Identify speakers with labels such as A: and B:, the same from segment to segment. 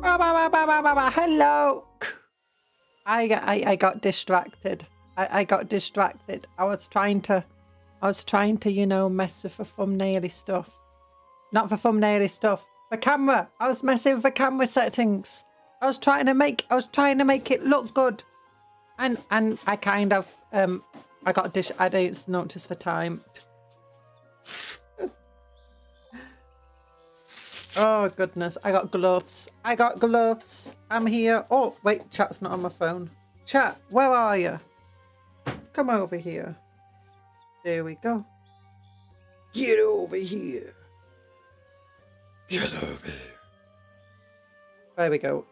A: Hello. I got distracted. I got distracted. I was trying to, you know, mess with the thumbnail stuff. Not for thumbnail stuff. The camera. I was messing with the camera settings. I was trying to make it look good. And I kind of I didn't notice the time. Oh goodness, I got gloves. I'm here. Oh wait, chat's not on my phone. Chat, where are you? Come over here. There we go. Get over here. Get over here. There we go.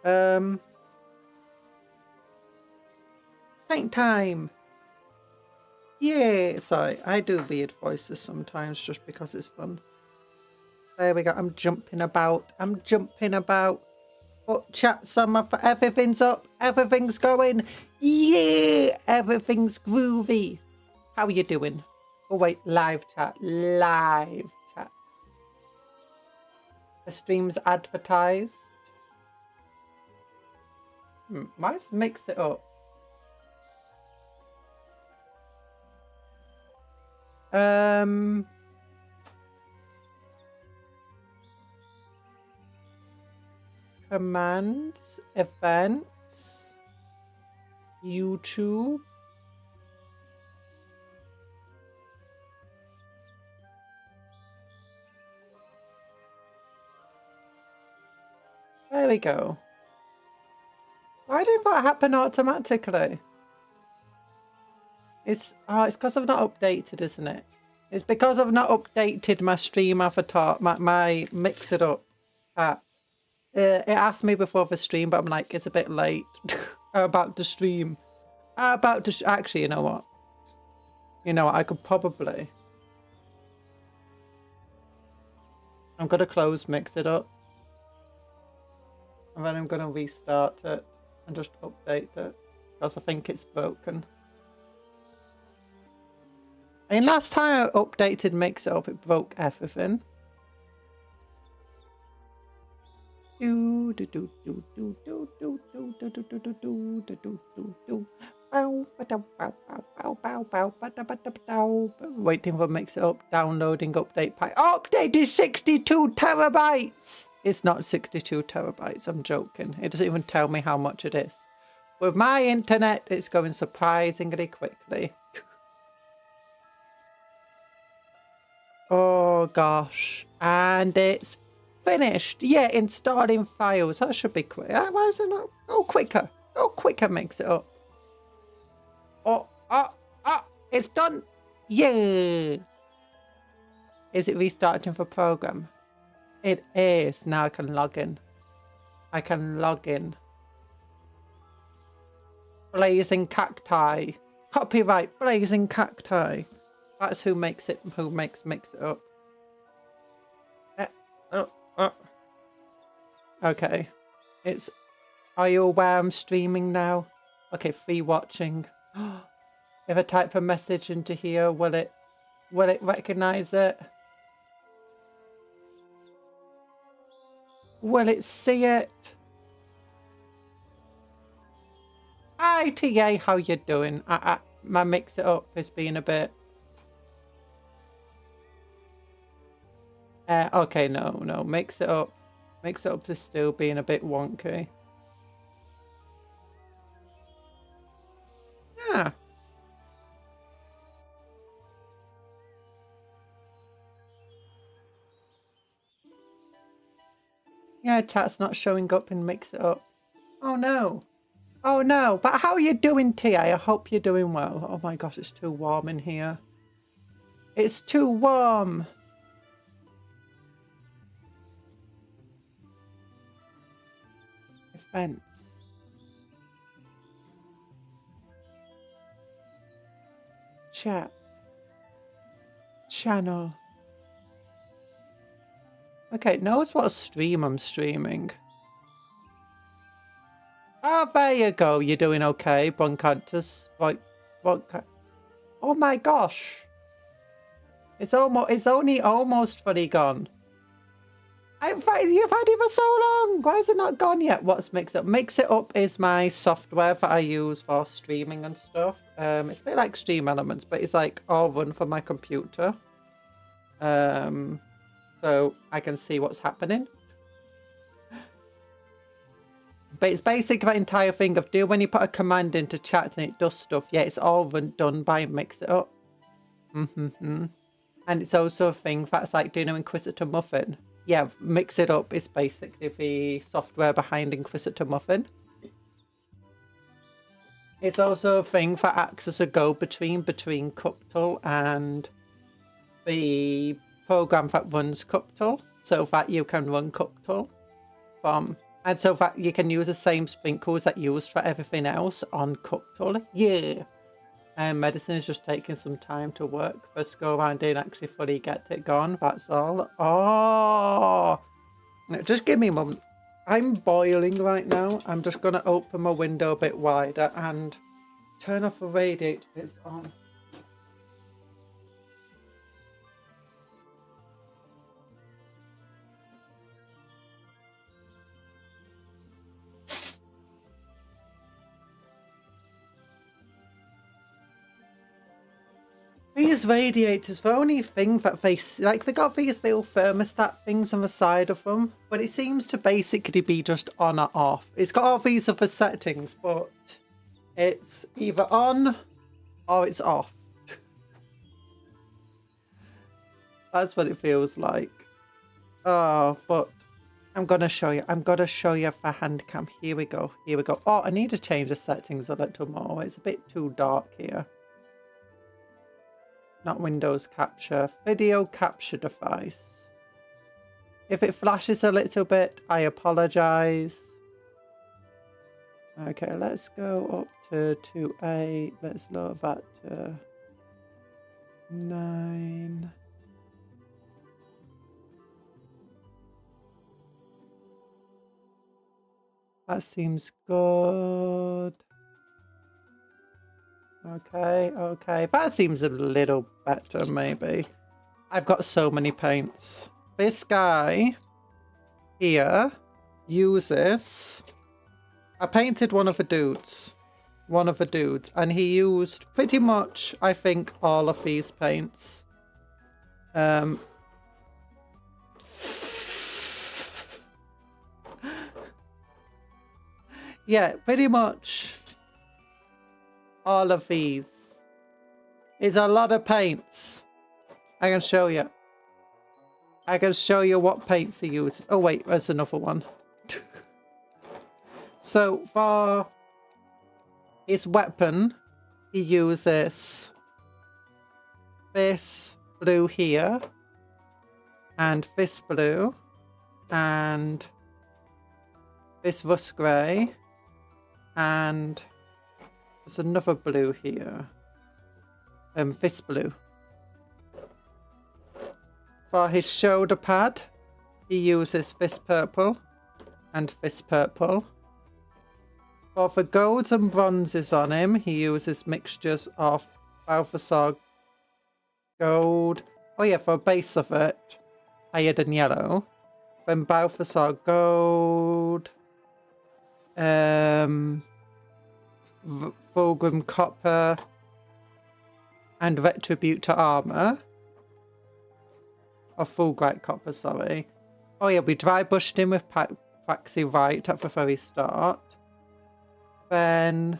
A: Paint time. Yeah, sorry, I do weird voices sometimes just because it's fun. There we go. I'm jumping about. Oh, chat's on my everything's up. Everything's going. Yeah, everything's groovy. How are you doing? Oh wait, live chat. The stream's advertised. Might mix it up. Commands, events, YouTube. There we go. Why did that happen automatically? It's because I've not updated, isn't it? It's because I've not updated my stream avatar, my mix it up app. It asked me before the stream, but I'm like, it's a bit late. About the stream. Actually, you know what? I could probably. I'm gonna close mix it up. And then I'm gonna restart it and just update it. Because I think it's broken. And last time I updated mix it up, it broke everything. Waiting for mix it up, downloading update pack. Update is 62 terabytes. It's not 62 terabytes, I'm joking. It doesn't even tell me how much it is. With my internet, it's going surprisingly quickly. Oh gosh, and it's finished. Yeah, installing files. That should be quick. Why is it not? Go quicker. Go quicker, mix it up. Oh, it's done. Yeah. Is it restarting for program? It is. Now I can log in. Blazing Cacti. Copyright Blazing Cacti. That's who makes it. Who makes mix it up. Okay. Are you aware I'm streaming now? Okay, free watching. If I type a message into here, will it recognize it? Will it see it? Hi TA, how you doing? My mix it up is being a bit. Okay, no, mix it up. Mix it up to still being a bit wonky. Yeah. Yeah, chat's not showing up and mix it up. Oh no. Oh no. But how are you doing, TA? I hope you're doing well. Oh my gosh, it's too warm in here. It's too warm. Events. Chat. Channel. Okay, it knows what stream I'm streaming. Oh, there you go. You're doing okay, Broncantus. Right. Oh my gosh. It's only almost fully gone. You've had it for so long. Why is it not gone yet? What's Mix It Up? Mix It Up is my software that I use for streaming and stuff. It's a bit like Stream Elements, but it's like all run from my computer. So I can see what's happening. But it's basically that entire thing of when you put a command into chat and it does stuff. Yeah, it's all done by Mix It Up. And it's also a thing that's like doing an Inquisitor Muffin. Yeah, Mix It Up is basically the software behind Inquisitor Muffin. It's also a thing that acts as a go-between between Cuptle and the program that runs Cuptle, so that you can run Cuptle from, and so that you can use the same sprinkles that you use for everything else on Cuptle. Yeah. And medicine is just taking some time to work. First go around and actually fully get it gone. That's all. Oh, just give me a moment. I'm boiling right now. I'm just going to open my window a bit wider and turn off the radiator. It's on. These radiators, the only thing that they got these little thermostat things on the side of them, but it seems to basically be just on or off. It's got all these other settings, but it's either on or it's off. That's what it feels like. Oh, but I'm gonna show you. I'm gonna show you for hand cam. Here we go. Here we go. Oh, I need to change the settings a little more. It's a bit too dark here. Not Windows Capture, video capture device. If it flashes a little bit, I apologize. Okay, let's go up to 2.8. Let's lower that to 9. That seems good. Okay. That seems a little better, maybe. I've got so many paints. This guy here uses... I painted one of the dudes. And he used pretty much, I think, all of these paints. Yeah, pretty much... all of these is a lot of paints. I can show you. I can show you what paints he uses. Oh wait, there's another one. So for his weapon, he uses this blue here, and this blue, and this rust grey, and there's another blue here. This blue. For his shoulder pad, he uses this purple and this purple. For the golds and bronzes on him, he uses mixtures of Balthasar gold. Oh yeah, for a base of it, iodine yellow. Then Balthasar gold. Fulgrim copper and retributor armor. Or fulgrite copper, sorry. Oh yeah, we dry brushed him with Paxi Right at the very start. Then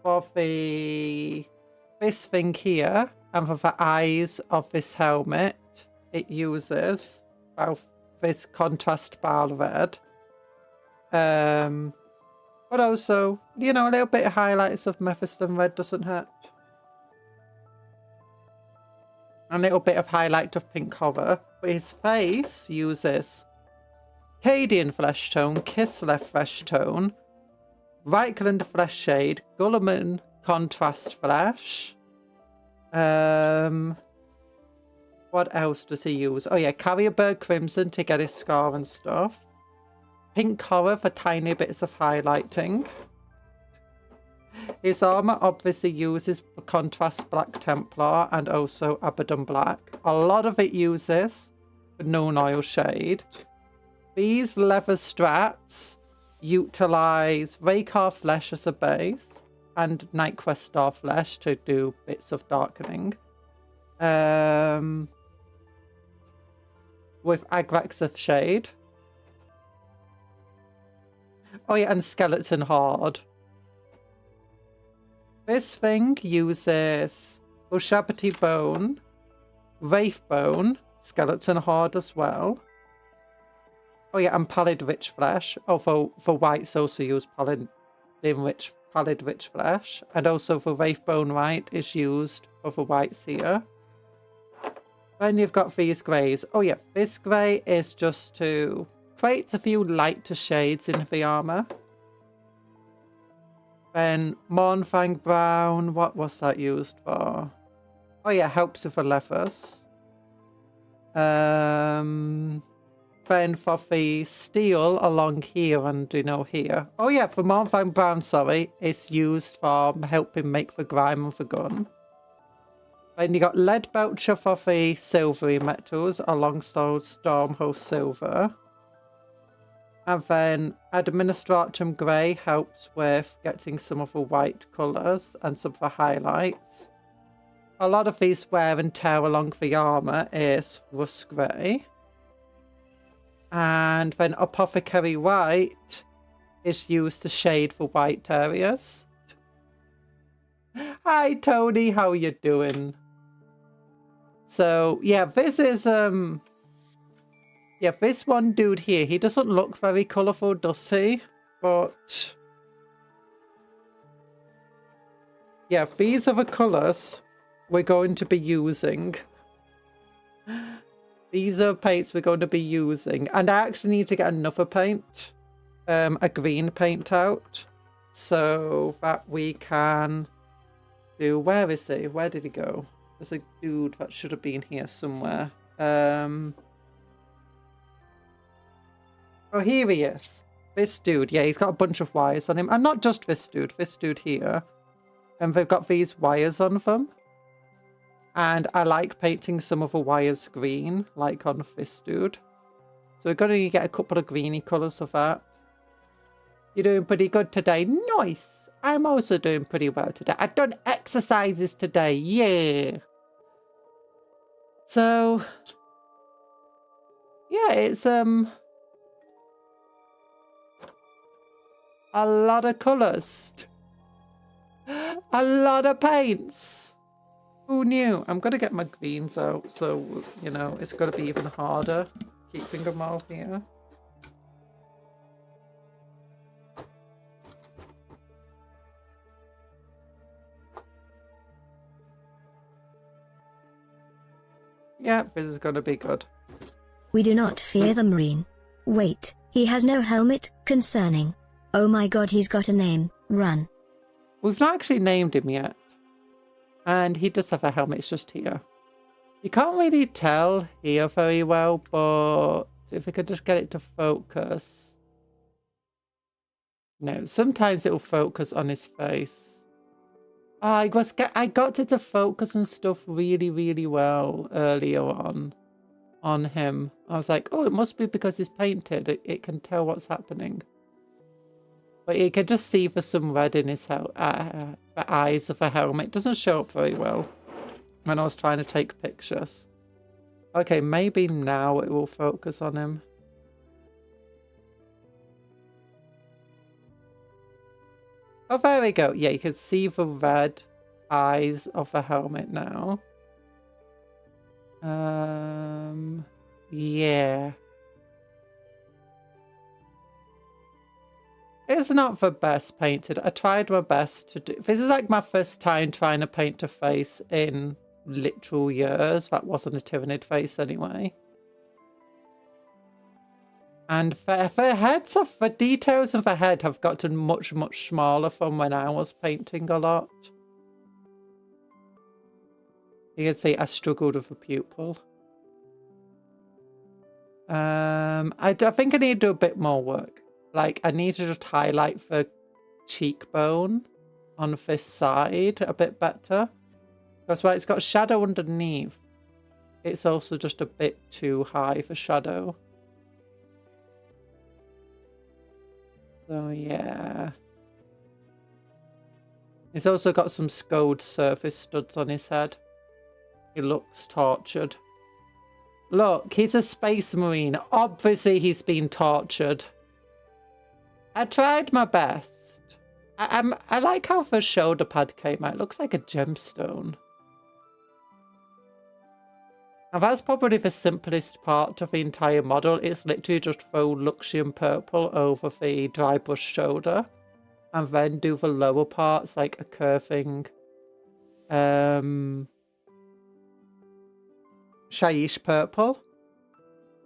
A: for this thing here, and for the eyes of this helmet, it uses both this contrast bar red. But also, you know, a little bit of highlights of Mephiston red doesn't hurt. A little bit of highlight of pink horror. But his face uses Cadian flesh tone, Kislev flesh tone, Reichland flesh shade, Gulliman contrast flesh. What else does he use? Oh yeah, Carrierberg Crimson to get his scar and stuff. Pink horror for tiny bits of highlighting. His armor obviously uses contrast Black Templar and also Abaddon Black. A lot of it uses for non-oil shade. These leather straps utilize Raykar flesh as a base and Nightquest star flesh to do bits of darkening. With Agrexith shade. Oh yeah, and skeleton hard. This thing uses Ushabti bone, Wraith bone, skeleton hard as well. Oh yeah, and pallid rich flesh. Oh, for whites also use pallid rich flesh. And also for Wraith bone white is used for the whites here. Then you've got these greys. Oh yeah, this grey is just to create a few lighter shades in the armour. Then Mornfang brown, what was that used for? Oh yeah, helps with the leathers. Then for the steel along here and, you know, here. Oh yeah, for Mornfang brown, sorry, it's used for helping make the grime of the gun. Then you got lead belcher for the silvery metals alongside Stormhost silver. And then Administratum grey helps with getting some of the white colours and some of the highlights. A lot of these wear and tear along the armour is rust grey. And then Apothecary white is used to shade the white areas. Hi Tony, how you doing? So yeah, this is yeah, this one dude here, he doesn't look very colourful, does he? But yeah, these are the colours we're going to be using. These are paints we're going to be using. And I actually need to get another paint, a green paint out, so that we can do, where is he? Where did he go? There's a dude that should have been here somewhere. Oh, here he is. This dude, yeah, he's got a bunch of wires on him. And not just this dude here. And they've got these wires on them. And I like painting some of the wires green, like on this dude. So we're going to get a couple of greeny colours of that. You're doing pretty good today. Nice! I'm also doing pretty well today. I've done exercises today. Yeah! So, yeah, it's a lot of colours. A lot of paints. Who knew? I'm going to get my greens out, so, you know, it's going to be even harder keeping them all here. Yeah, this is going to be good.
B: We do not fear the Marine. Wait, he has no helmet, concerning. Oh my god, he's got a name, run.
A: We've not actually named him yet. And he does have a helmet, it's just here. You can't really tell here very well, but if we could just get it to focus. No, sometimes it'll focus on his face. Oh, I got it to focus and stuff really, really well earlier on him. I was like, oh, it must be because he's painted. It can tell what's happening. But you can just see for some red in his the eyes of a helmet. It doesn't show up very well when I was trying to take pictures. Okay, maybe now it will focus on him. Oh, there we go. Yeah, you can see the red eyes of the helmet now. Yeah. It's not the best painted. I tried my best to do... This is like my first time trying to paint a face in literal years. That wasn't a Tyranid face anyway. And the heads of the details of the head have gotten much, much smaller from when I was painting a lot. You can see I struggled with the pupil. I think I need to do a bit more work. Like, I need to just highlight the cheekbone on this side a bit better. That's why it's got shadow underneath. it's also just a bit too high for shadow. So yeah. He's also got some gold surface studs on his head. He looks tortured. Look, he's a space marine. Obviously he's been tortured. I tried my best. I like how the shoulder pad came out. It looks like a gemstone. And that's probably the simplest part of the entire model. It's literally just throw Luxian purple over the dry brush shoulder. And then do the lower parts like a curving Shaiish purple.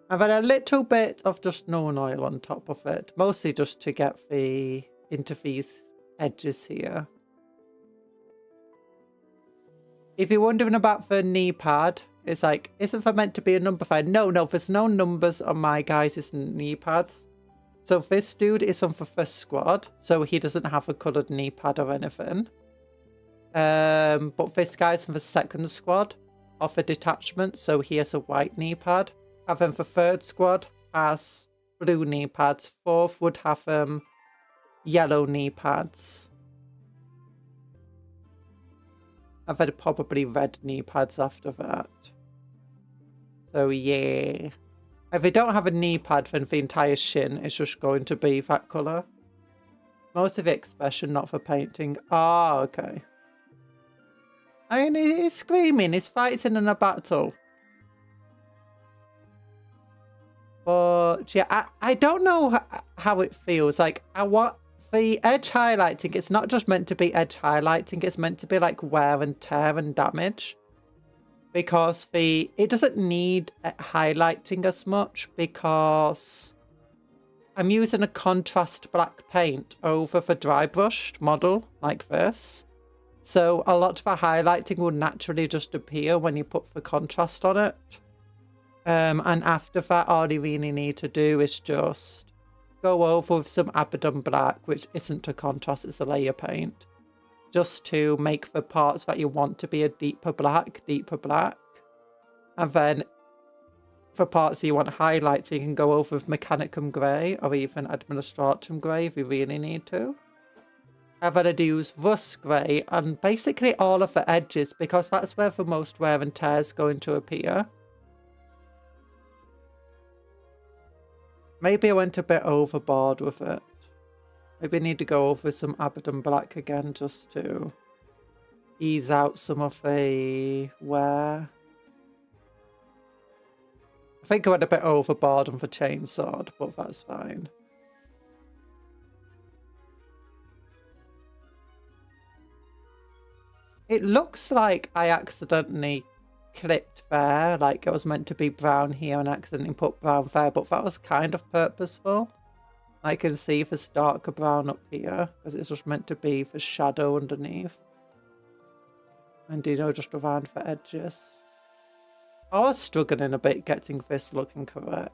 A: And then a little bit of just known oil on top of it. Mostly just to get the into these edges here. If you're wondering about the knee pad, it's like, isn't there meant to be a number 5? No, there's no numbers on my guys' knee pads. So this dude is on the first squad, so he doesn't have a coloured knee pad or anything. But this guy's from the second squad of the detachment, so he has a white knee pad. And then the third squad has blue knee pads. Fourth would have yellow knee pads. And then probably red knee pads after that. So yeah. If they don't have a knee pad, then the entire shin is just going to be that colour. Most of the expression, not for painting. Ah, okay. I mean, he's screaming, he's fighting in a battle. But yeah, I don't know how it feels. Like, I want the edge highlighting. It's not just meant to be edge highlighting. It's meant to be like wear and tear and damage. Because it doesn't need highlighting as much because I'm using a contrast black paint over the dry brushed model like this. So a lot of the highlighting will naturally just appear when you put the contrast on it. And after that, all you really need to do is just go over with some Abaddon black, which isn't a contrast, it's a layer paint. Just to make the parts that you want to be a deeper black. And then for parts you want highlights, you can go over with Mechanicum Grey or even Administratum Grey if you really need to. And then I'd use Rust Grey on basically all of the edges because that's where the most wear and tear is going to appear. Maybe I went a bit overboard with it. Maybe I need to go over some Abaddon Black again just to ease out some of the wear. I think I went a bit overboard on the chainsaw, but that's fine. It looks like I accidentally clipped there, like it was meant to be brown here and accidentally put brown there, but that was kind of purposeful. I can see this darker brown up here because it's just meant to be the shadow underneath. And you know, just around the edges. I was struggling a bit getting this looking correct.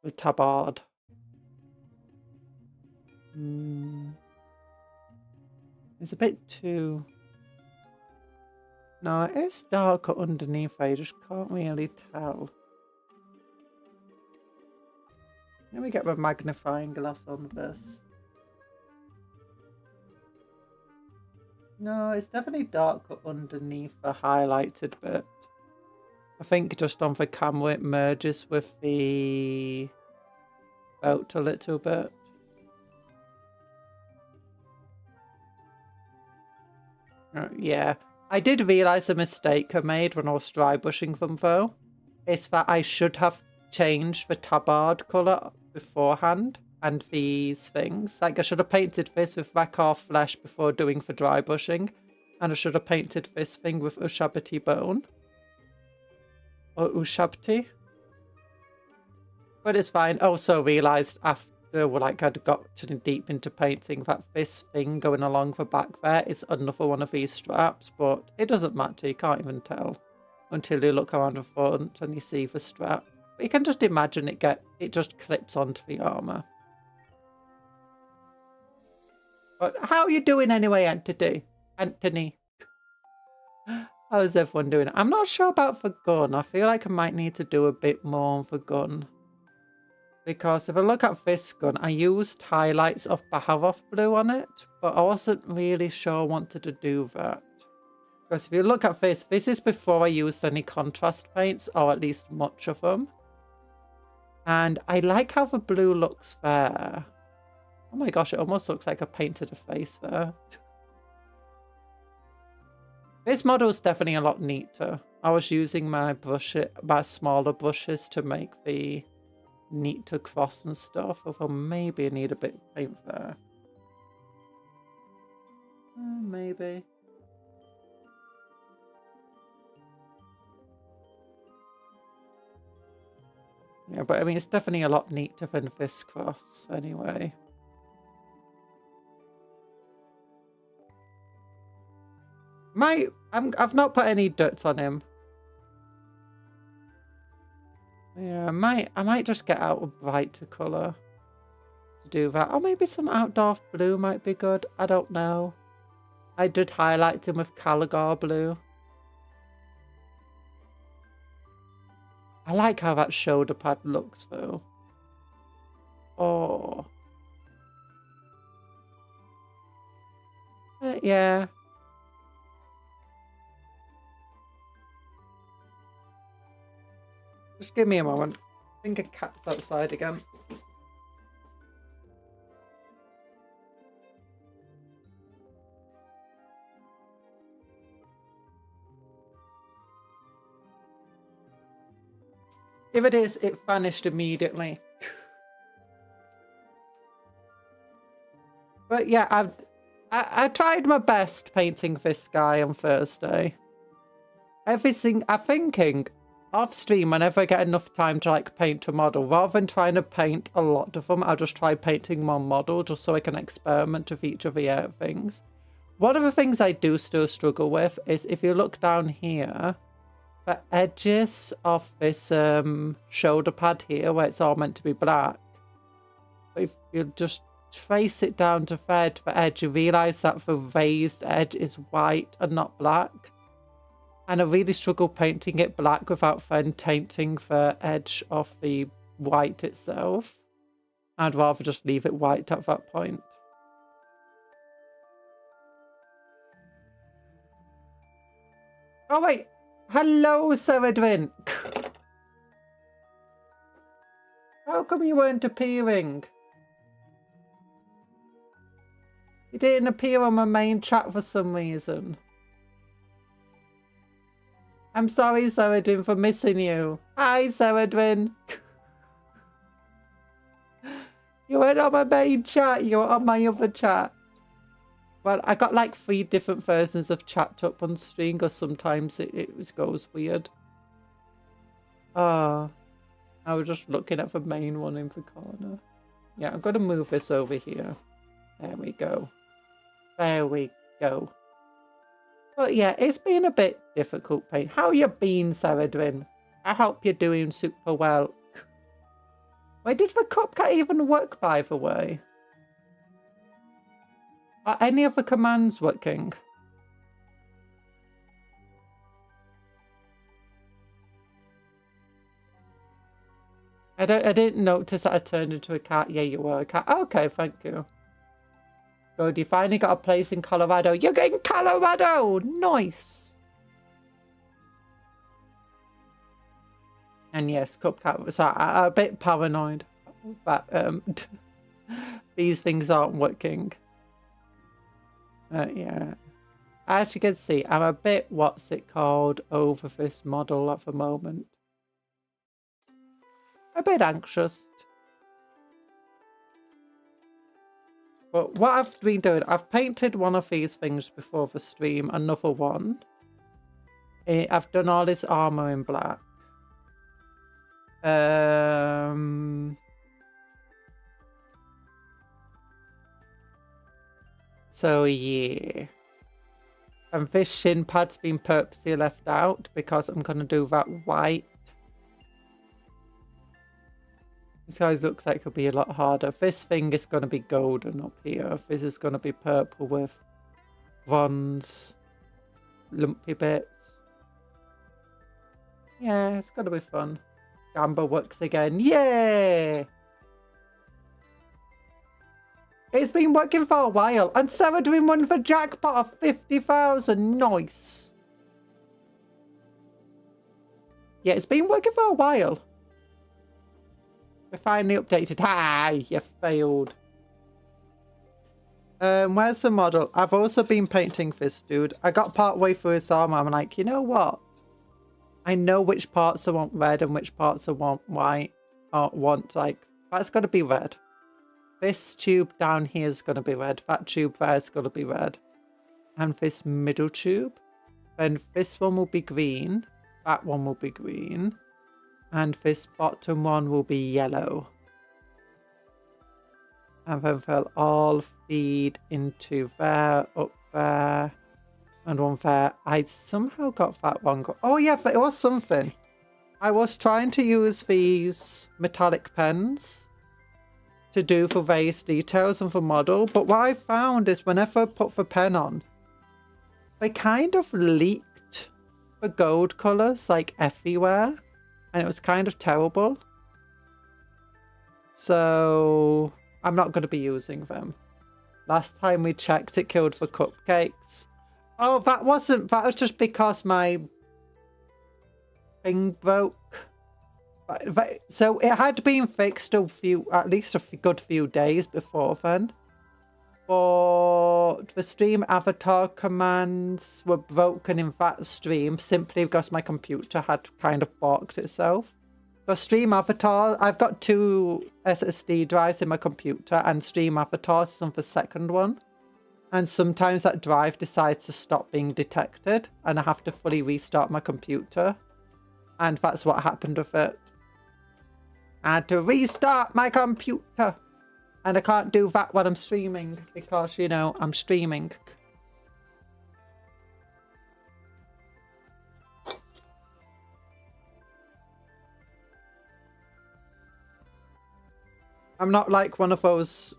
A: The tabard. It's a bit too... No, it is darker underneath. I just can't really tell. Let me get my magnifying glass on this. No, it's definitely darker underneath the highlighted bit. I think just on the camera it merges with the boat a little bit. Yeah, I did realise a mistake I made when I was dry brushing them though. It's that I should have changed the tabard colour beforehand. And these things, like I should have painted this with Rakar flesh before doing the dry brushing, and I should have painted this thing with Ushabti bone or Ushabti. But it's fine. Also realised after like I'd got too deep into painting that this thing going along the back there is another one of these straps, but it doesn't matter. You can't even tell until you look around the front and you see the strap. But you can just imagine it just clips onto the armour. But how are you doing anyway, Anthony? I How's everyone doing? I'm not sure about the gun. I feel like I might need to do a bit more on the gun. Because if I look at this gun, I used highlights of Baharoth blue on it, but I wasn't really sure I wanted to do that. Because if you look at this, this is before I used any contrast paints, or at least much of them. And I like how the blue looks there. Oh my gosh, it almost looks like I painted a face there. This model is definitely a lot neater. I was using my smaller brushes to make the neater cross and stuff, although maybe I need a bit of paint there. Maybe. Yeah, but I mean, it's definitely a lot neater than this cross anyway. I've not put any dirt on him. Yeah, I might just get out a brighter colour to do that. Or maybe some outdoor blue might be good. I don't know. I did highlight him with Caligor blue. I like how that shoulder pad looks though. Oh. Yeah. Just give me a moment. I think a cat's outside again. If it is, it vanished immediately. But yeah, I tried my best painting this guy on Thursday. Everything I'm thinking off stream, whenever I get enough time to like paint a model, rather than trying to paint a lot of them, I'll just try painting one model just so I can experiment with each of the things. One of the things I do still struggle with is if you look down here, the edges of this shoulder pad here, where it's all meant to be black, if you just trace it down to the edge, you realise that the raised edge is white and not black. And I really struggle painting it black without then tainting the edge of the white itself. I'd rather just leave it white at that point. Oh wait! Hello, Seredwin! How come you weren't appearing? You didn't appear on my main chat for some reason. I'm sorry, Seredwin, for missing you. Hi, Seredwin. You weren't on my main chat, you were on my other chat. Well, I got like 3 different versions of chat up on stream, because sometimes it goes weird. I was just looking at the main one in the corner. Yeah, I'm going to move this over here. There we go. There we go. But yeah, it's been a bit difficult paint. How you been, Seredwin? I hope you're doing super well. Wait, did the cupcake even work, by the way? Are any of the commands working? I didn't notice that I turned into a cat. Yeah, you were a cat. Okay, thank you. Good, you finally got a place in Colorado. You're in Colorado! Nice! And yes, Cupcake was a bit paranoid that these things aren't working. Yeah. As you can see, I'm a bit, what's it called, over this model at the moment. A bit anxious. But what I've been doing, I've painted one of these things before the stream, another one. I've done all this armor in black. So yeah. And this shin pad's been purposely left out because I'm going to do that white. This guy looks like it'll be a lot harder. This thing is going to be golden up here. This is going to be purple with bronze lumpy bits. Yeah, it's gonna be fun. Gamble works again. Yay! It's been working for a while. And Sarah doing one for jackpot of 50,000. Nice. Yeah, it's been working for a while. We finally updated. Ah, you failed. Where's the model? I've also been painting this dude. I got part way through his armor. I'm like, you know what? I know which parts I want red and which parts I want white. Or want, like, that's got to be red. This tube down here is going to be red. That tube there is going to be red. And this middle tube. Then this one will be green. That one will be green. And this bottom one will be yellow. And then they'll all feed into there, up there, and one there. I somehow got that one. Oh yeah, it was something. I was trying to use these metallic pens to do for various details and for model, but what I found is whenever I put the pen on, they kind of leaked the gold colours like everywhere, and it was kind of terrible. So I'm not going to be using them. Last time we checked, it killed the cupcakes. Oh, that was just because my thing broke. So it had been fixed at least a good few days before then. But the stream avatar commands were broken in that stream simply because my computer had kind of balked itself. The stream avatar, I've got 2 SSD drives in my computer, and stream avatars is on the second one. And sometimes that drive decides to stop being detected, and I have to fully restart my computer. And that's what happened with it. I had to restart my computer. And I can't do that when I'm streaming, because, you know, I'm streaming. I'm not like those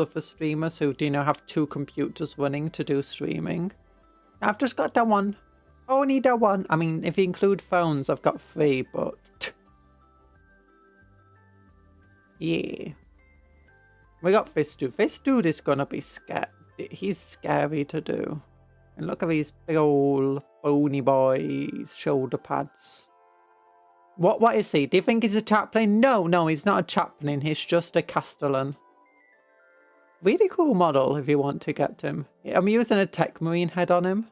A: other streamers who, you know, have 2 computers running to do streaming. I've just got the one. Only the one. I mean, if you include phones, I've got 3, but... yeah. We got this dude. This dude is gonna be scared. He's scary to do. And look at these big old bony boys, shoulder pads. What is he? Do you think he's a chaplain? No, he's not a chaplain. He's just a castellan. Really cool model if you want to get him. I'm using a Tech Marine head on him.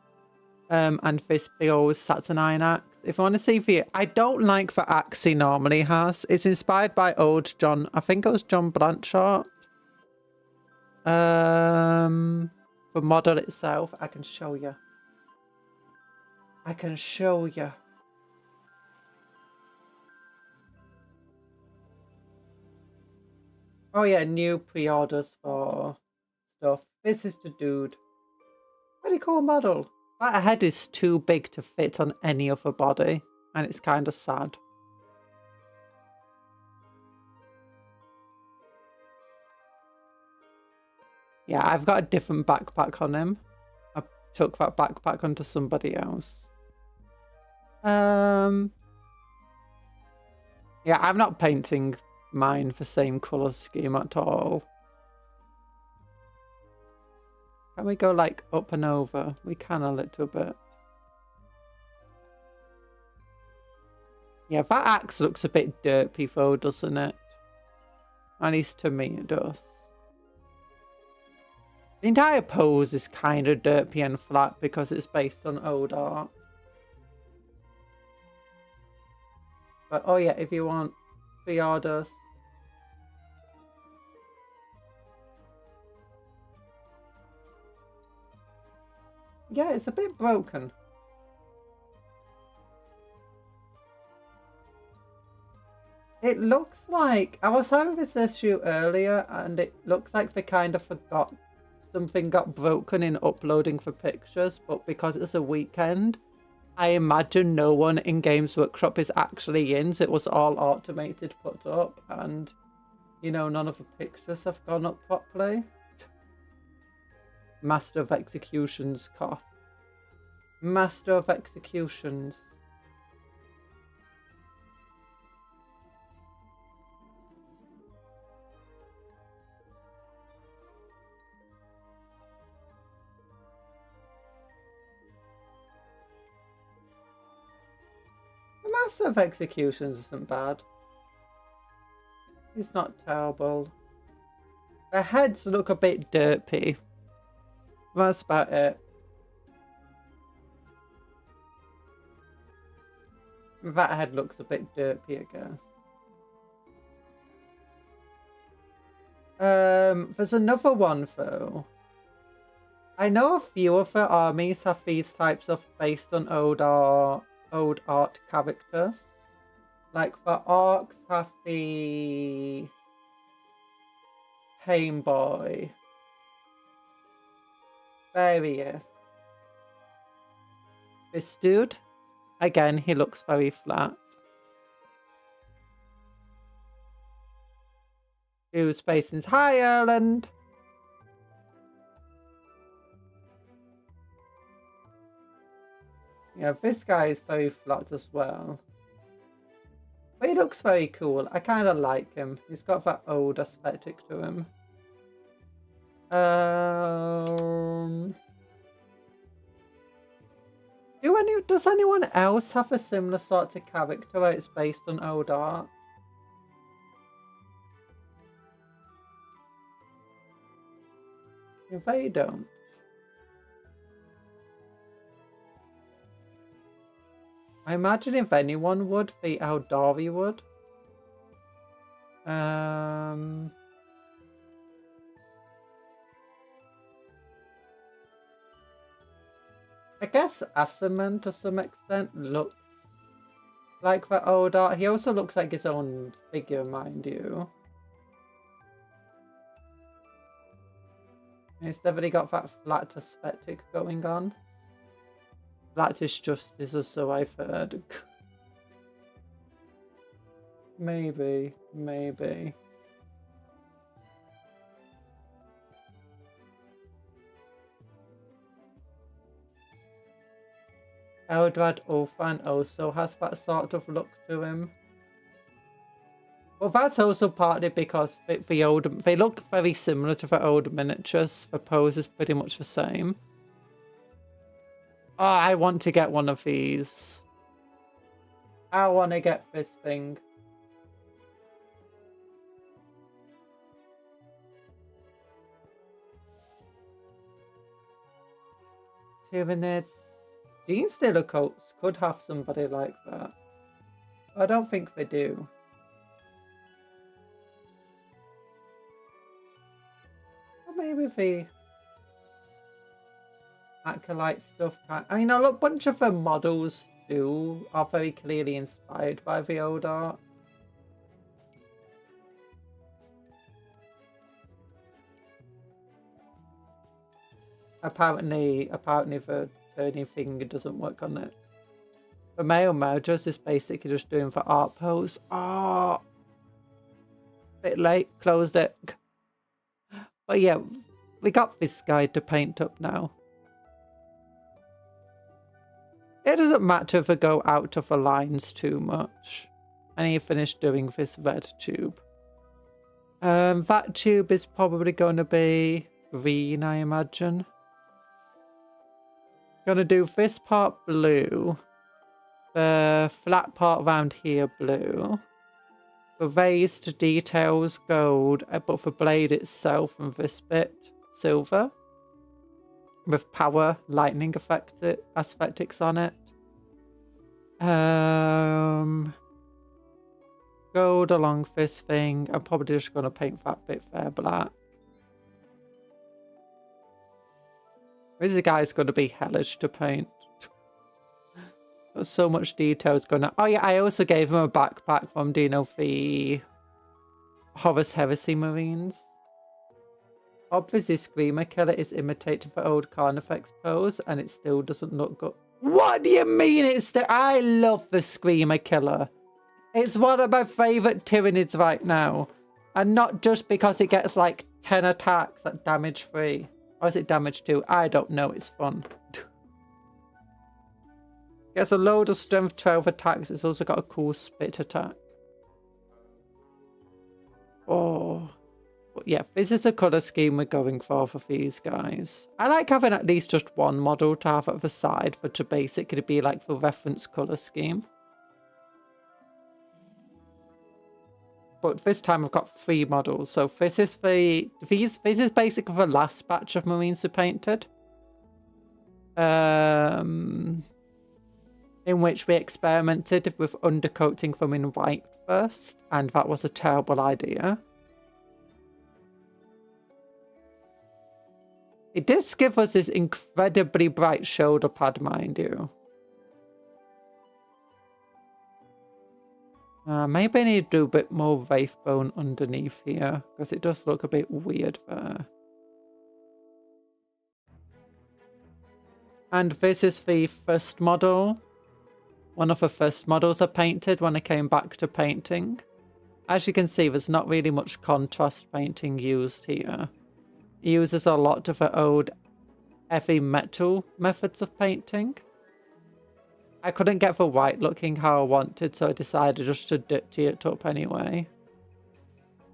A: And this big old Saturnine axe. If you want to see the... I don't like the axe he normally has. It's inspired by old John... I think it was John Blanchard. The model itself, I can show you. Oh yeah, new pre-orders for stuff. This is the dude. Pretty cool model. That head is too big to fit on any other body, and it's kind of sad. Yeah, I've got a different backpack on him. I took that backpack onto somebody else. Yeah, I'm not painting mine the same colour scheme at all. Can we go like up and over? We can a little bit. Yeah, that axe looks a bit derpy though, doesn't it? At least to me it does. The entire pose is kind of derpy and flat because it's based on old art. But oh yeah, if you want pre-orders. Yeah, it's a bit broken. It looks like... I was having this issue earlier and it looks like they kind of forgot something got broken in uploading for pictures, but because it's a weekend, I imagine no one in Games Workshop is actually in, so it was all automated put up, and, you know, none of the pictures have gone up properly. Master of Executions cough. Master of Executions. Master of Executions isn't bad. He's not terrible. The heads look a bit derpy. That's about it. That head looks a bit derpy, I guess. There's another one though. I know a few other armies have these types of based on old art characters. Like the Arcs have the Pain Boy. There he is. This dude, again, he looks very flat. Who's Spaces? Hi, Erland. Yeah, this guy is very flat as well. But he looks very cool. I kind of like him. He's got that old aesthetic to him. Does anyone else have a similar sort of character where it's based on old art? If they don't. I imagine if anyone would, the Eldari would. I guess Asserman to some extent looks like the old art. He also looks like his own figure, mind you. He's definitely got that flat aesthetic going on. Flattish justice, or so I've heard. Maybe. Eldrad Ulfan also has that sort of look to him. Well, that's also partly because they look very similar to the old miniatures. The pose is pretty much the same. Oh, I want to get one of these. I want to get this thing. Tyranids. Genestealer cults could have somebody like that. I don't think they do. Or maybe the Acolyte stuff can. I mean, a bunch of the models are very clearly inspired by the old art. Apparently the turning thing doesn't work on it. The male mergers is basically just doing the art pose. Oh, bit late, closed it. But yeah, we got this guy to paint up now. It doesn't matter if I go out of the lines too much. I need to finish doing this red tube. That tube is probably going to be green, I imagine. Gonna do this part blue. The flat part around here blue. The raised details gold, but the blade itself and this bit silver. With power lightning aesthetics on it. Gold along this thing. I'm probably just gonna paint that bit there black. This guy's gonna be hellish to paint. There's so much details going on. Oh yeah, I also gave him a backpack from, do you know, the Horus Heresy Marines. Obviously, Screamer Killer is imitating the old Carnifex pose, and it still doesn't look good. What do you mean it's the... I love the Screamer Killer. It's one of my favourite Tyranids right now. And not just because it gets like 10 attacks at damage 3. Or is it damage 2? I don't know, it's fun. Gets a load of strength 12 attacks. It's also got a cool spit attack. Oh... Yeah, this is a colour scheme we're going for these guys. I like having at least just one model to have at the side for to basically be like the reference colour scheme. but this time I've got 3 models. So this is this is basically the last batch of Marines we painted. In which we experimented with undercoating them in white first, and that was a terrible idea. It does give us this incredibly bright shoulder pad, mind you. Maybe I need to do a bit more wraith bone underneath here, because it does look a bit weird there. And this is the first model. One of the first models I painted when I came back to painting. As you can see, there's not really much contrast painting used here. It uses a lot of the old heavy metal methods of painting. I couldn't get the white looking how I wanted, so I decided just to dirty it up anyway.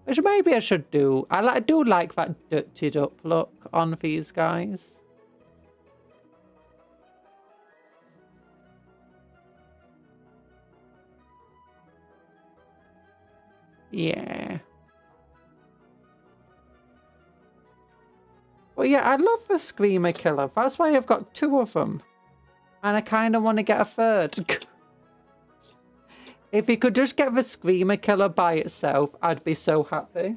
A: Which maybe I should do. I do like that dirtied up look on these guys. Yeah. But yeah, I love the Screamer Killer. That's why I've got 2 of them. And I kind of want to get a 3rd. If you could just get the Screamer Killer by itself, I'd be so happy.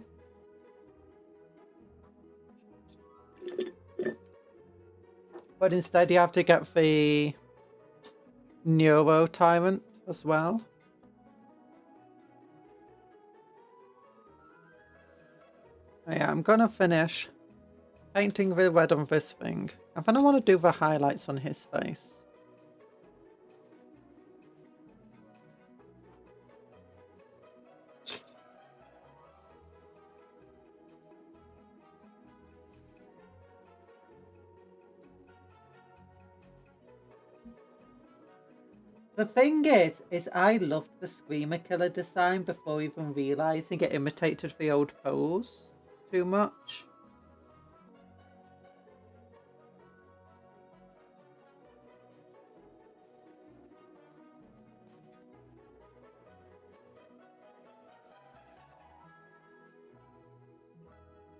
A: But instead you have to get the Neuro Tyrant as well. Oh yeah, I'm gonna finish painting the red on this thing. And then I want to do the highlights on his face. The thing is I loved the Screamer Killer design before even realising it imitated the old pose too much.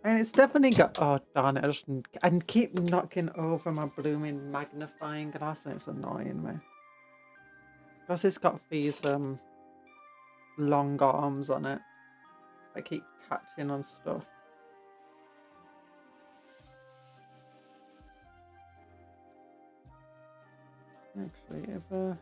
A: And it's definitely got... Oh, darn it. I keep knocking over my blooming magnifying glass and it's annoying me. It's because it's got these long arms on it. I keep catching on stuff. Actually, if...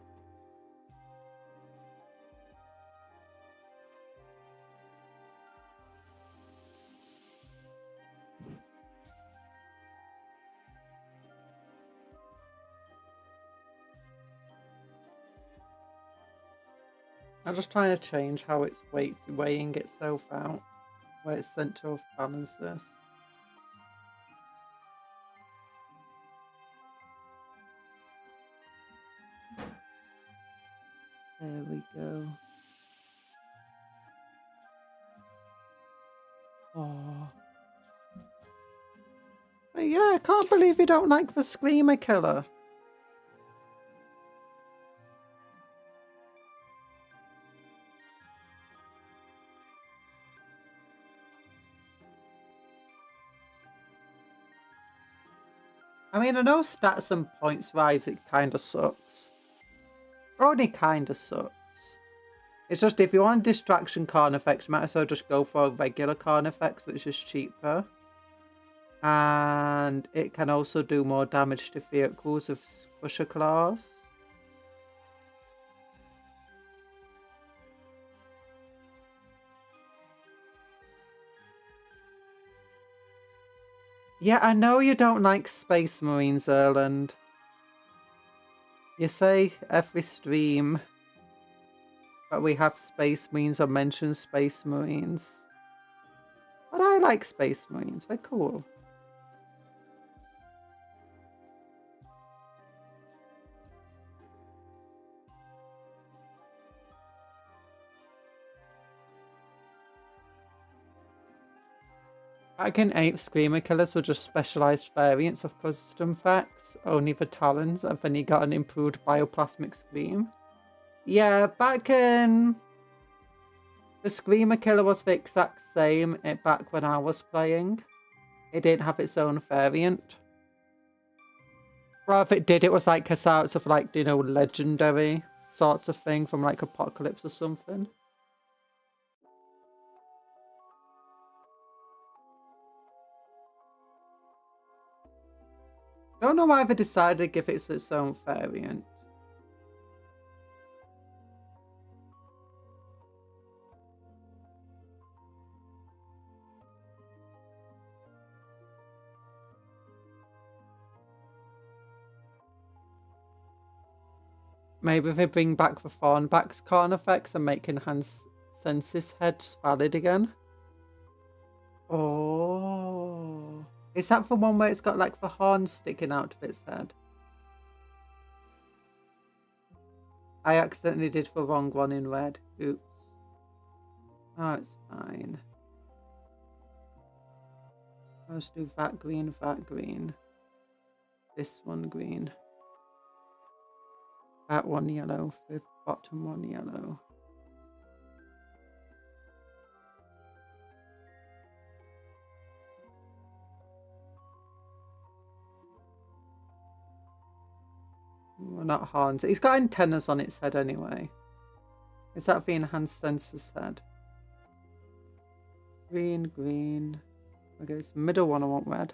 A: I'm just trying to change how it's weighing itself out, where it's center of balances. There we go. Oh. But yeah, I can't believe you don't like the Screamer Killer. I mean, I know stats and points wise it kind of sucks. Only kind of sucks. It's just if you want distraction Carnifex, you might as well just go for regular Carnifex, which is cheaper. And it can also do more damage to vehicles with Crusher Claws. Yeah, I know you don't like Space Marines, Erland. You say every stream that we have Space Marines or mention Space Marines. But I like Space Marines, they're cool. Back in 8, Screamer Killers were just specialised variants of custom facts, only for Talons, and then you got an improved Bioplasmic Scream. Yeah, back in The Screamer Killer was the exact same back when I was playing. It didn't have its own variant. Or if it did, it was like a sort of like, you know, legendary sorts of thing from like Apocalypse or something. I don't know why they decided to give it its own variant. Maybe they bring back the Thornback's corn effects and make enhanced senses heads valid again. Oh. Is that the one where it's got like the horn sticking out of its head? I accidentally did the wrong one in red. Oops. Oh, it's fine. Let's do that green, that green. This one green. That one yellow, the bottom one yellow. Well, not horns. It's got antennas on its head anyway. Is that the enhanced sensor's head? Green, green. Okay, it's the middle one I want red.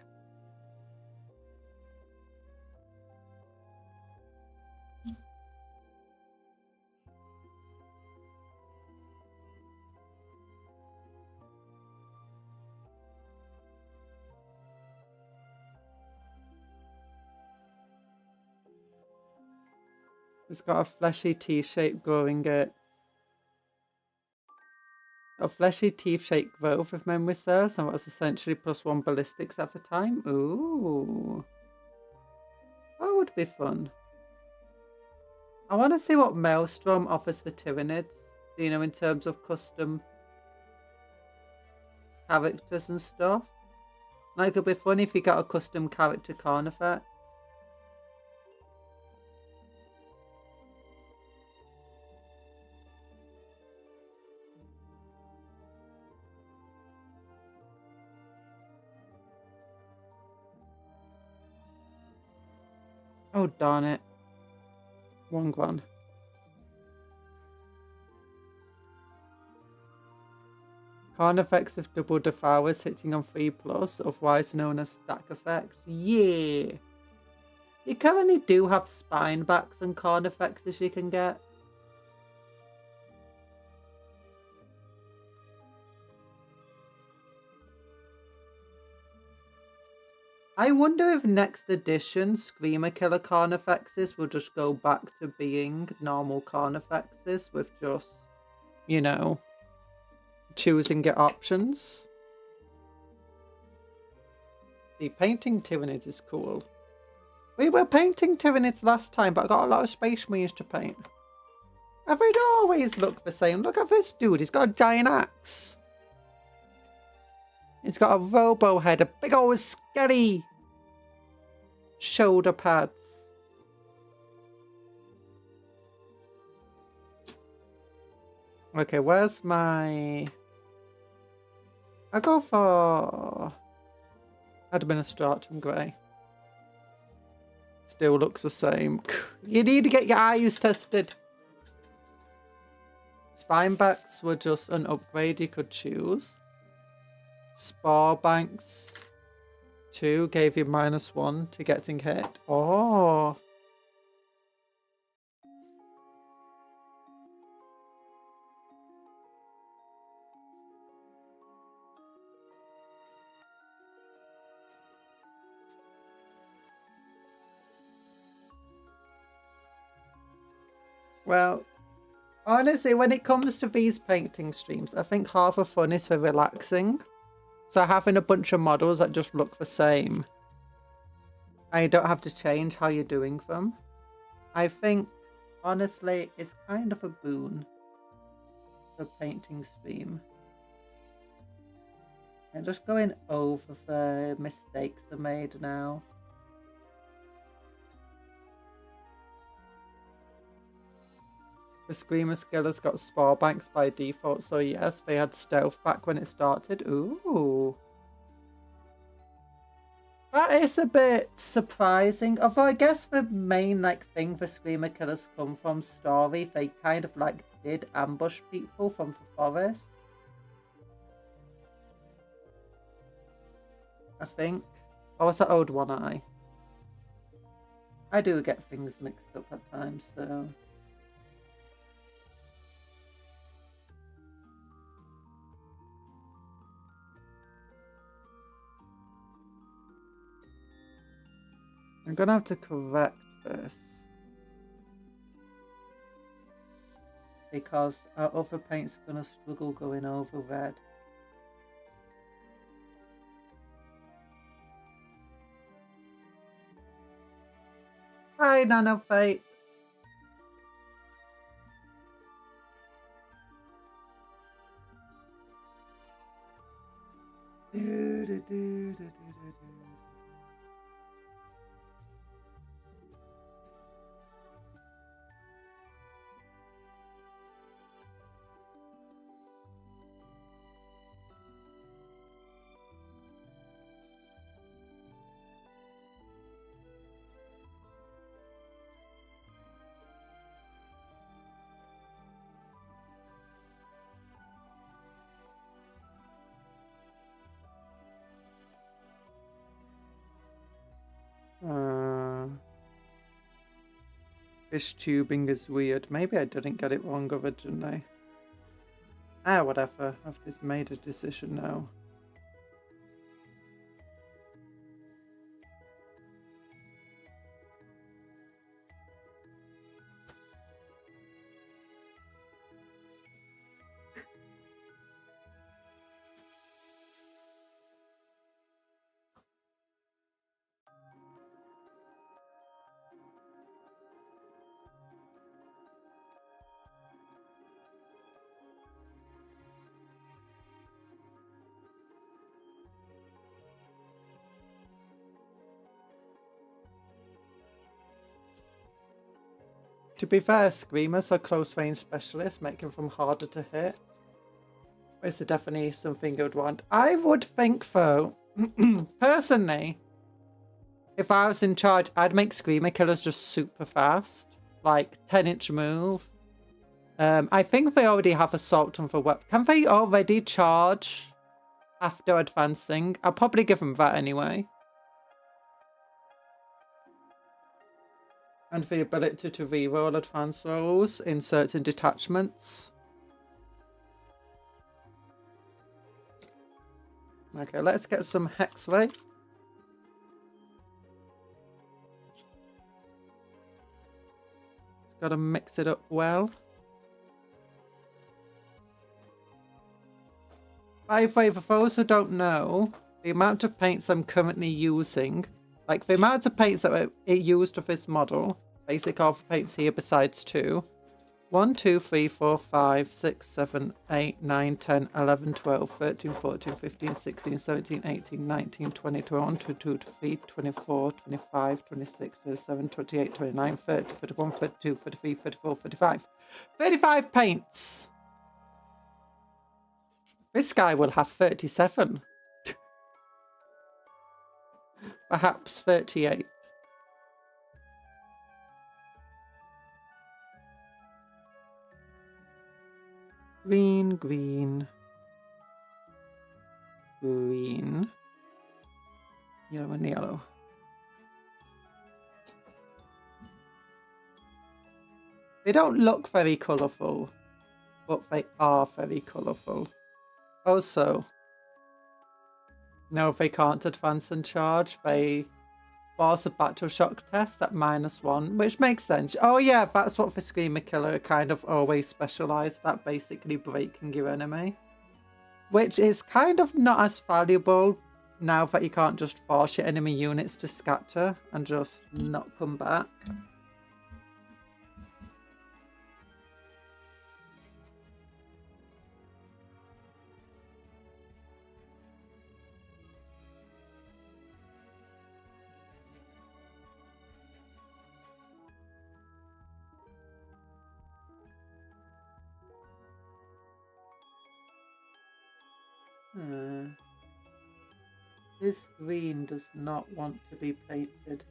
A: It's got a fleshy T-shaped growing it. A fleshy teeth-shaped growth, if memory serves, and was essentially +1 ballistics at the time. Ooh. That would be fun. I want to see what Maelstrom offers for Tyranids, you know, in terms of custom characters and stuff. Like, it could be fun if you got a custom character corn effect. Oh, darn it. Wrong one. Corn effects of double devours hitting on 3+, otherwise known as stack effects. Yeah. You currently do have spine backs and corn effects as you can get. I wonder if next edition Screamer Killer Carnifexes will just go back to being normal Carnifexes with just, you know, choosing your options. The painting Tyranids is cool. We were painting Tyranids last time, but I got a lot of Space Marines to paint. Have they always look the same? Look at this dude, he's got a giant axe. He's got a robo head, a big old scary shoulder pads. Okay, where's my... I go for Administratum Grey. Still looks the same. You need to get your eyes tested. Spinebacks were just an upgrade you could choose. Spore Banks 2 gave you -1 to getting hit. Oh. Well, honestly, when it comes to these painting streams, I think half the fun is for relaxing. So having a bunch of models that just look the same, and you don't have to change how you're doing them, I think, honestly, it's kind of a boon for painting stream. And just going over the mistakes I made now. The Screamer skill has got spore banks by default, so yes, they had stealth back when it started. Ooh. That is a bit surprising. Although I guess the main thing the Screamer killers come from story, they kind of did ambush people from the forest. I think. Or was that Old One Eye? I do get things mixed up at times, so. I'm gonna have to correct this. Because our other paints are gonna struggle going over red. Hi, Nano Fate. Fish tubing is weird. Maybe I didn't get it wrong originally. Ah, whatever. I've just made a decision now. To be fair, Screamers are close range specialists, making them harder to hit. Is definitely something you'd want. I would think, though, personally, if I was in charge, I'd make Screamer killers just super fast. Like, 10-inch move. I think they already have Assault on the weapon. Can they already charge after advancing? I'll probably give them that anyway. And the ability to reroll advance rolls in certain detachments. Okay, let's get some Hexway. Gotta mix it up well. By the way, for those who don't know, the amount of paints I'm currently using, like the amount of paints that it used of this model, basic alpha paints here besides 2. 1, 2, 3, 4, 5, 6, 7, 8, 9, 10, 11, 12, 13, 14, 15, 16, 17, 18, 19, 20, 21, 22, 23, 24, 25, 26, 27, 28, 29, 30, 31, 32, 33, 34, 35. 35 paints! This guy will have 37. Perhaps 38. Green, green, green, yellow and yellow. They don't look very colourful, but they are very colourful. Also, no, they can't advance and charge. They force a battle shock test at -1, which makes sense. Oh yeah, that's what the Screamer Killer kind of always specialised at, basically breaking your enemy. Which is kind of not as valuable now that you can't just force your enemy units to scatter and just not come back. This green does not want to be painted.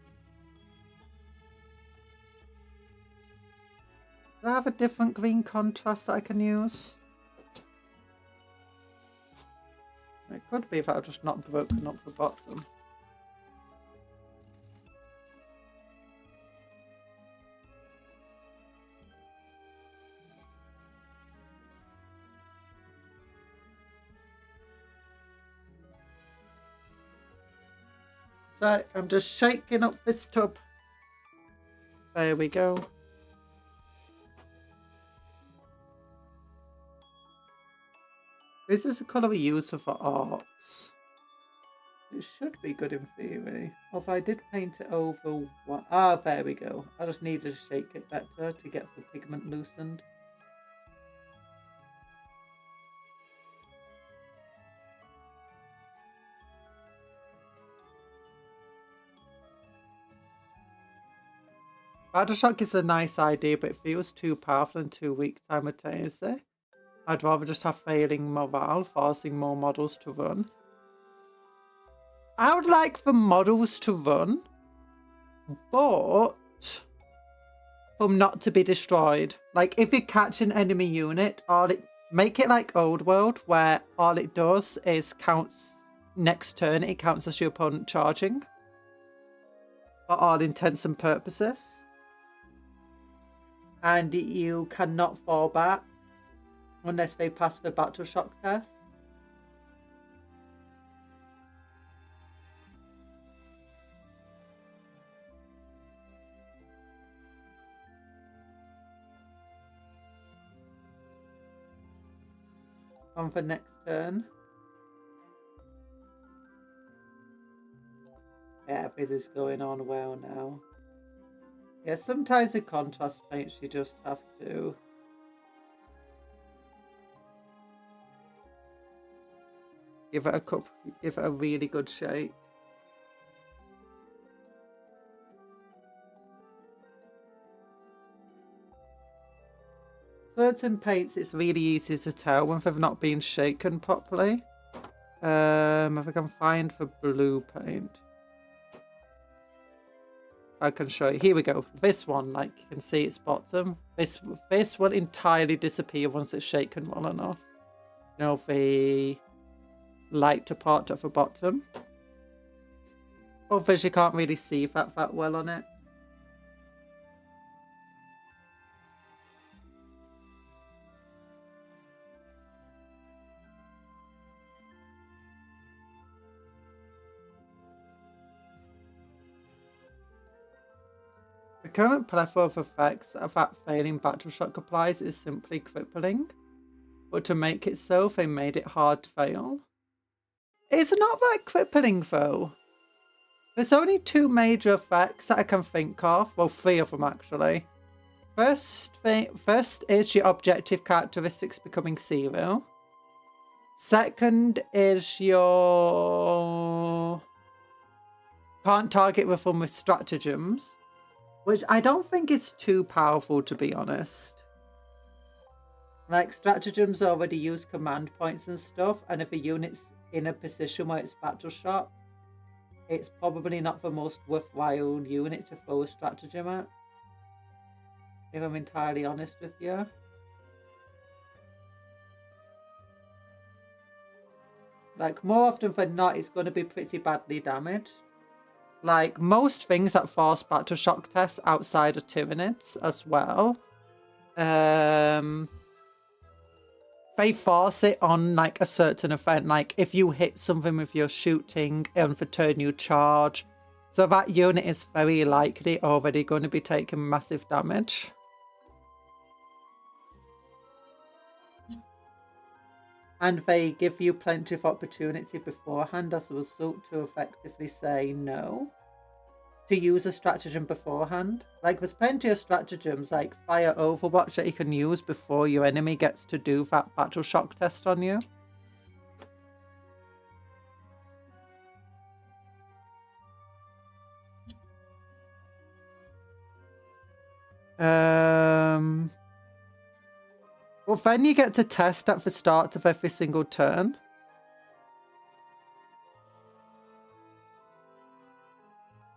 A: Do I have a different green contrast that I can use? It could be if I've just not broken up the bottom. So I'm just shaking up this tub. There we go. This is the colour we use for arcs. It should be good in theory. Although I did paint it over one. Ah, there we go. I just needed to shake it better to get the pigment loosened. Battle Shock is a nice idea, but it feels too powerful and too weak simultaneously. I'd rather just have failing morale, forcing more models to run. I would like the models to run, but for them not to be destroyed. Like, if you catch an enemy unit, make it like Old World, where all it does is counts next turn, it counts as your opponent charging. For all intents and purposes. And you cannot fall back unless they pass the Battle Shock test. On for next turn. Yeah, this is going on well now. Yeah, sometimes the contrast paints you just have to. Give it a really good shake. Certain paints, it's really easy to tell when they've not been shaken properly. If I can find the blue paint. I can show you. Here we go. This one, like you can see its bottom. This will entirely disappear once it's shaken well enough. You know, the lighter part at the bottom. Otherwise, you can't really see that well on it. The current plethora of effects that failing Battle Shock applies is simply crippling. But to make it so, they made it hard to fail. It's not that crippling though. There's only two major effects that I can think of. Well, three of them actually. First is your objective characteristics becoming zero. Second is your can't target with them with stratagems. Which I don't think is too powerful, to be honest. Like, stratagems already use command points and stuff, and if a unit's in a position where it's Battle Shock, it's probably not the most worthwhile unit to throw a stratagem at. If I'm entirely honest with you. Like, more often than not, it's going to be pretty badly damaged. Like, most things that force Battle Shock tests outside of Tyranids as well. They force it on, like, a certain event. Like, if you hit something with your shooting and for turn you charge. So that unit is very likely already going to be taking massive damage. And they give you plenty of opportunity beforehand as a result to effectively say no. To use a stratagem beforehand. Like, there's plenty of stratagems like Fire Overwatch that you can use before your enemy gets to do that Battle Shock test on you. Well, then you get to test at the start of every single turn.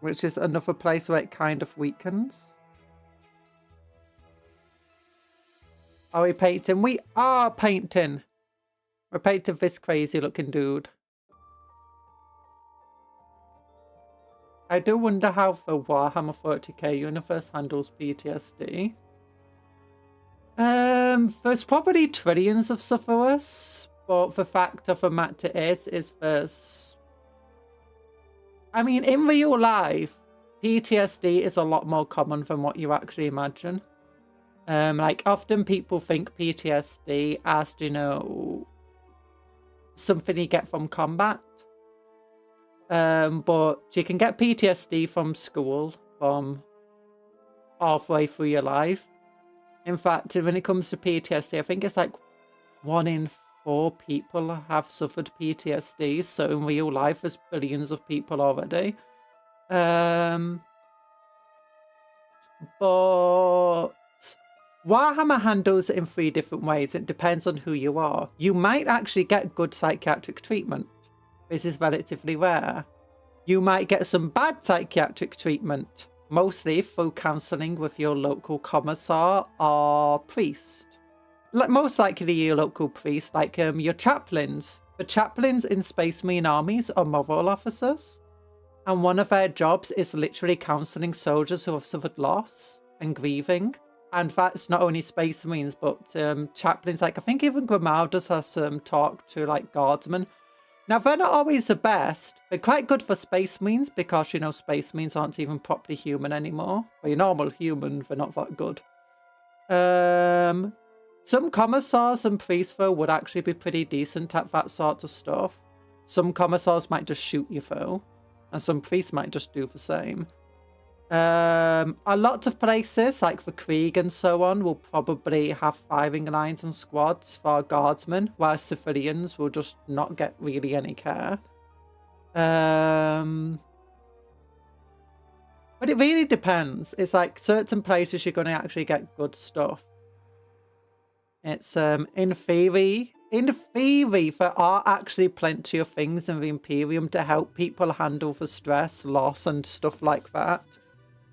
A: which is another place where it kind of weakens. Are we painting? We are painting. We're painting this crazy looking dude. I do wonder how the Warhammer 40k universe handles PTSD. There's probably trillions of sufferers, but the fact of the matter is there's... I mean, in real life, PTSD is a lot more common than what you actually imagine. Like, often people think PTSD as, you know, something you get from combat. But you can get PTSD from school, from halfway through your life. In fact, when it comes to PTSD, I think it's like 1 in 4 people have suffered PTSD. So in real life, there's billions of people already. But Warhammer handles it in 3 different ways. It depends on who you are. You might actually get good psychiatric treatment. This is relatively rare. You might get some bad psychiatric treatment, mostly through counselling with your local commissar or priest. Most likely your local priest, like your chaplains. The chaplains in Space Marine armies are moral officers, and one of their jobs is literally counselling soldiers who have suffered loss and grieving. And that's not only Space Marines, but chaplains, like I think even Grimaldas has talked to like guardsmen. Now, they're not always the best. They're quite good for Space Marines because, you know, Space Marines aren't even properly human anymore. For your normal human, they're not that good. Some commissars and priests, though, would actually be pretty decent at that sort of stuff. Some commissars might just shoot you, though. And some priests might just do the same. A lot of places, like the Krieg and so on, will probably have firing lines and squads for guardsmen, while civilians will just not get really any care. But it really depends. It's like certain places you're going to actually get good stuff. It's in theory, there are actually plenty of things in the Imperium to help people handle the stress, loss, and stuff like that.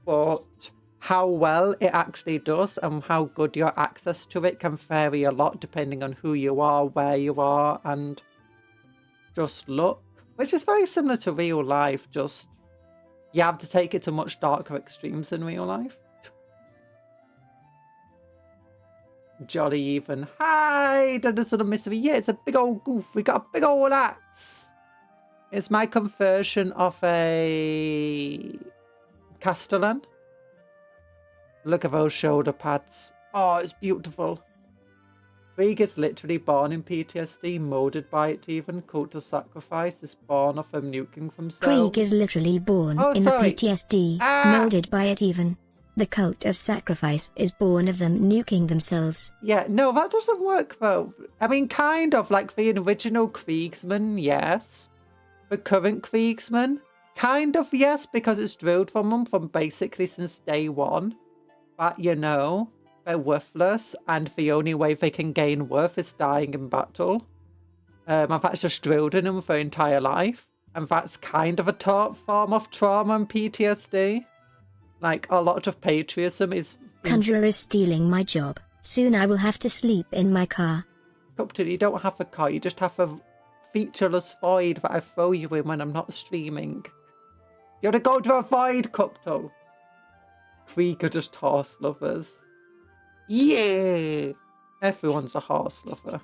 A: But how well it actually does and how good your access to it can vary a lot depending on who you are, where you are, and just luck. Which is very similar to real life, just you have to take it to much darker extremes in real life. Jolly even. Hi, Dinosaur Mystery. Yeah, it's a big old goof. We got a big old axe. It's my conversion of a Castellan. Look at those shoulder pads. Oh, it's beautiful. Krieg is literally born in PTSD, molded by it even. Cult of Sacrifice is born of them nuking themselves.
B: Krieg is literally born in the PTSD, molded by it even. The Cult of Sacrifice is born of them nuking themselves.
A: Yeah, no, that doesn't work though. I mean, kind of like the original Kriegsman, yes. The current Kriegsman, kind of yes, because it's drilled from them from basically since day one. But, you know, they're worthless, and the only way they can gain worth is dying in battle. And that's just drilled in them for their entire life. And that's kind of a taught form of trauma and PTSD. Like, a lot of patriotism is...
B: Conjuror is stealing my job. Soon I will have to sleep in my car.
A: Cuptle, you don't have a car, you just have a featureless void that I throw you in when I'm not streaming. You gotta go to a void, Cuptle. Krieg are just horse lovers. Yeah! Everyone's a horse lover.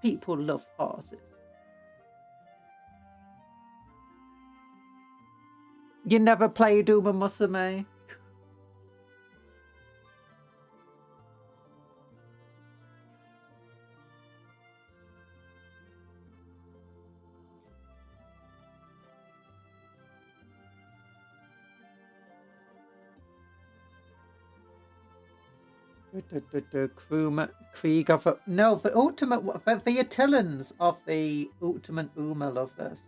A: People love horses. You never played Uma Musume? Krieg of... No, the ultimate... The Attillans of the ultimate Uma love this.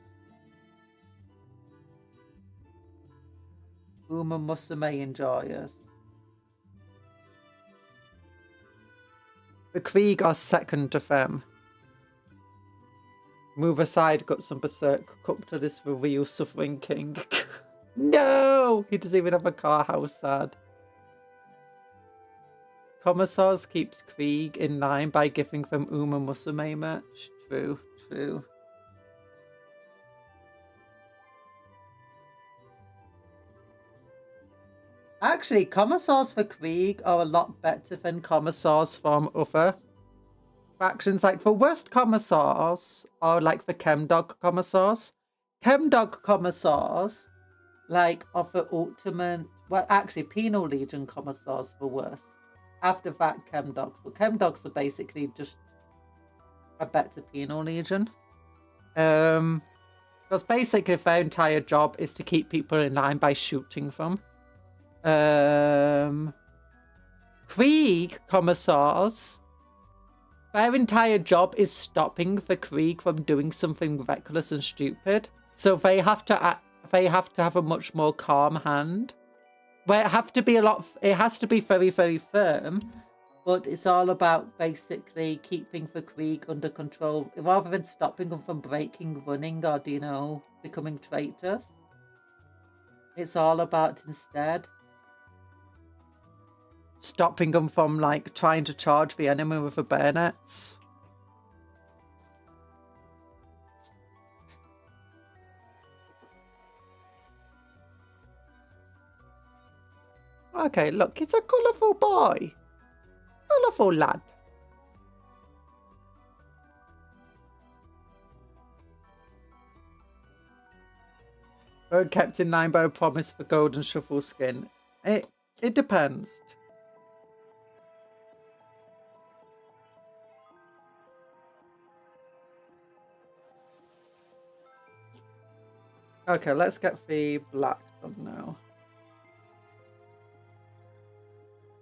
A: Uma Musume enjoy us. The Krieg are second to them. Move aside, got some berserk. Cuptle is the real suffering king. No! He doesn't even have a car. How sad. Commissars keeps Krieg in line by giving them Uma Musume merch. True, true. Actually, commissars for Krieg are a lot better than commissars from other factions. Like, the worst commissars are like the Chemdog commissars. Chemdog commissars, like, are the ultimate... Well, actually, Penal Legion commissars are the worst. After that, Chemdogs. But Chemdogs are basically just a better Penal Legion. Because basically their entire job is to keep people in line by shooting them. Krieg commissars, their entire job is stopping the Krieg from doing something reckless and stupid. So they have to have a much more calm hand. Where it has to be very, very firm, but it's all about basically keeping the Krieg under control rather than stopping them from breaking, running, or, you know, becoming traitors. It's all about instead stopping them from, like, trying to charge the enemy with the bayonets. Okay, look, it's a colourful boy. Colourful lad. We're kept in line by a promise for golden shuffle skin. It depends. Okay, let's get the black one now.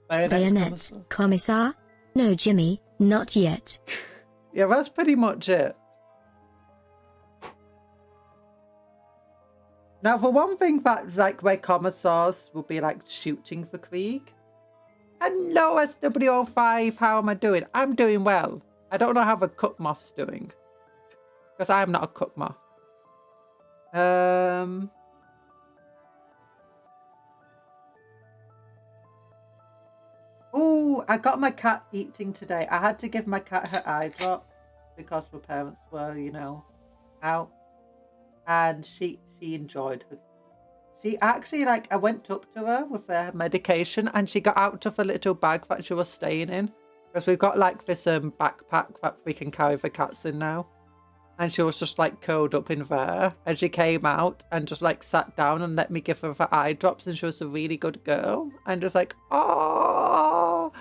B: Bayonets, Commissar? No, Jimmy, not yet.
A: Yeah, that's pretty much it. Now, for one thing that, like, where commissars will be, like, shooting for Krieg. Hello, SW05, how am I doing? I'm doing well. I don't know how the Cup Moth's doing. Because I'm not a Cup Moth. Oh, I got my cat eating today. I had to give my cat her eye drops because my parents were, you know, out. And she enjoyed her. She actually, like, I went up to her with her medication and she got out of a little bag that she was staying in. Because we've got, like, this backpack that we can carry the cats in now. And she was just, like, curled up in there. And she came out and just, like, sat down and let me give her the eye drops. And she was a really good girl. And just like, oh.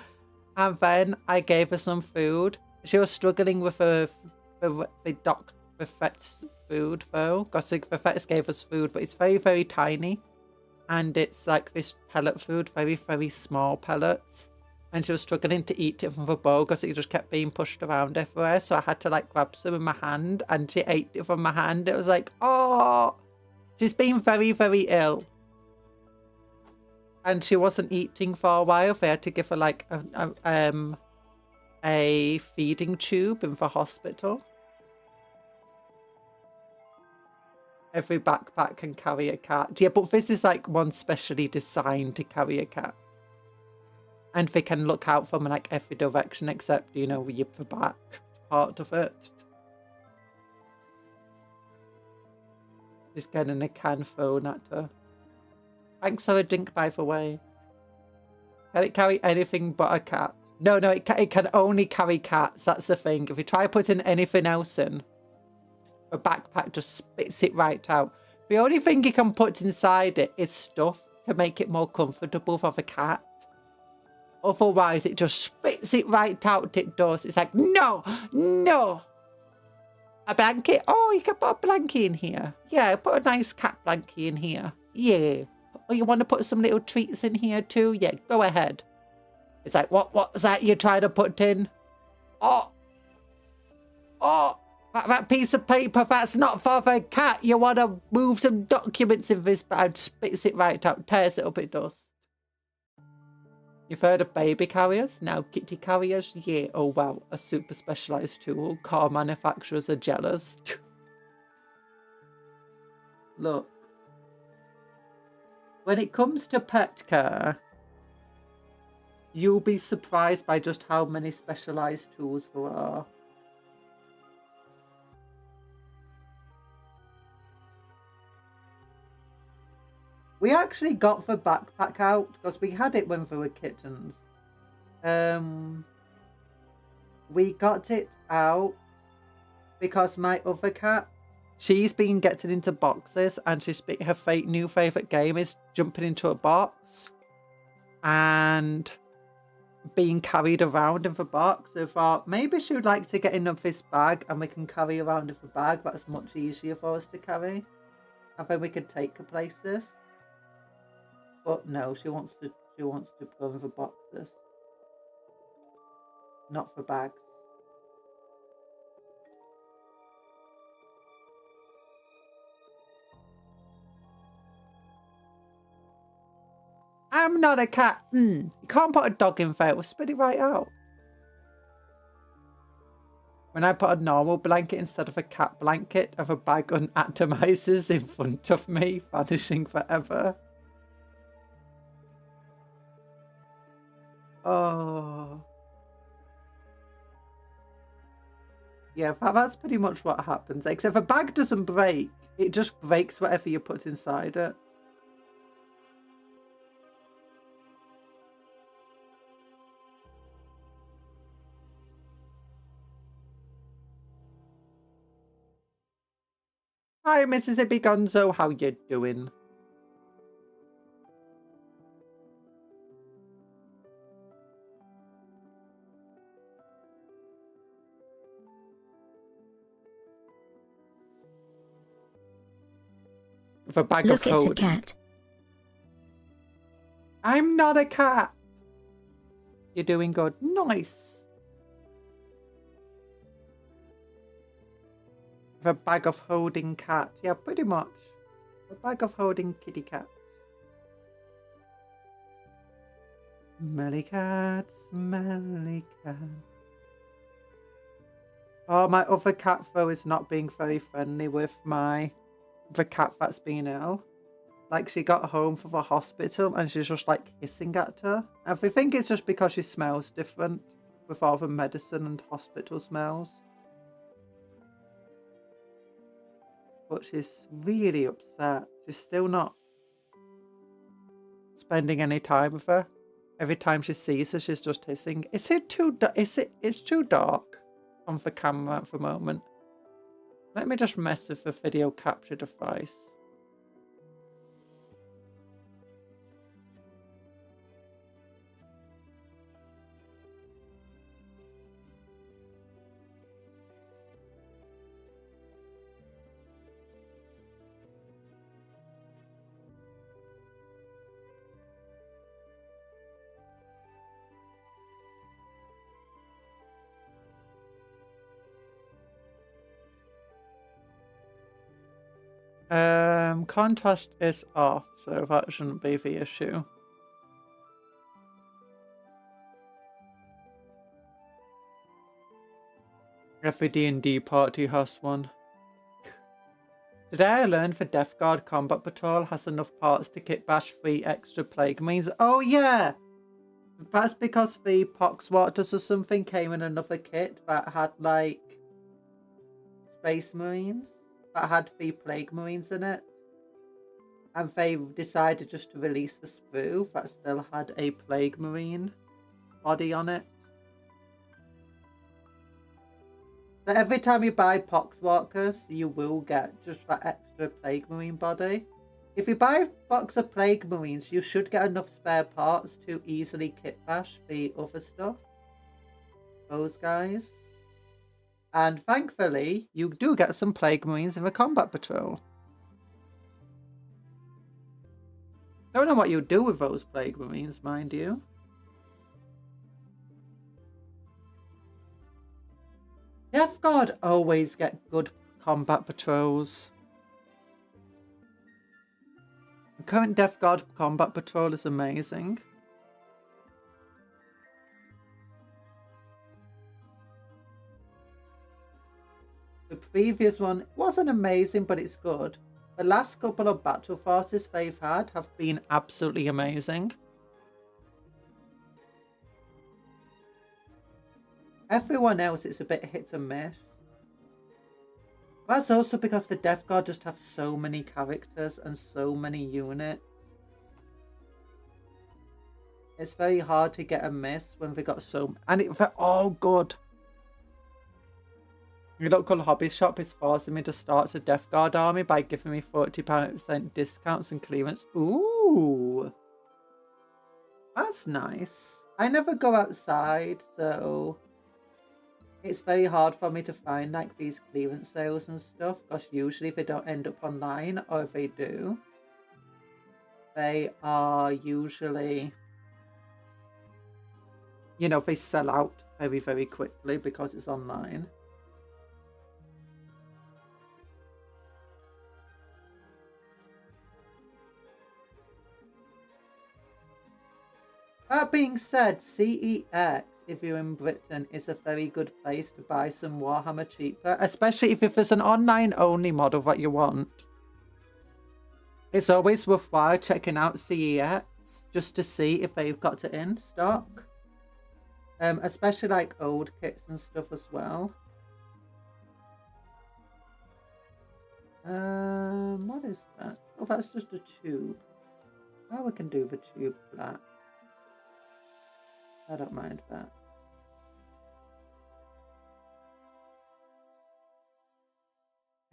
A: And then I gave her some food. She was struggling with the vet's food, though. Because the vets gave us food. But it's very, very tiny. And it's, like, this pellet food. Very, very small pellets. And she was struggling to eat it from the bowl because it just kept being pushed around everywhere. So I had to, like, grab some in my hand and she ate it from my hand. It was like, oh, she's been very, very ill. And she wasn't eating for a while. They had to give her, like, a feeding tube in the hospital. Every backpack can carry a cat. Yeah, but this is, like, one specially designed to carry a cat. And they can look out from, like, every direction except, you know, the back part of it. Just getting a can thrown at her. Thanks for a drink, by the way. Can it carry anything but a cat? No, it can only carry cats. That's the thing. If you try putting anything else in, the backpack just spits it right out. The only thing you can put inside it is stuff to make it more comfortable for the cat. Otherwise, it just spits it right out, it does. It's like, no. A blanket? Oh, you can put a blanket in here. Yeah, put a nice cat blanket in here. Yeah. Oh, you want to put some little treats in here too? Yeah, go ahead. It's like, what's that you're trying to put in? Oh, that piece of paper, that's not for the cat. You want to move some documents in this bag. Spits it right out, tears it up, it does. You've heard of baby carriers? Now kitty carriers? Yeah, oh wow, a super specialised tool. Car manufacturers are jealous. Look. When it comes to pet care, you'll be surprised by just how many specialized tools there are. We actually got the backpack out because we had it when they were kittens. We got it out because my other cat, she's been getting into boxes, and her new favourite game is jumping into a box and being carried around in the box. So I thought maybe she would like to get in this bag and we can carry around in the bag. That's much easier for us to carry. And then we could take her places. But no, she wants to go in the boxes. Not for bags. I'm not a cat. You can't put a dog in there. It will spit it right out. When I put a normal blanket instead of a cat blanket, of a bag unatomizes in front of me, vanishing forever. Oh. Yeah, that's pretty much what happens. Except the bag doesn't break. It just breaks whatever you put inside it. Hi, Mississippi Gonzo. How you doing? With a bag
B: Look,
A: of
B: it's
A: holding.
B: a cat.
A: I'm not a cat. You're doing good. Nice. With a bag of holding cat. Yeah, pretty much. A bag of holding kitty cats. Smelly cat, smelly cat. Oh, my other cat though is not being very friendly with the cat that's been ill. Like, she got home from the hospital and she's just like hissing at her. And we think it's just because she smells different with all the medicine and hospital smells. But she's really upset. She's still not spending any time with her. Every time she sees her, she's just hissing. Is it too dark? It's too dark on the camera at the moment. Let me just mess with the video capture device. Contrast is off, so that shouldn't be the issue. Every D&D party has one. Today I learned the Death Guard Combat Patrol has enough parts to kit bash 3 extra Plague Marines. Oh yeah! That's because the Poxwaters or something came in another kit that had like Space Marines. That had 3 Plague Marines in it. And they decided just to release the sprue that still had a Plague Marine body on it. So every time you buy Poxwalkers, you will get just that extra Plague Marine body. If you buy a box of Plague Marines, you should get enough spare parts to easily kit bash the other stuff. Those guys. And thankfully, you do get some Plague Marines in the Combat Patrol. Don't know what you do with those Plague Marines, mind you. Death Guard always get good combat patrols. The current Death Guard combat patrol is amazing. The previous one wasn't amazing, but it's good. The last couple of battle forces they've had have been absolutely amazing. Everyone else, it's a bit hit and miss. That's also because the Death Guard just have so many characters and so many units. It's very hard to get a miss when they got so... And they're all good. Your local hobby shop is forcing me to start a Death Guard army by giving me 40% discounts and clearance. Ooh. That's nice. I never go outside, so... It's very hard for me to find like these clearance sales and stuff, because usually they don't end up online, or if they do, they are usually, you know, they sell out very, very quickly because it's online. That being said, CEX, if you're in Britain, is a very good place to buy some Warhammer cheaper, especially if there's an online-only model that you want. It's always worthwhile checking out CEX just to see if they've got it in stock. Especially like old kits and stuff as well. What is that? Oh, that's just a tube. Oh, we can do the tube black. I don't mind that.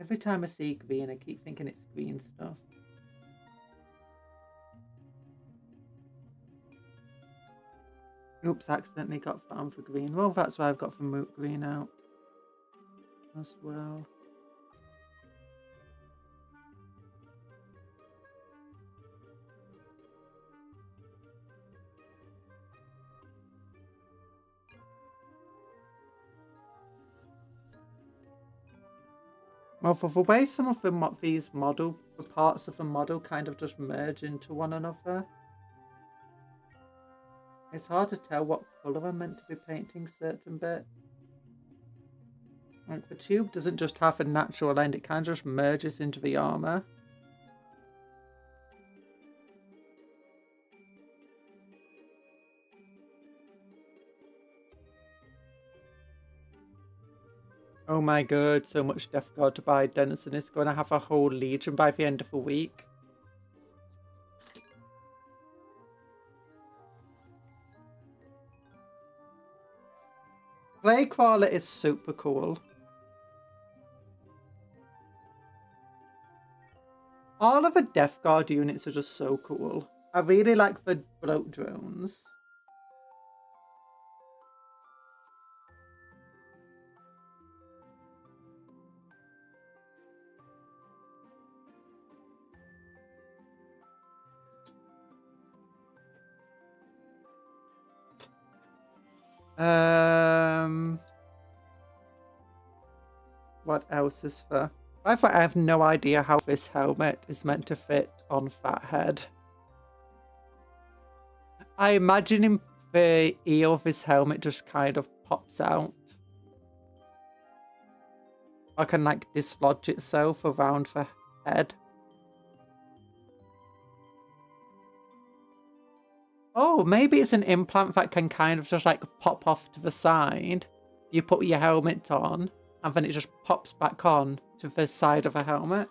A: Every time I see green, I keep thinking it's green stuff. Oops, accidentally got farm for green. Well, that's why I've got the moot green out as well. Well, for the way some of these parts of the model kind of just merge into one another, it's hard to tell what colour I'm meant to be painting certain bits. Like the tube doesn't just have a natural end, it kind of just merges into the armour. Oh my god, so much Death Guard to buy. Denison is going to have a whole legion by the end of the week. Plague Crawler is super cool. All of the Death Guard units are just so cool. I really like the bloat drones. What else is there? I have no idea how this helmet is meant to fit on Fathead. I imagine the ear of this helmet just kind of pops out. Or can like dislodge itself around the head. Oh, maybe it's an implant that can kind of just like pop off to the side. You put your helmet on, and then it just pops back on to the side of the helmet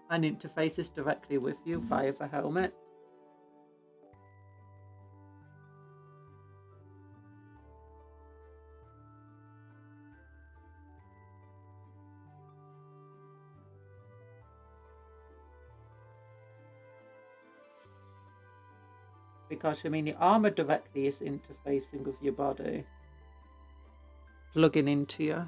A: and interfaces directly with you via the helmet. Because, I mean, your armor directly is interfacing with your body. Plugging into you.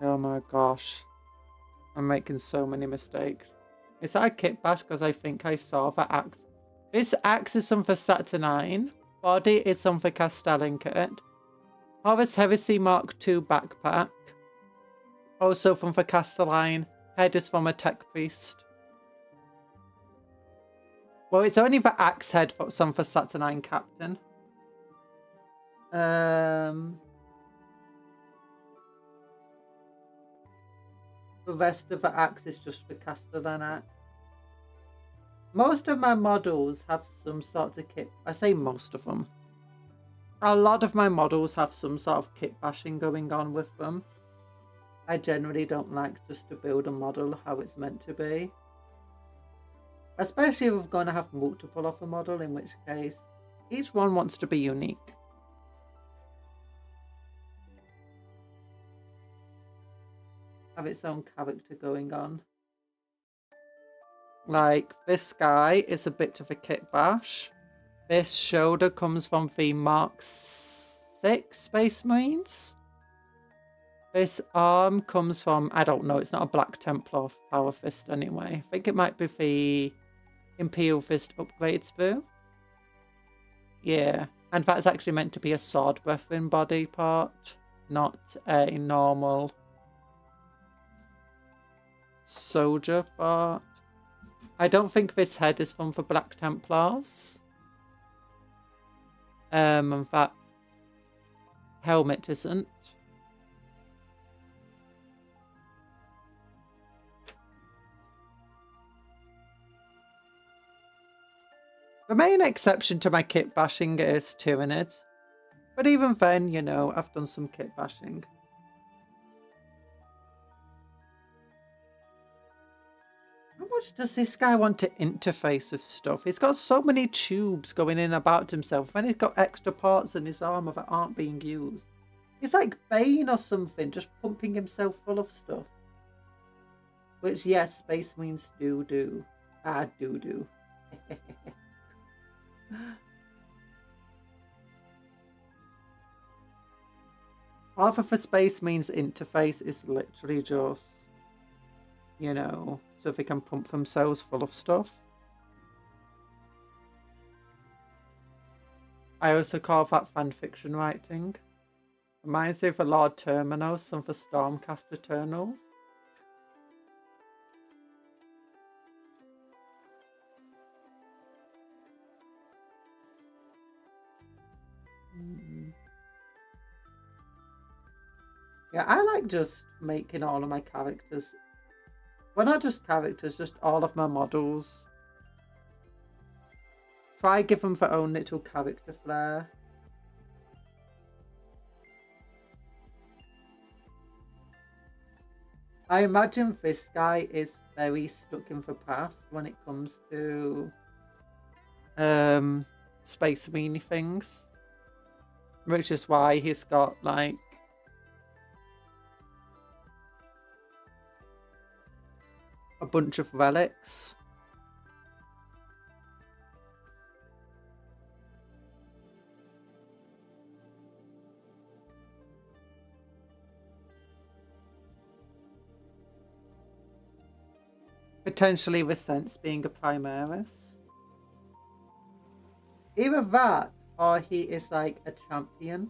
A: Oh my gosh. I'm making so many mistakes. Is that a kit bash? Because I think I saw that axe. This axe is some for Saturnine. Body is some for Castellan kit. Horus Heresy Mark II backpack. Also from the Castelline. head is from a tech priest. Well, it's only the axe head for some for Saturnine Captain. The rest of the axe is just for Castellan axe. Most of my models have some sort of kit. I say most of them. A lot of my models have some sort of kit bashing going on with them. I generally don't like just to build a model how it's meant to be. Especially if we're going to have multiple of a model, in which case each one wants to be unique. Have its own character going on. Like, this guy is a bit of a kit bash. This shoulder comes from the Mark 6 Space Marines. This arm comes from, I don't know, it's not a Black Templar Power Fist anyway. I think it might be the Imperial Fist upgrades boo. Yeah, and that's actually meant to be a sword weapon body part, not a normal soldier part. I don't think this head is from the Black Templars. And that helmet isn't. The main exception to my kit bashing is Tyrannid. But even then, you know, I've done some kit bashing. How much does this guy want to interface with stuff? He's got so many tubes going in about himself. And he's got extra parts in his armor that aren't being used. He's like Bane or something, just pumping himself full of stuff. Which, yes, Space Marines do. Do. Half of a Space Marines interface is literally just, you know, so they can pump themselves full of stuff. I also call that fanfiction writing. Reminds me of the Lord Terminos and the Stormcast Eternals. Yeah, I like just making all of my characters. Well, not just characters, just all of my models. Try give them their own little character flair. I imagine this guy is very stuck in the past when it comes to Space Marine things. Which is why he's got like a bunch of relics. Potentially the sense being a Primaris. Either that or he is like a champion.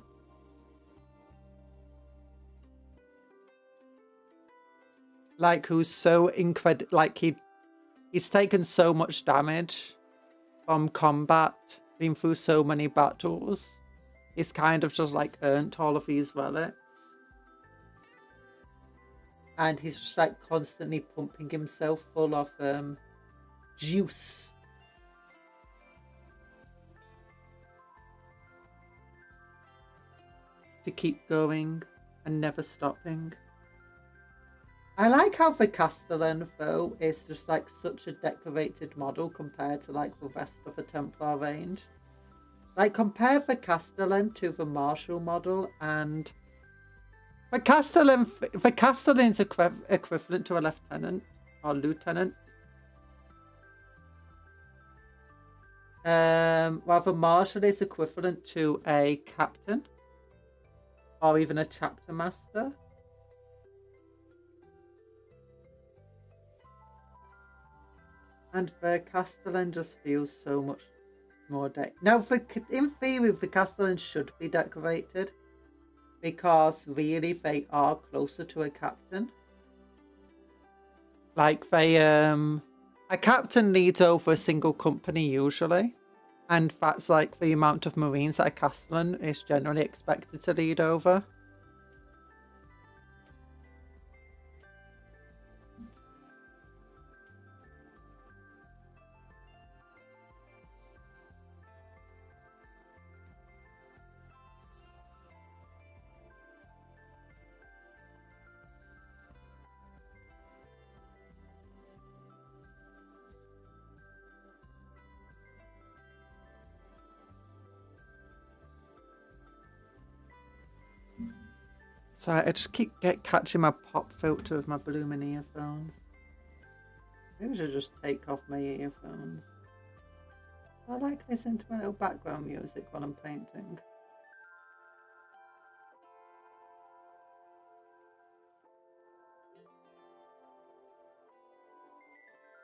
A: Like who's so incredible, like he's taken so much damage from combat, been through so many battles. He's kind of just like earned all of these relics. And he's just like constantly pumping himself full of juice. To keep going and never stopping. I like how the Castellan though is just like such a decorated model compared to like the rest of the Templar range. Like compare the Castellan to the Marshal model, and the Castellan's equivalent to a lieutenant or lieutenant. While the Marshal is equivalent to a captain or even a chapter master. And the Castellan just feels so much more now, in theory, the Castellan should be decorated because really they are closer to a captain. Like they, a captain leads over a single company usually. And that's like the amount of Marines that a castellan is generally expected to lead over. So I just keep catching my pop filter with my blooming earphones. Maybe I should just take off my earphones. I like listening to my little background music while I'm painting.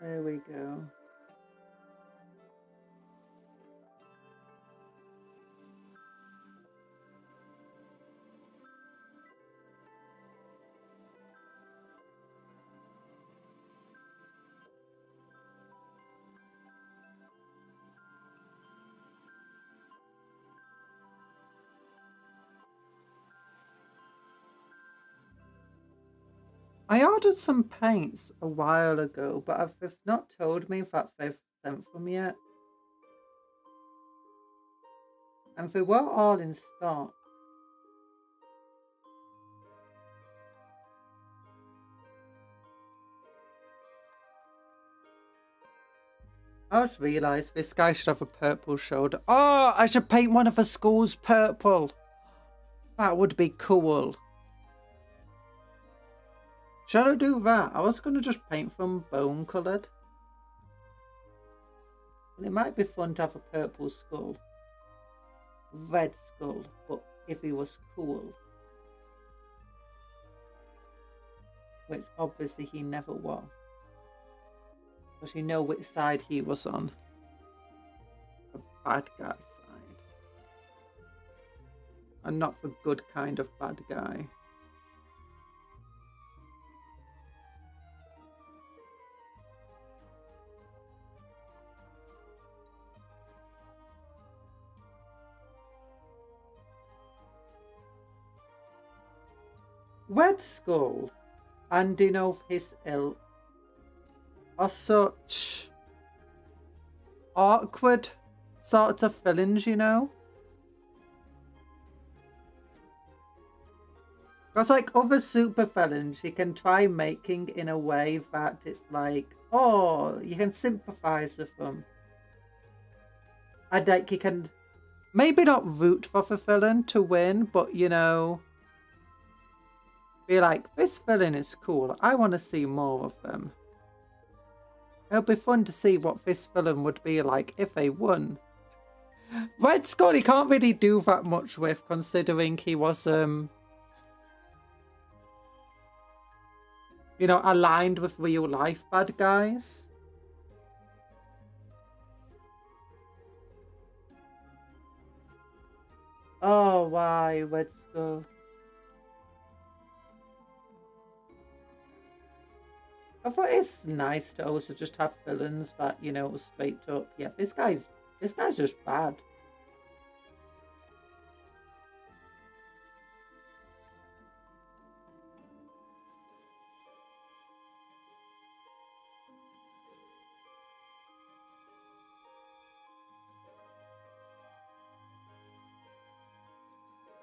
A: There we go. I ordered some paints a while ago, but they've not told me that they've sent them yet. And they were all in stock. I just realised this guy should have a purple shoulder. Oh, I should paint one of the schools purple. That would be cool. Shall I do that? I was going to just paint them bone coloured. And it might be fun to have a purple skull. Red skull, but if he was cool. Which obviously he never was. Because you know which side he was on. The bad guy side. And not the good kind of bad guy. Red Skull and of his ilk are such awkward sort of villains, you know? Because like other super villains, you can try making in a way that it's like, oh, you can sympathize with them. And like you can maybe not root for the villain to win, but you know, be like, this villain is cool. I want to see more of them. It'll be fun to see what this villain would be like if they won. Red Skull, he can't really do that much with, considering he was, you know, aligned with real life bad guys. Oh, why, Red Skull? I thought it's nice to also just have villains that, you know, straight up. Yeah, this guy's just bad.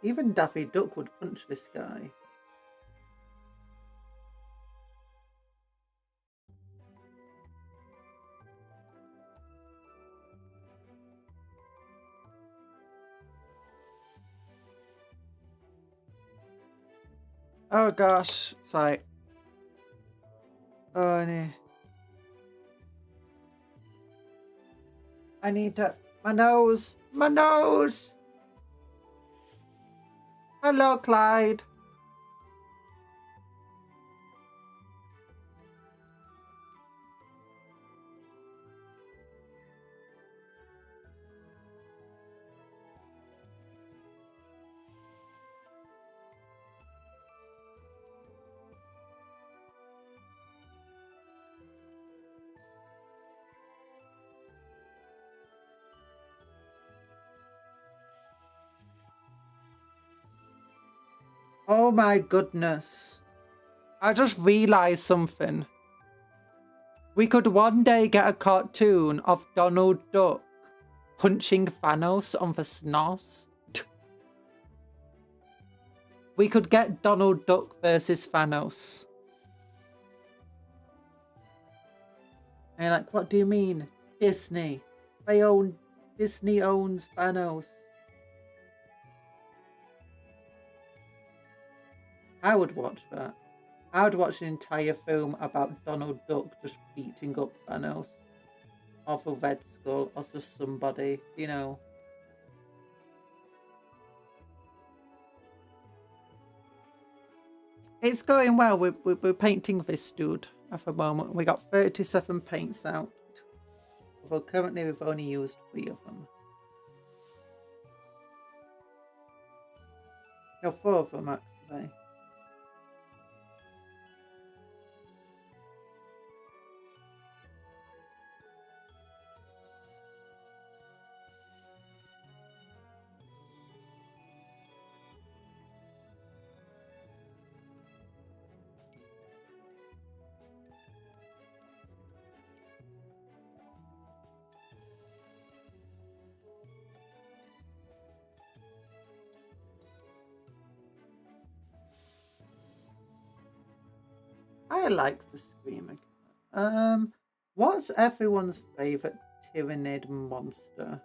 A: Even Daffy Duck would punch this guy. Oh gosh, it's like, oh no. I need to, my nose. Hello, Clyde. Oh my goodness. I just realised something. We could one day get a cartoon of Donald Duck punching Thanos on the SNOS. We could get Donald Duck versus Thanos. And you're like, what do you mean? Disney. Disney owns Thanos. I would watch that. I would watch an entire film about Donald Duck just beating up Thanos. Or the Red Skull, or just somebody, you know. It's going well. We're painting this dude at the moment. We got 37 paints out. Although currently we've only used 3 of them. No, 4 of them actually. I like the Screamer. What's everyone's favourite Tyrannid monster?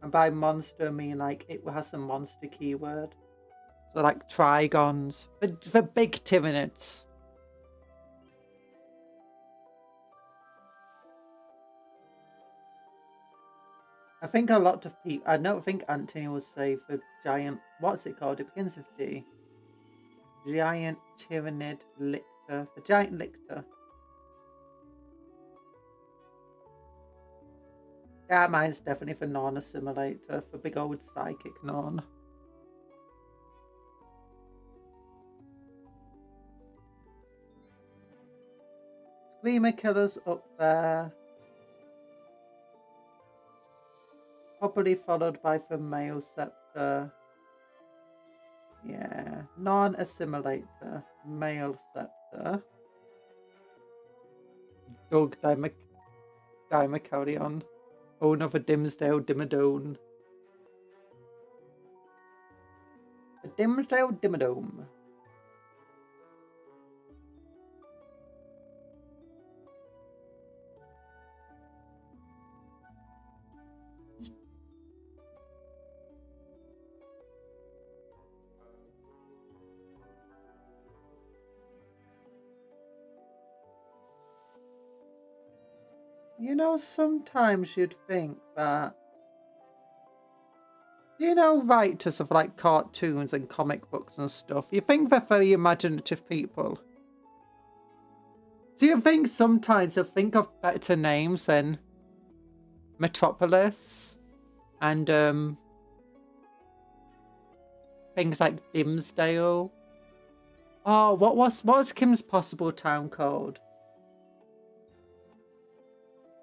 A: And by monster I mean like it has a monster keyword. So like Trigons, the big Tyrannids. I think a lot of people, I don't think Anthony will say the giant, what's it called? It begins with D. Giant Tyrannid Lictor. The giant Lictor. Yeah, mine's definitely for Non Assimilator, for big old psychic Non. Screamer Killer's up there. Probably followed by the Male Scepter. Yeah, Non-Assimilator, Male Scepter. Doug Dimacarion. Owner of a Dimsdale Dimmadome. A Dimsdale Dimmadome. You know, sometimes you'd think that, you know, writers of like cartoons and comic books and stuff, you think they're very imaginative people. Do you think sometimes they'll think of better names than Metropolis and things like Dimsdale? Oh, what was Kim's Possible Town called?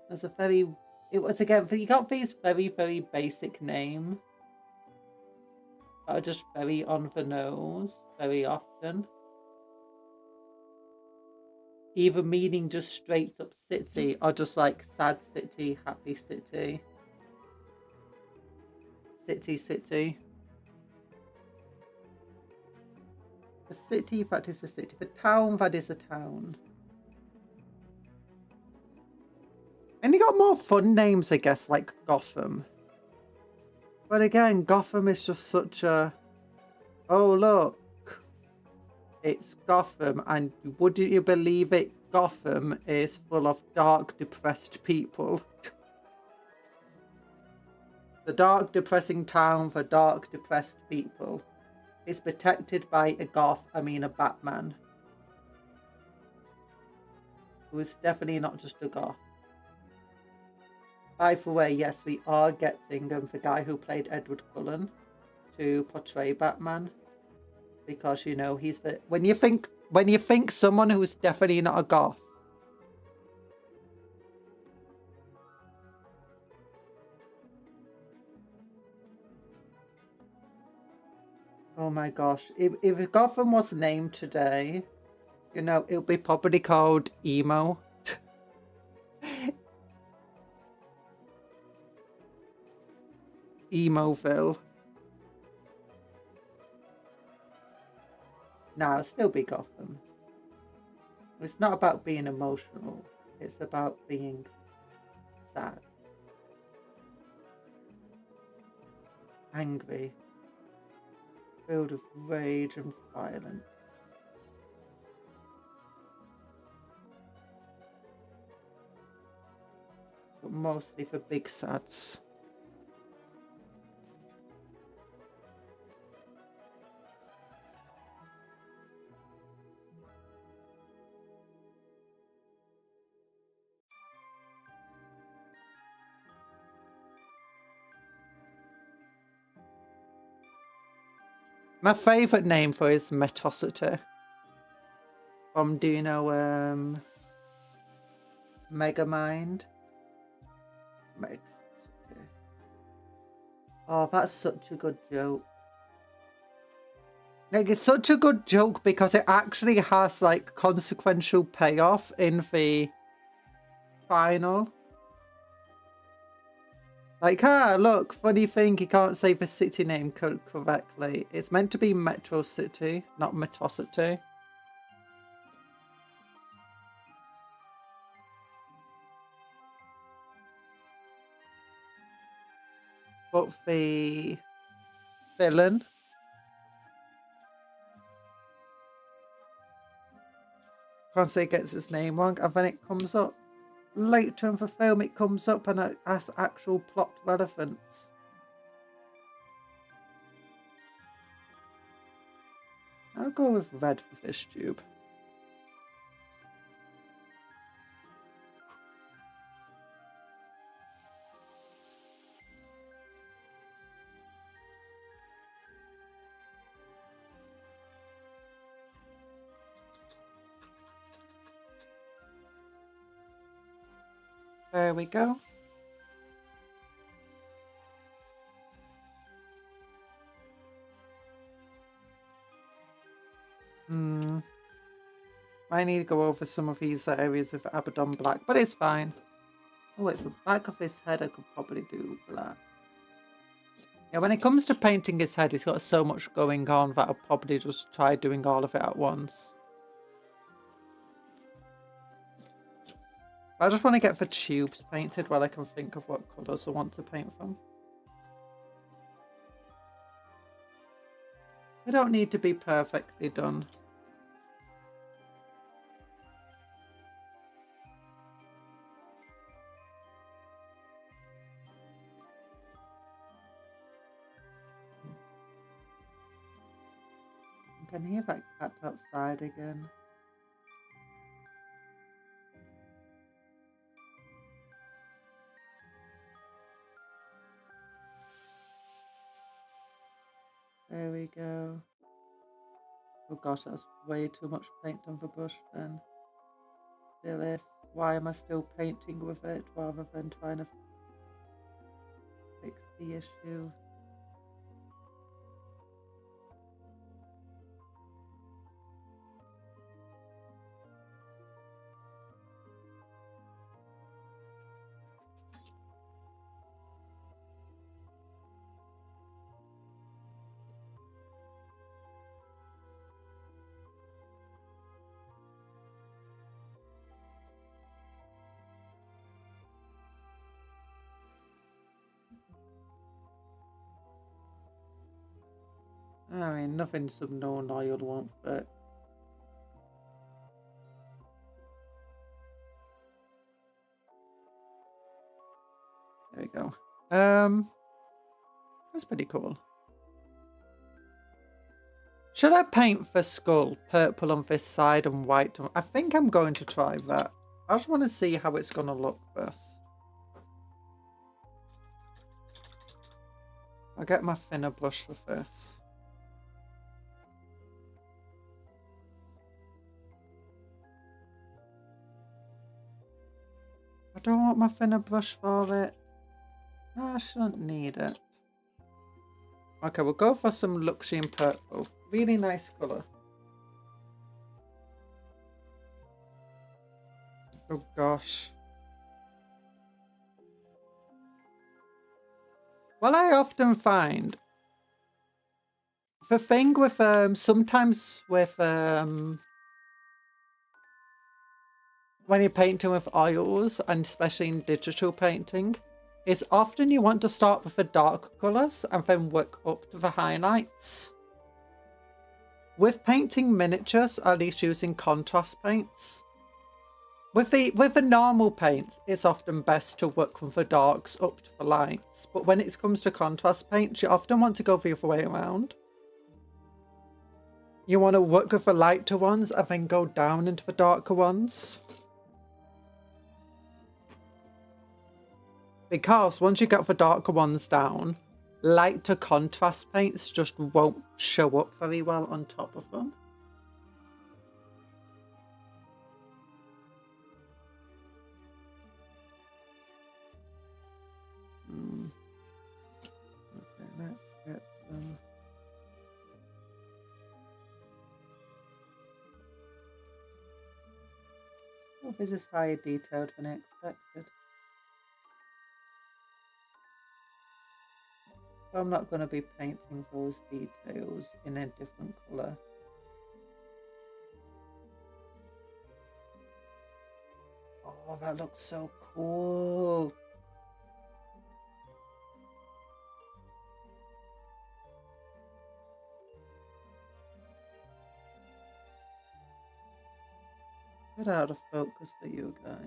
A: There's a very, it was again, you got these very, very basic names that are just very on the nose very often. Either meaning just straight up city or just like sad city, happy city. City. The city, that is a city. The town, that is a town. And you got more fun names, I guess, like Gotham. But again, Gotham is just such a... Oh, look. It's Gotham, and wouldn't you believe it, Gotham is full of dark, depressed people. The dark, depressing town for dark, depressed people is protected by a Batman. Who is definitely not just a goth. By the way, yes, we are getting the guy who played Edward Cullen to portray Batman, because you know he's the when you think someone who's definitely not a goth. Oh my gosh. If Gotham was named today, you know, it would be probably called Emo. Emoville. No, it'll still be Gotham. It's not about being emotional. It's about being sad. Angry. Filled with rage and violence. But mostly for big sads. My favourite name for it is Metosity. From, do you know, Megamind? Metosity. Oh, that's such a good joke. Like, it's such a good joke because it actually has, like, consequential payoff in the final. Like, look, funny thing, he can't say the city name correctly. It's meant to be Metro City, not Metosity. But the villain, can't say it gets its name wrong, and then it comes up. Later in the film, it comes up and it has actual plot relevance. I'll go with red for this tube. There we go. I need to go over some of these areas of Abaddon black, but it's fine. Oh wait, the back of his head I could probably do black. Yeah, when it comes to painting his head, he's got so much going on that I'll probably just try doing all of it at once. I just want to get the tubes painted while I can think of what colours I want to paint them. They don't need to be perfectly done. I can hear that cat outside again. There we go. Oh gosh, that's way too much paint on the brush then. Still is. Why am I still painting with it rather than trying to fix the issue? I mean, nothing some known oil won't fix. There we go. That's pretty cool. Should I paint the skull purple on this side and white on... I think I'm going to try that. I just want to see how it's going to look first. I'll get my thinner brush for this. I don't want my thinner brush for it. No, I shouldn't need it. Okay, we'll go for some Luxian purple. Really nice colour. Oh gosh. Well, I often find the thing with sometimes with when you're painting with oils, and especially in digital painting, is often you want to start with the dark colours and then work up to the highlights. With painting miniatures, at least using contrast paints, with the normal paints, it's often best to work from the darks up to the lights. But when it comes to contrast paints, you often want to go the other way around. You want to work with the lighter ones and then go down into the darker ones. Because once you get the darker ones down, lighter contrast paints just won't show up very well on top of them. Okay, let's get some. Oh, this is higher detailed than I expected. I'm not going to be painting those details in a different colour. Oh, that looks so cool. Get out of focus for you guys.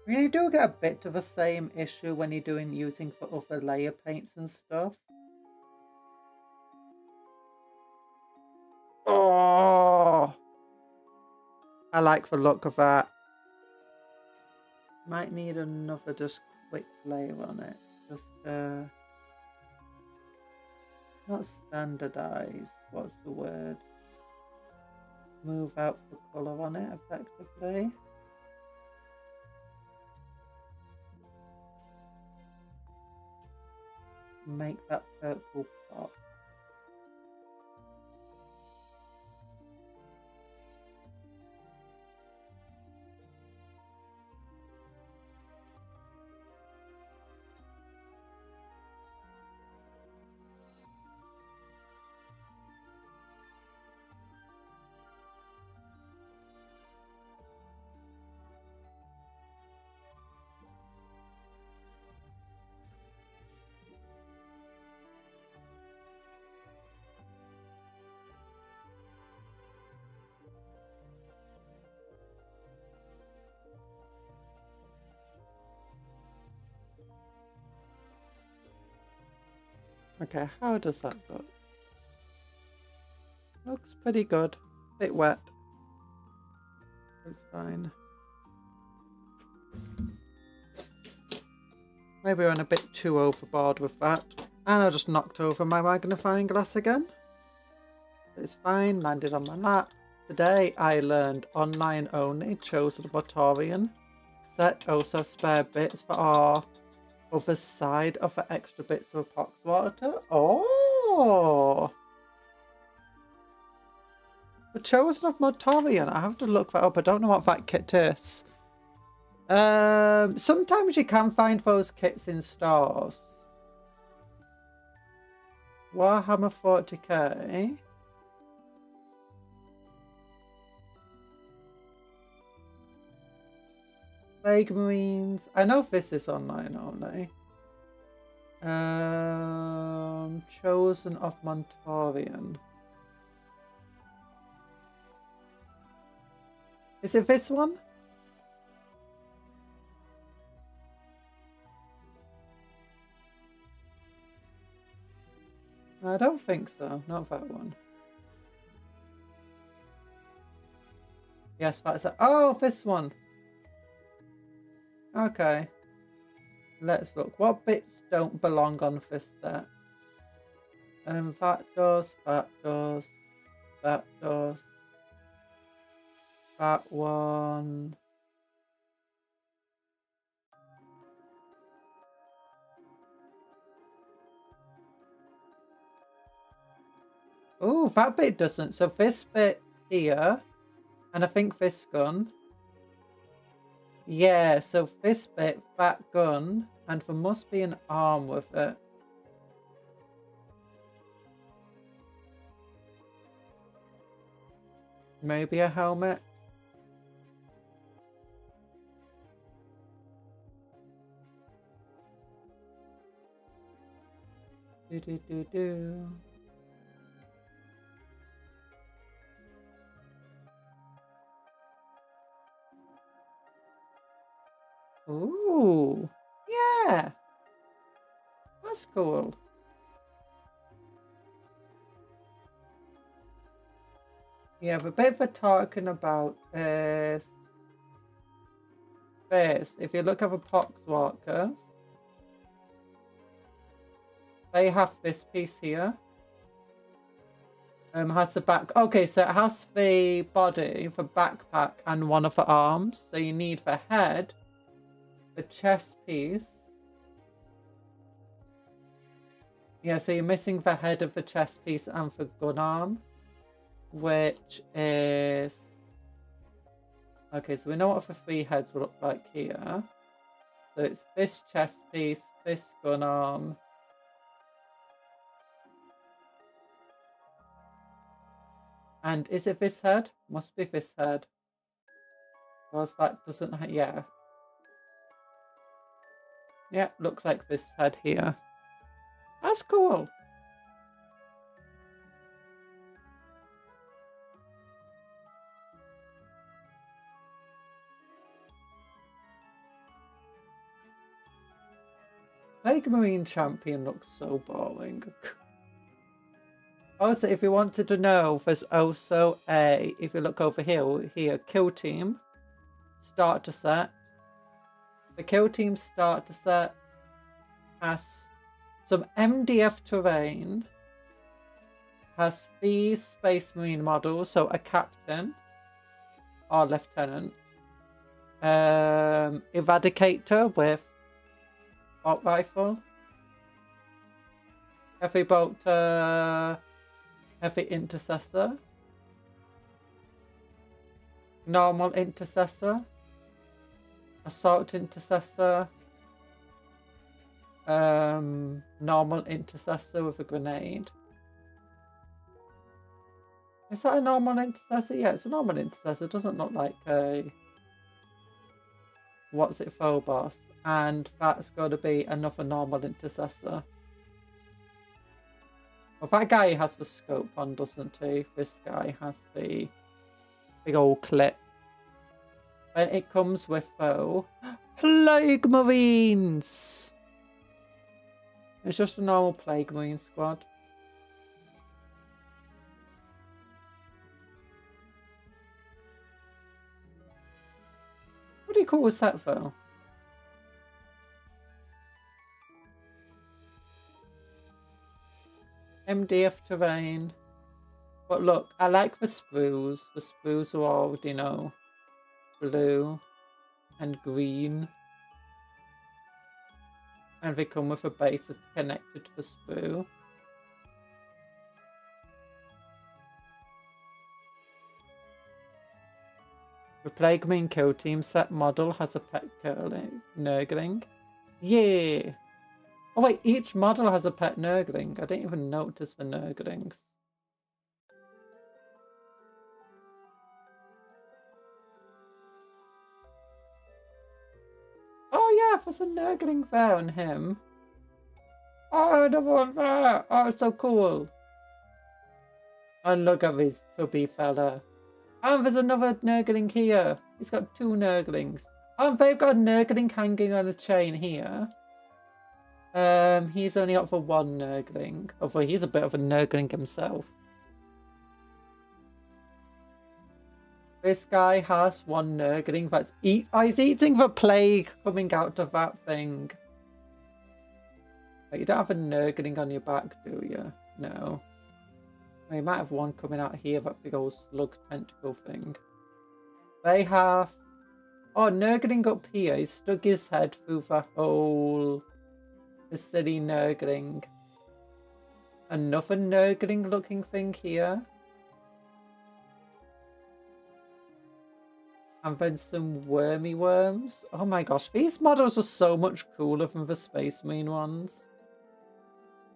A: You do get a bit of the same issue when you're using for other layer paints and stuff. Oh, I like the look of that. Might need another just quick layer on it. Just not standardize. What's the word? Move out the color on it effectively. Make that purple pop. Okay, how does that look? Looks pretty good. Bit wet. It's fine. Maybe I went a bit too overboard with that. And I just knocked over my magnifying glass again. It's fine, landed on my lap. Today I learned online only, chosen Mortarian. Set also spare bits for our other side of the extra bits of pox water. Oh! The chosen of Mortarian. I have to look that up. I don't know what that kit is. Sometimes you can find those kits in stores. Warhammer 40k. Plague Marines. I know this is online only. Chosen of Mortarian. Is it this one? I don't think so. Not that one. Yes, that's it. Oh, this one. Okay. Let's look. What bits don't belong on this set? That does, that does, that does. That one. Oh, that bit doesn't. So this bit here, and I think this gun. Yeah, so this bit, that gun, and there must be an arm with it. Maybe a helmet. Do. Ooh, yeah, that's cool. Yeah, the bit we're talking about is this. If you look at the poxwalkers, they have this piece here. Has the back. Okay, so it has the body, the backpack, and one of the arms. So you need the head, the chest piece. Yeah, so you're missing the head of the chest piece and the gun arm, which is... Okay, so we know what the three heads look like here. So it's this chest piece, this gun arm. And is it this head? Must be this head. Because that doesn't... Yeah. Yeah, looks like this head here. That's cool. Plague Marine Champion looks so boring. Also, if you wanted to know, there's also a, if you look over here, Kill Team Starter Set. The Kill Team Starter Set has some MDF terrain, has these Space Marine models, so a captain or lieutenant, Eradicator with bolt rifle, heavy bolter, heavy intercessor, normal intercessor, assault intercessor, normal intercessor with a grenade. Is that a normal intercessor? Yeah, it's a normal intercessor. It doesn't look like a... What's it, Phobos? And that's got to be another normal intercessor. Well, that guy has the scope on, doesn't he? This guy has the big old clip. And it comes with, though, Plague Marines! It's just a normal Plague Marine squad. Pretty cool set, though. MDF terrain. But look, I like the sprues. The sprues are all, you know, blue and green. And they come with a base that's connected to the sprue. The Plague Marine Kill Team set model has a pet Nurgling. Yeah! Oh wait, each model has a pet Nurgling. I didn't even notice the Nurglings. Oh yeah, there's a Nurgling there on him. Oh, another one there! Oh, so cool! And look at this tubby fella. And there's another Nurgling here. He's got two Nurglings. And they've got a Nurgling hanging on a chain here. He's only up for one Nurgling. Although he's a bit of a Nurgling himself. This guy has one Nurgling that's he's eating the plague coming out of that thing. But you don't have a Nurgling on your back, do you? No. Well, you might have one coming out here, that big old slug tentacle thing. They have... Oh, Nurgling up here. He's stuck his head through the hole. The silly Nurgling. Another Nurgling looking thing here. And then some wormy worms. Oh my gosh, these models are so much cooler than the Space Marine ones.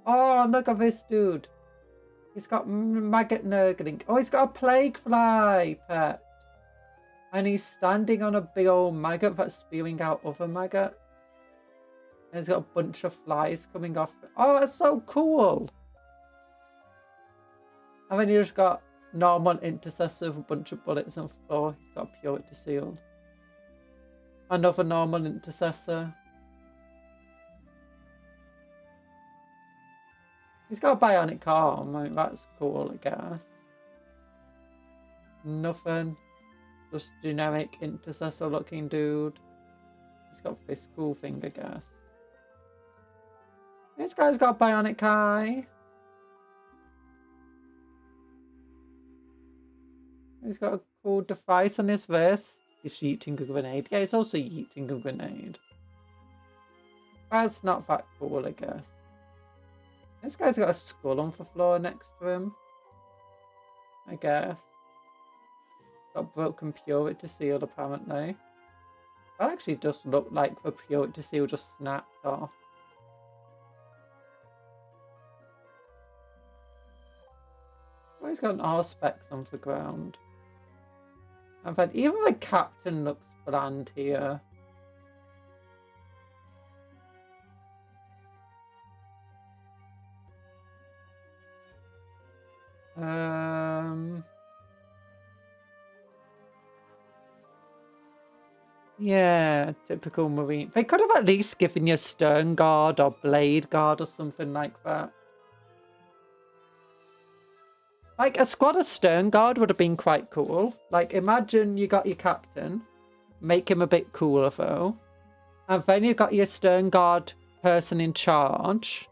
A: Oh, look at this dude. He's got maggot Nurgling. Oh, he's got a plague fly pet. And he's standing on a big old maggot that's spewing out other maggots. And he's got a bunch of flies coming off. Oh, that's so cool. And then you just got normal intercessor with a bunch of bullets on the floor. He's got a purity seal. Another normal intercessor. He's got a bionic arm. I mean, that's cool, I guess. Nothing. Just generic intercessor looking dude. He's got this cool thing, I guess. This guy's got a bionic eye. He's got a cool device on his wrist. He's eating a grenade. Yeah, he's also eating a grenade. That's not that cool, I guess. This guy's got a skull on the floor next to him. I guess. Got broken purity seal, apparently. That actually does look like the purity seal just snapped off. Oh, he's got an R-specs on the ground. And then even the captain looks bland here. Yeah, typical Marine. They could have at least given you Stern Guard or Blade Guard or something like that. Like, a squad of Stern Guard would have been quite cool. Like, imagine you got your captain. Make him a bit cooler, though. And then you got your Stern Guard person in charge.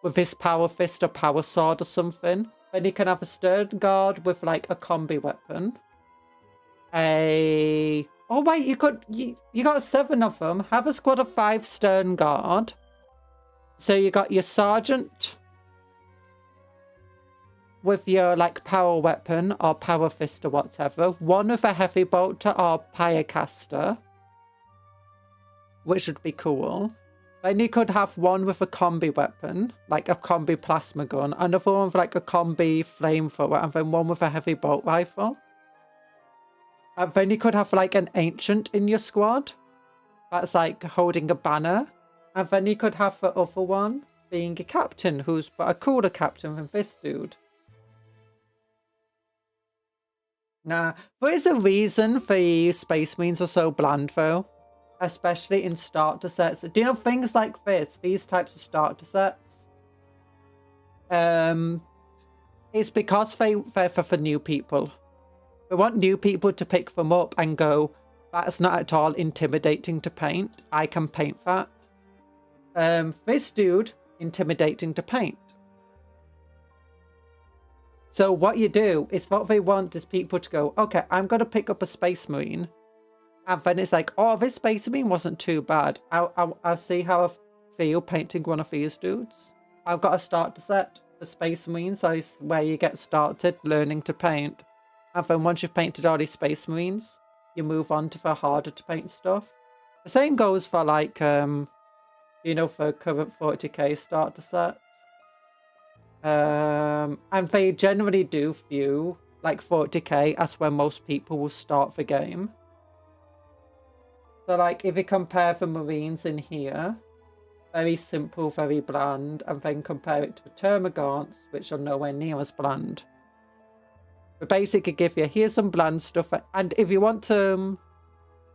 A: With his power fist or power sword or something. Then you can have a Stern Guard with, like, a combi weapon. Oh, wait, you got 7 of them. Have a squad of 5 Stern Guard. So you got your Sergeant... with your, like, power weapon or power fist or whatever. One with a heavy bolter or pyrocaster, which would be cool. Then you could have one with a combi weapon, like a combi plasma gun, another one with, like, a combi flamethrower, and then one with a heavy bolt rifle. And then you could have, like, an ancient in your squad that's, like, holding a banner. And then you could have the other one being a captain who's a cooler captain than this dude. Nah, there is a reason the Space Marines are so bland, though. Especially in starter sets. Do you know things like this? These types of starter sets? It's because they're for new people. We want new people to pick them up and go, that's not at all intimidating to paint. I can paint that. This dude, intimidating to paint. So what you do is what they want is people to go, okay, I'm going to pick up a Space Marine. And then it's like, oh, this Space Marine wasn't too bad. I'll see how I feel painting one of these dudes. I've got a starter set for Space Marines, so it's where you get started learning to paint. And then once you've painted all these Space Marines, you move on to the harder to paint stuff. The same goes for, like, you know, for current 40k starter set. And they generally do view, like, 40k as where most people will start the game. So, like, if you compare the Marines in here, very simple, very bland, and then compare it to the Termagants, which are nowhere near as bland. But basically give you, here's some bland stuff, and if you want to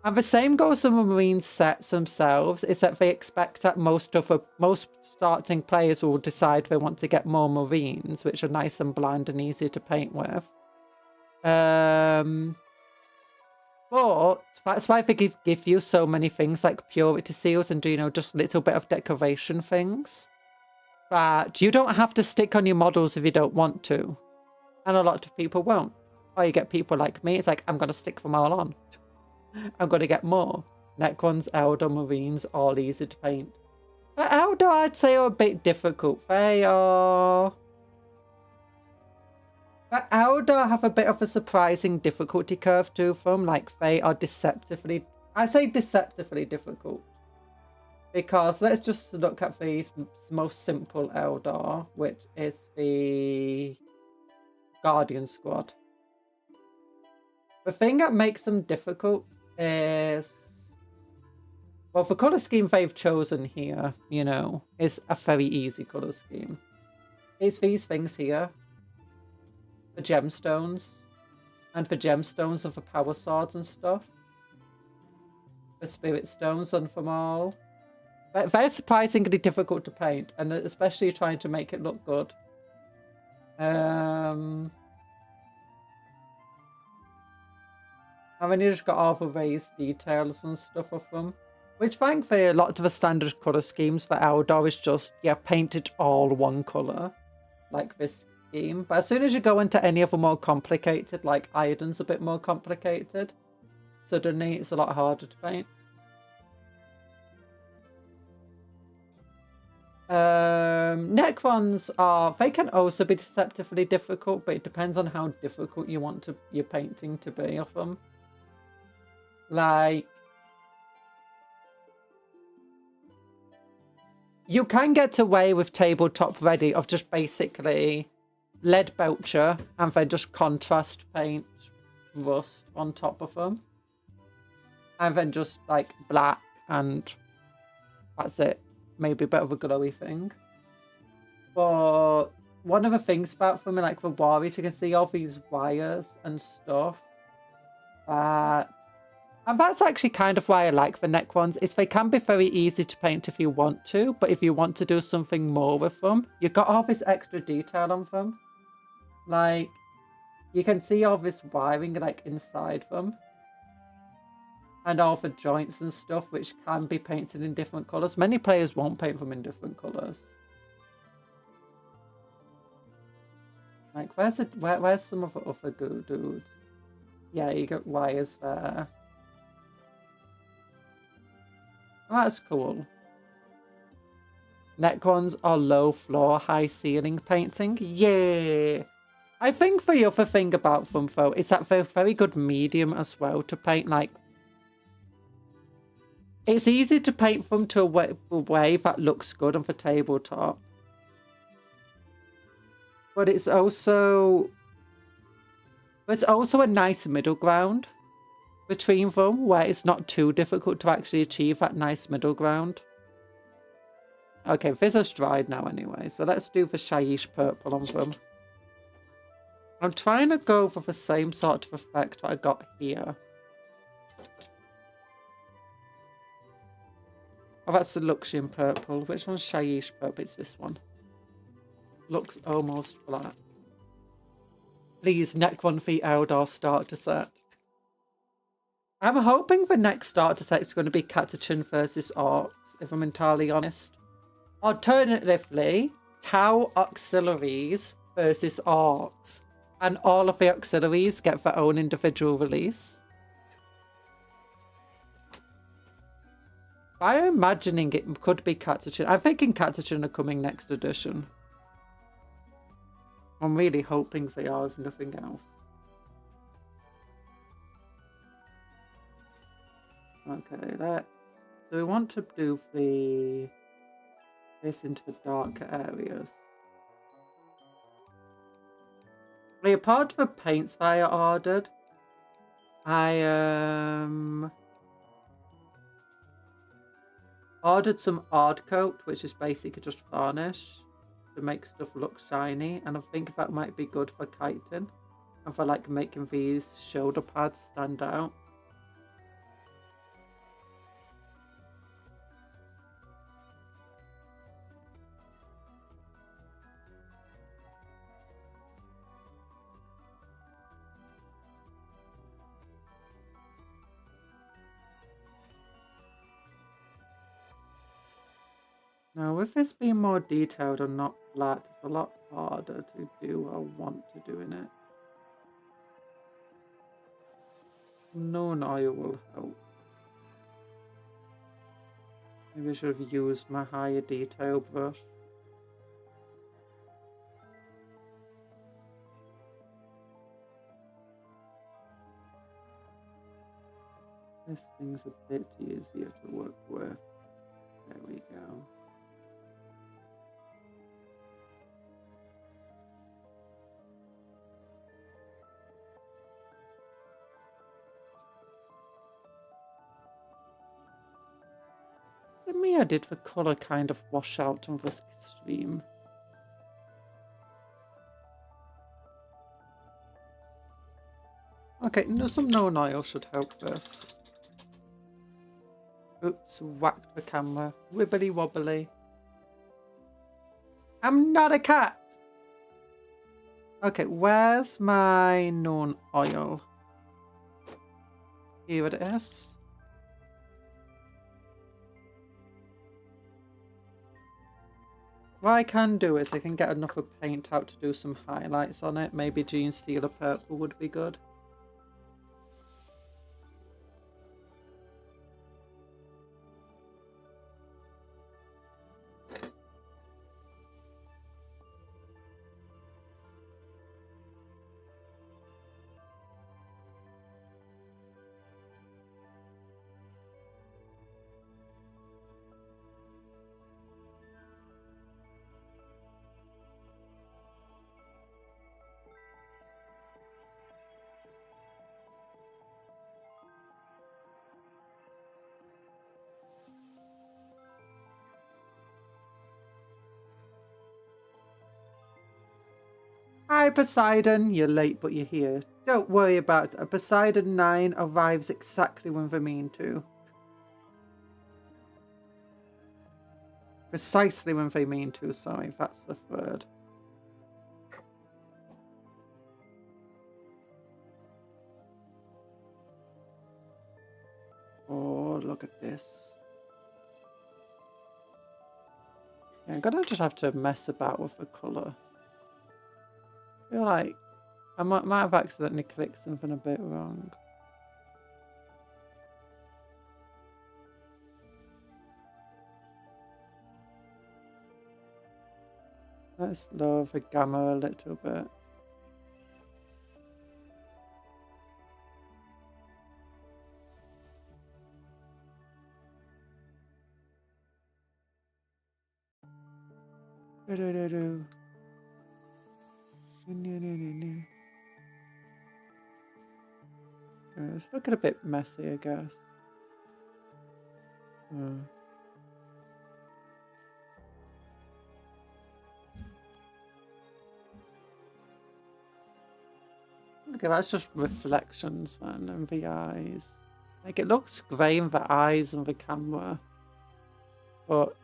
A: And the same goes for the marine sets themselves, is that they expect that most starting players will decide they want to get more marines, which are nice and bland and easy to paint with. But that's why they give you so many things like purity seals and, you know, just a little bit of decoration things. But you don't have to stick on your models if you don't want to. And a lot of people won't. Or you get people like me, it's like, I'm going to stick them all on. I'm going to get more. Necrons, Eldar, Marines, all easy to paint. But Eldar, I'd say, are a bit difficult. They are... But Eldar have a bit of a surprising difficulty curve to them. Like, they are deceptively... I say deceptively difficult. Because let's just look at the most simple Eldar, which is the Guardian Squad. The thing that makes them difficult is... Well, the colour scheme they've chosen here, you know, is a very easy colour scheme. It's these things here. The gemstones. And the gemstones of the power swords and stuff. The spirit stones on them all. They're surprisingly difficult to paint, and especially trying to make it look good. And then you just got all the raised details and stuff of them. Which thankfully a lot of the standard colour schemes for Eldar is just, yeah, painted all one colour. Like this scheme. But as soon as you go into any of the more complicated, like Iron's a bit more complicated, suddenly it's a lot harder to paint. Necrons are, they can also be deceptively difficult, but it depends on how difficult you want your painting to be of them. Like, you can get away with tabletop ready of just basically lead belcher and then just contrast paint rust on top of them. And then just like black and that's it. Maybe a bit of a glowy thing. But one of the things about them, like the warriors, you can see all these wires and stuff. And that's actually kind of why I like the Necrons, is they can be very easy to paint if you want to, but if you want to do something more with them, you've got all this extra detail on them. Like, you can see all this wiring, like, inside them. And all the joints and stuff, which can be painted in different colours. Many players won't paint them in different colours. Like, where's some of the other dudes? Yeah, you got wires there. That's cool. Necrons are low floor, high ceiling painting. Yeah. I think the other thing about them, though, is that they're very good medium as well to paint. Like, it's easy to paint them to a way that looks good on the tabletop. But it's also... There's also a nice middle ground between them, where it's not too difficult to actually achieve that nice middle ground. Okay, this has dried now anyway, so let's do the Shyish purple on them. I'm trying to go for the same sort of effect that I got here. Oh, that's the Luxian purple. Which one's Shyish purple? It's this one. Looks almost flat. Please, Necron v Eldar starter set. I'm hoping the next starter set is going to be Catachin versus Orcs, if I'm entirely honest. Alternatively, Tau auxiliaries versus Orcs. And all of the auxiliaries get their own individual release. I'm imagining it could be Catachin. I'm thinking Catachin are coming next edition. I'm really hoping they are, if nothing else. Okay, let's... So we want to do this into the darker areas. Apart from the paints that I ordered, I ordered some Odd Coat, which is basically just varnish to make stuff look shiny, and I think that might be good for kiting and for like making these shoulder pads stand out. Now, with this being more detailed and not flat, it's a lot harder to do what I want to do in it. Known oil will help. Maybe I should have used my higher detail brush. This thing's a bit easier to work with. There we go. Is it me or did the colour kind of wash out on this stream? Okay, no, some known oil should help this. Oops, whacked the camera. Wibbly wobbly. I'm not a cat! Okay, where's my known oil? Here it is. What I can do is I can get enough of paint out to do some highlights on it. Maybe Gene Stealer Purple would be good. Hi Poseidon, you're late but you're here. Don't worry about it. A Poseidon 9 arrives exactly when they mean to. Precisely when they mean to, sorry, that's the word. Oh, look at this. Yeah, I'm gonna just have to mess about with the colour. I feel like I might have accidentally clicked something a bit wrong. Let's lower the gamma a little bit. It's looking a bit messy, I guess. Okay, that's just reflections, man, and the eyes. Like, it looks grey in the eyes and the camera, but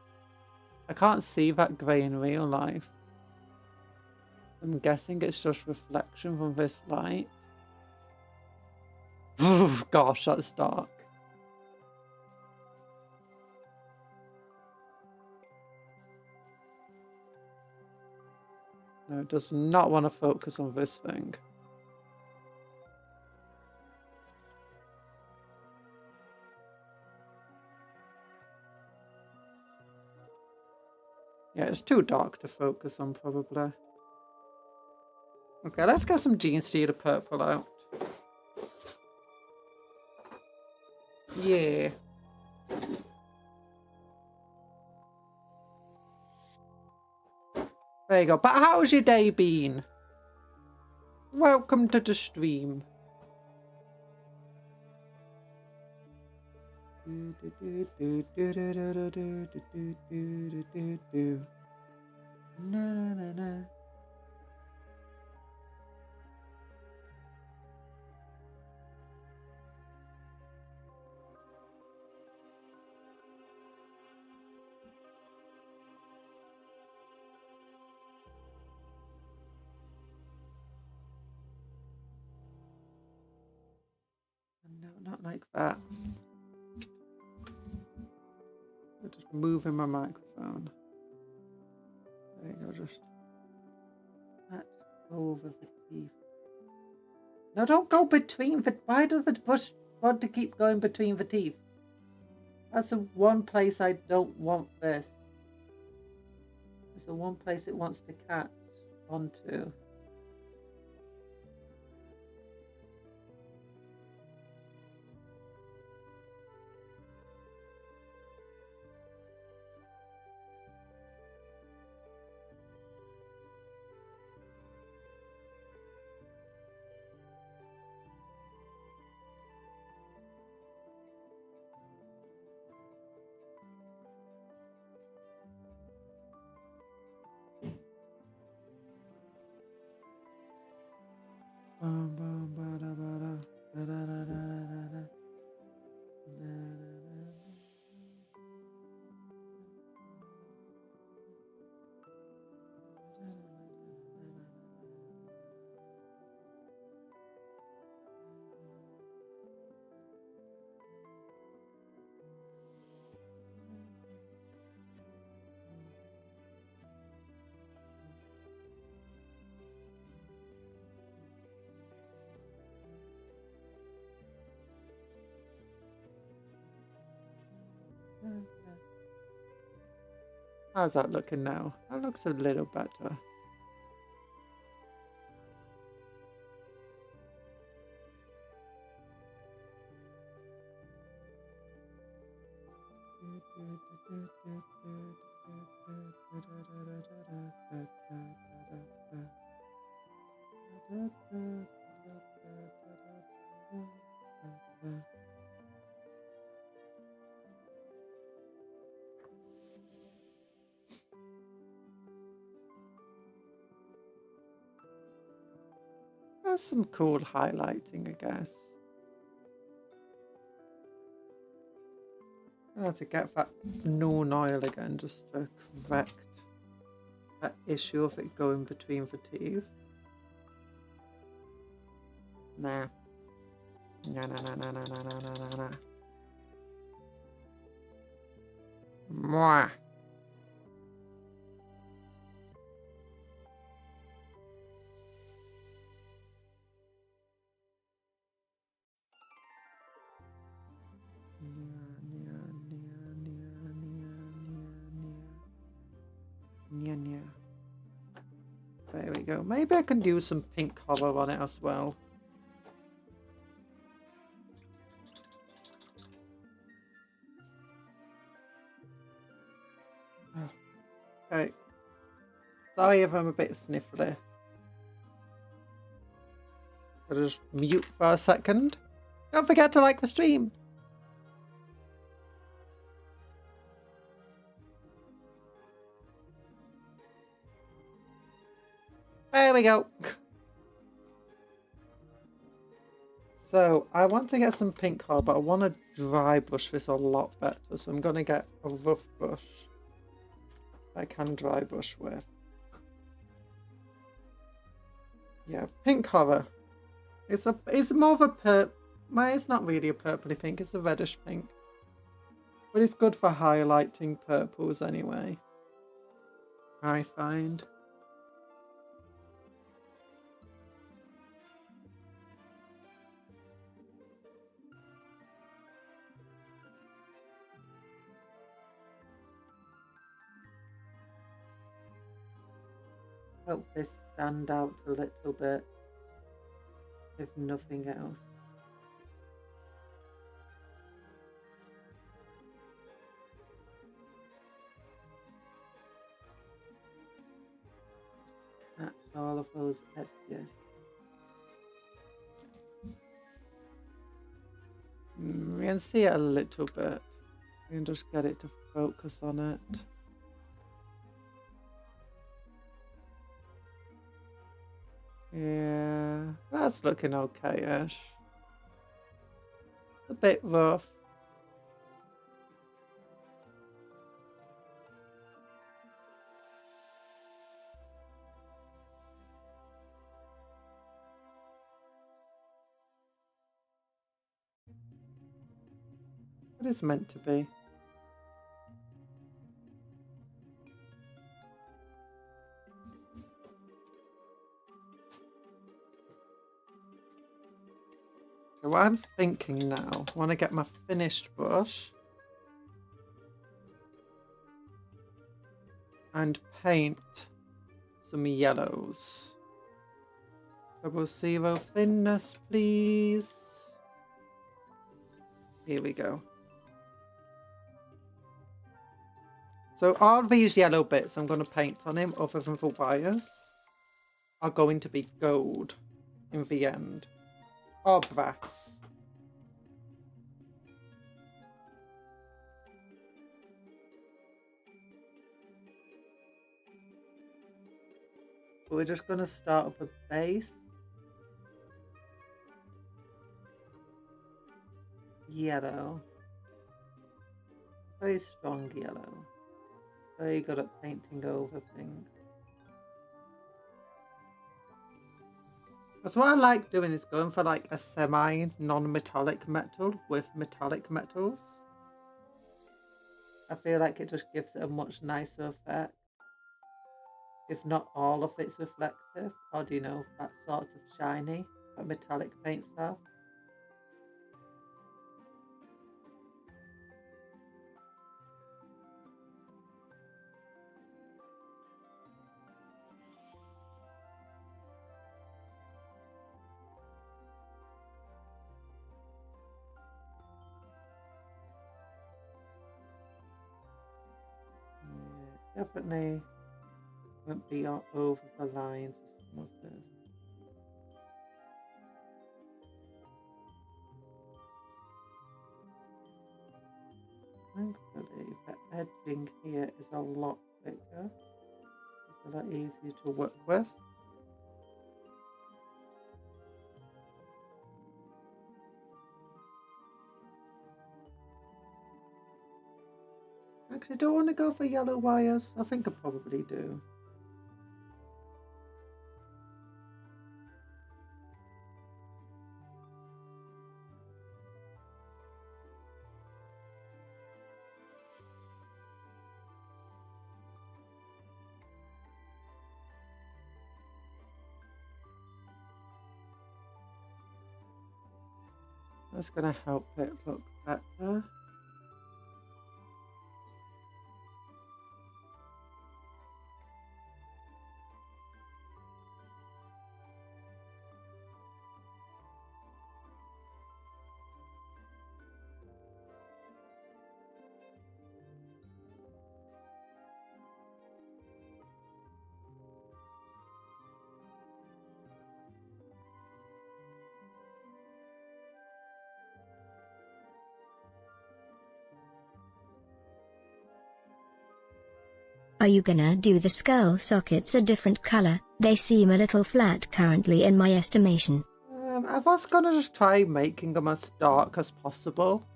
A: I can't see that grey in real life. I'm guessing it's just reflection from this light. Gosh, that's dark. No, it does not want to focus on this thing. Yeah, it's too dark to focus on, probably. Okay, let's get some Gene Stealer Purple out. Yeah. There you go. But how's your day been? Welcome to the stream. Na, na, na. No, not like that. I'm just moving my microphone. There you go, just that over the teeth. No, don't go between the. Why does the bush want to keep going between the teeth? That's the one place I don't want this. It's the one place it wants to catch onto. How's that looking now? That looks a little better. That's some cool highlighting, I guess. I'll have to get that known oil again just to correct that issue of it going between the teeth. Nah. Nah, nah, nah, nah, nah, nah, nah, nah, nah. Mwah. There we go. Maybe I can do some pink color on it as well. Okay. Sorry if I'm a bit sniffly. I'll just mute for a second. Don't forget to like the stream. There we go. So I want to get some pink color, but I want to dry brush this a lot better. So I'm going to get a rough brush I can dry brush with. Yeah, pink color. It's more of a it's not really a purpley pink, it's a reddish pink. But it's good for highlighting purples anyway, I find. Help this stand out a little bit, if nothing else. Catch all of those edges. We can see it a little bit. We can just get it to focus on it. Yeah, that's looking okay-ish. A bit rough. It is meant to be. So what I'm thinking now, I want to get my finished brush and paint some yellows. 000 thinness, please. Here we go. So all these yellow bits I'm going to paint on him, other than the wires, are going to be gold in the end. Or brass. But we're just going to start with a base. Yellow. Very strong yellow. Very good at painting over things. That's what I like doing, is going for like a semi non-metallic metal with metallic metals. I feel like it just gives it a much nicer effect. If not all of it's reflective, or do you know, that sort of shiny that metallic paints have. Yeah, definitely won't be over the lines of some of this. Thankfully, the edging here is a lot thicker. It's a lot easier to work with. Actually, do I want to go for yellow wires? I think I probably do. That's going to help it look better.
B: Are you gonna do the skull sockets a different color? They seem a little flat currently in my estimation.
A: I was going to just try making them as dark as possible.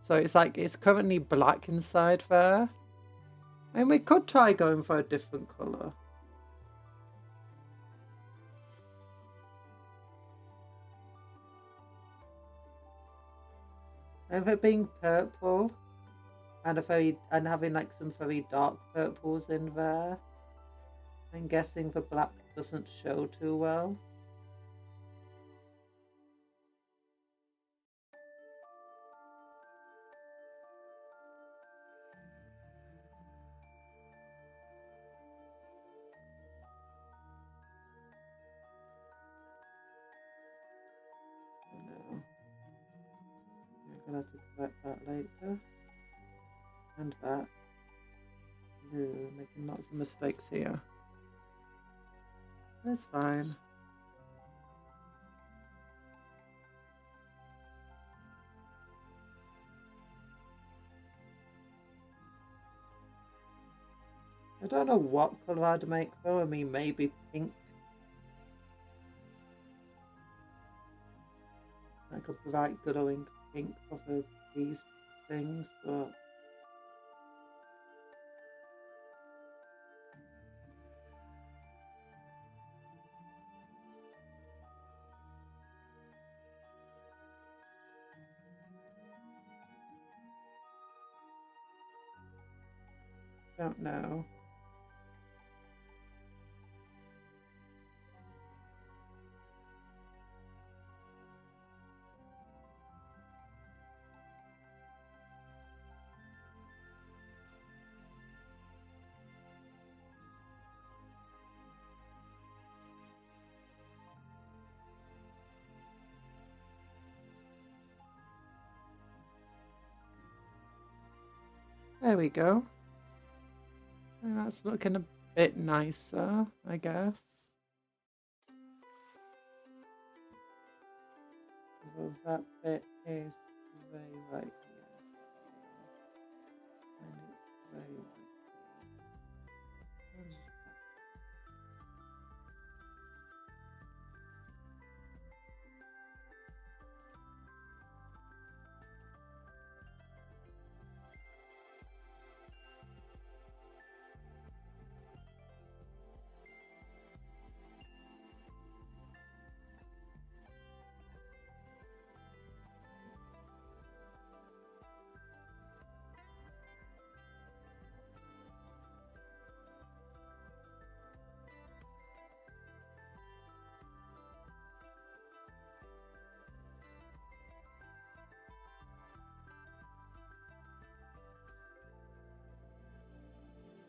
A: So it's like, it's currently black inside there. And we could try going for a different colour. And it being purple and having like some very dark purples in there. I'm guessing the black doesn't show too well. No. I'm gonna have to correct that later. And that. No, making lots of mistakes here. That's fine. I don't know what colour I'd make though. I mean, maybe pink. Like a bright glowing pink for these things, but don't know. There we go. And that's looking a bit nicer, I guess. Although that bit is very right here. And it's very right here.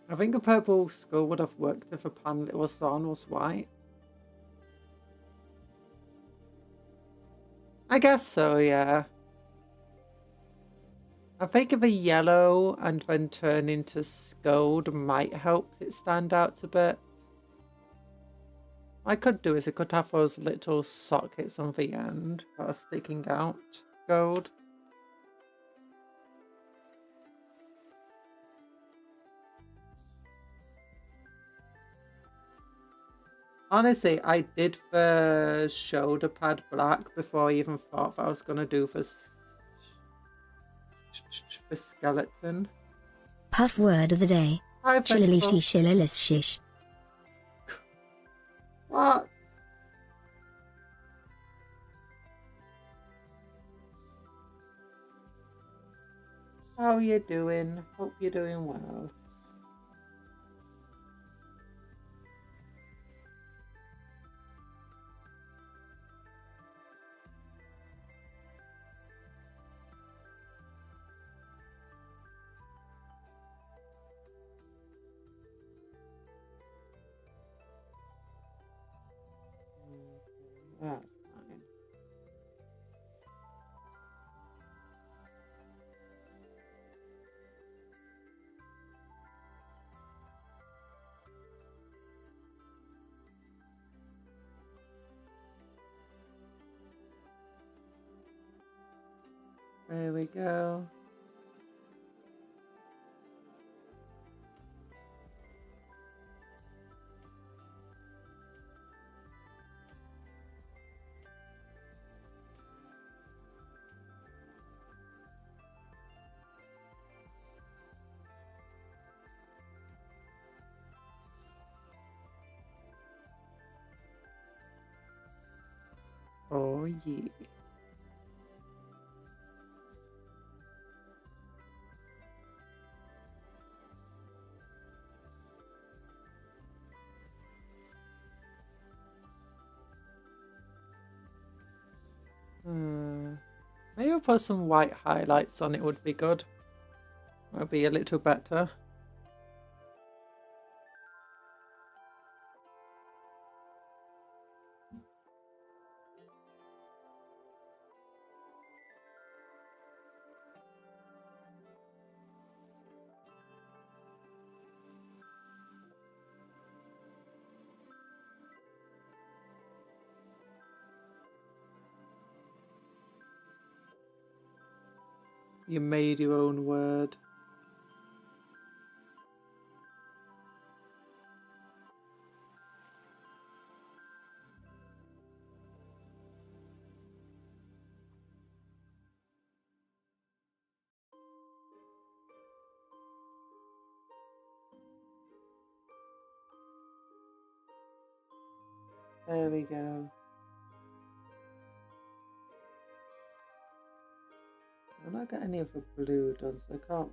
A: I think a purple skull would have worked if a panel it was on was white. I guess so, yeah. I think if a yellow and then turn into gold might help it stand out a bit. What I could do is I could have those little sockets on the end that are sticking out gold. Honestly, I did the shoulder pad black before I even thought that I was going to do the skeleton.
B: Puff word of the day.
A: Hi,
B: Chililisi
A: vegetable.
B: shililis shish.
A: What? How you doing? Hope you're doing well. That's fine. There we go. Oh yeah. Maybe I'll put some white highlights on it would be good. Would be a little better. You made your own word. There we go. I've not got any of the blue done, so I can't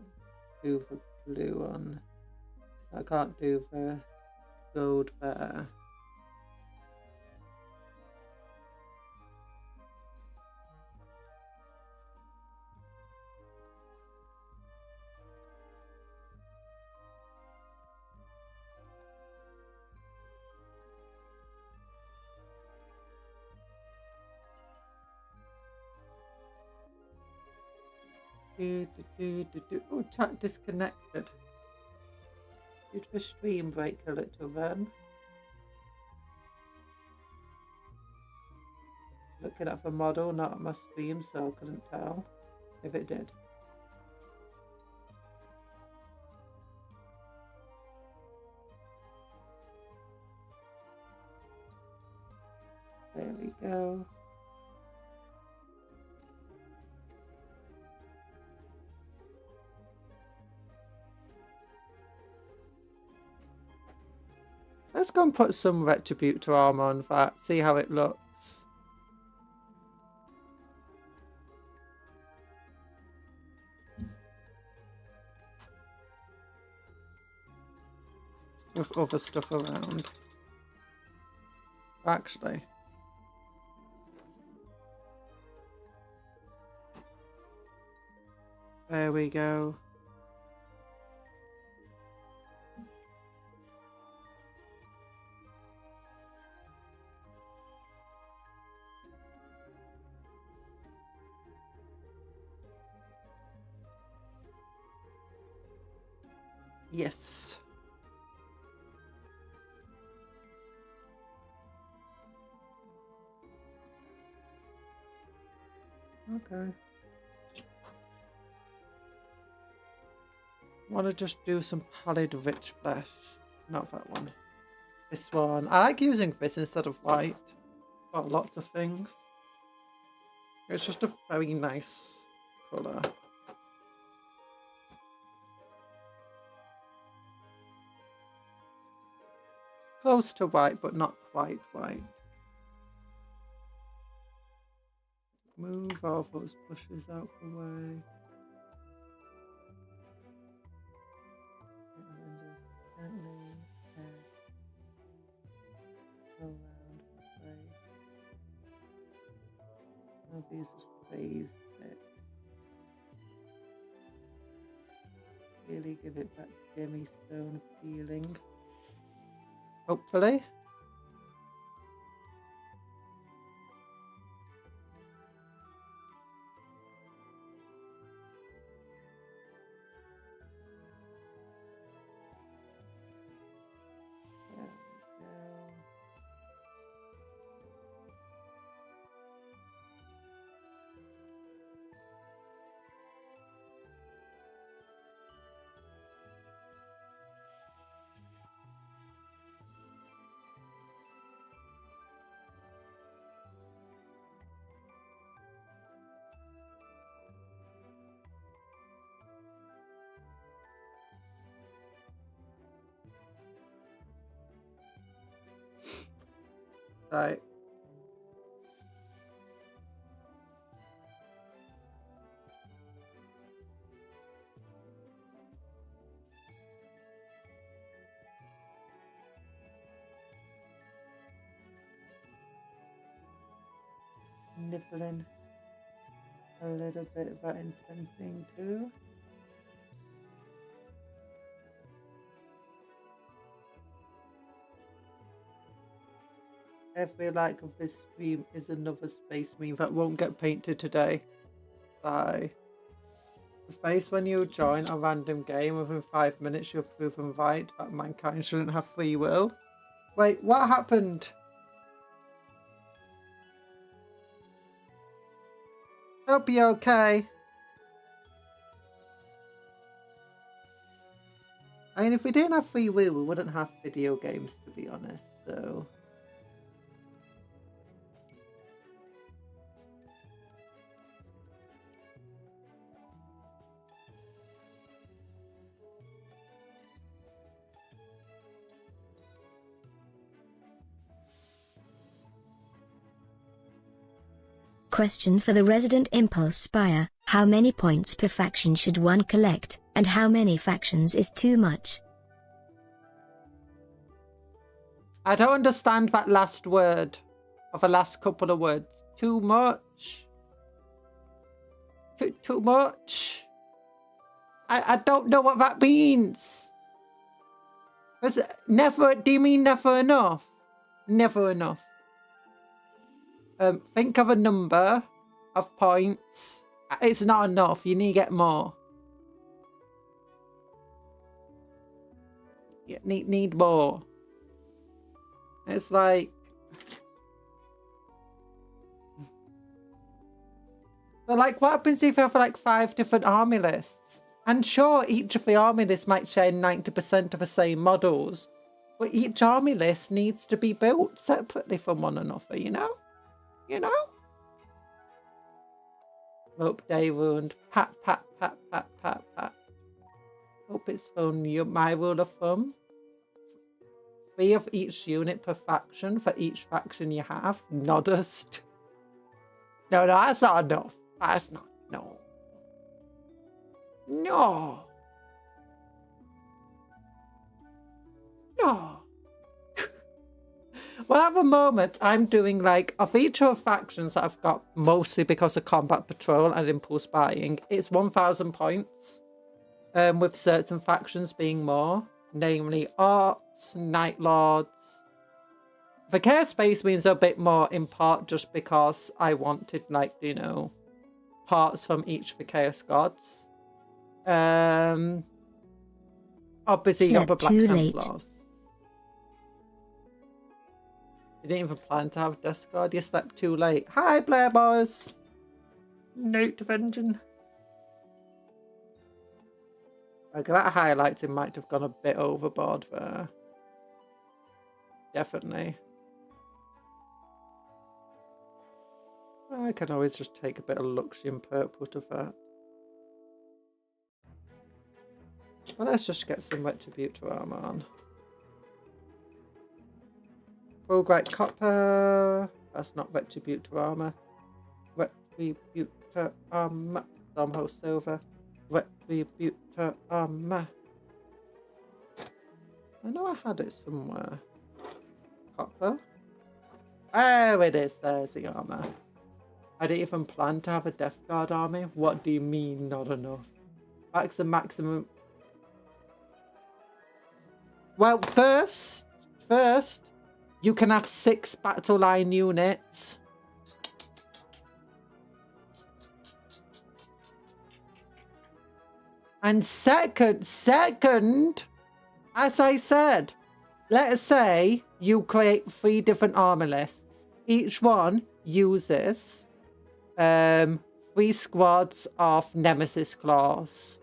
A: do the blue on. I can't do the gold there. Oh, chat disconnected. Did the stream break a little then? Looking at the model, not at my stream, so I couldn't tell if it did. There we go. Let's go and put some Retributor armor on that, see how it looks. With other stuff around. Actually. There we go. Yes. Okay. Want to just do some pallid rich flesh. Not that one. This one. I like using this instead of white. For lots of things. It's just a very nice colour. Close to white, but not quite white. Move all those bushes out the way. And then just gently go around the place. All these just raise it. Really give it that gemstone feeling. Hopefully. Right. Nibbling a little bit of that intensing too. Every like of this stream is another space meme that won't get painted today. Bye. The face when you join a random game within 5 minutes you're proven right that mankind shouldn't have free will. Wait, what happened? Hope you're okay. I mean, if we didn't have free will, we wouldn't have video games, to be honest, so...
B: Question for the resident Impulse Spire: how many points per faction should one collect, and how many factions is too much?
A: I don't understand that last word, or the last couple of words. Too much? Too much? I don't know what that means. Never, do you mean never enough? Never enough. Think of a number of points It's not enough. You need to get more. You need more. It's like... So, like, what happens if you have, like, 5 different army lists? And sure, each of the army lists might share 90% of the same models, but each army list needs to be built separately from one another, you know? You know? Hope day ruined. Pat, pat, pat, pat, pat, pat. Hope it's from my rule of thumb. 3 of each unit per faction for each faction you have. Noddest. No, that's not enough. That's not. No. No. No. Well, at the moment, I'm doing like, of each of the factions that I've got, mostly because of combat patrol and impulse buying, it's 1,000 points. With certain factions being more, namely Orcs, Night Lords. The Chaos Space means a bit more in part just because I wanted, like, you know, parts from each of the Chaos Gods. Obviously, you got the Black Templars. You didn't even plan to have Death Guard. You slept too late. Hi, Blair Boys. Note of engine. Okay, that highlighting might have gone a bit overboard there. Definitely. I can always just take a bit of luxury and purple to that. Well, let's just get some Retributor armor on. Full Great Copper. That's not Retributor armor. Retributor armor. Stormhold Silver. Retributor armor. I know I had it somewhere. Copper. Oh, it is. There's the armor. I didn't even plan to have a Death Guard army. What do you mean, not enough? That's the maximum. Well, first, you can have 6 battle line units. And second, as I said, let's say you create 3 different armor lists. Each one uses 3 squads of Nemesis Claws.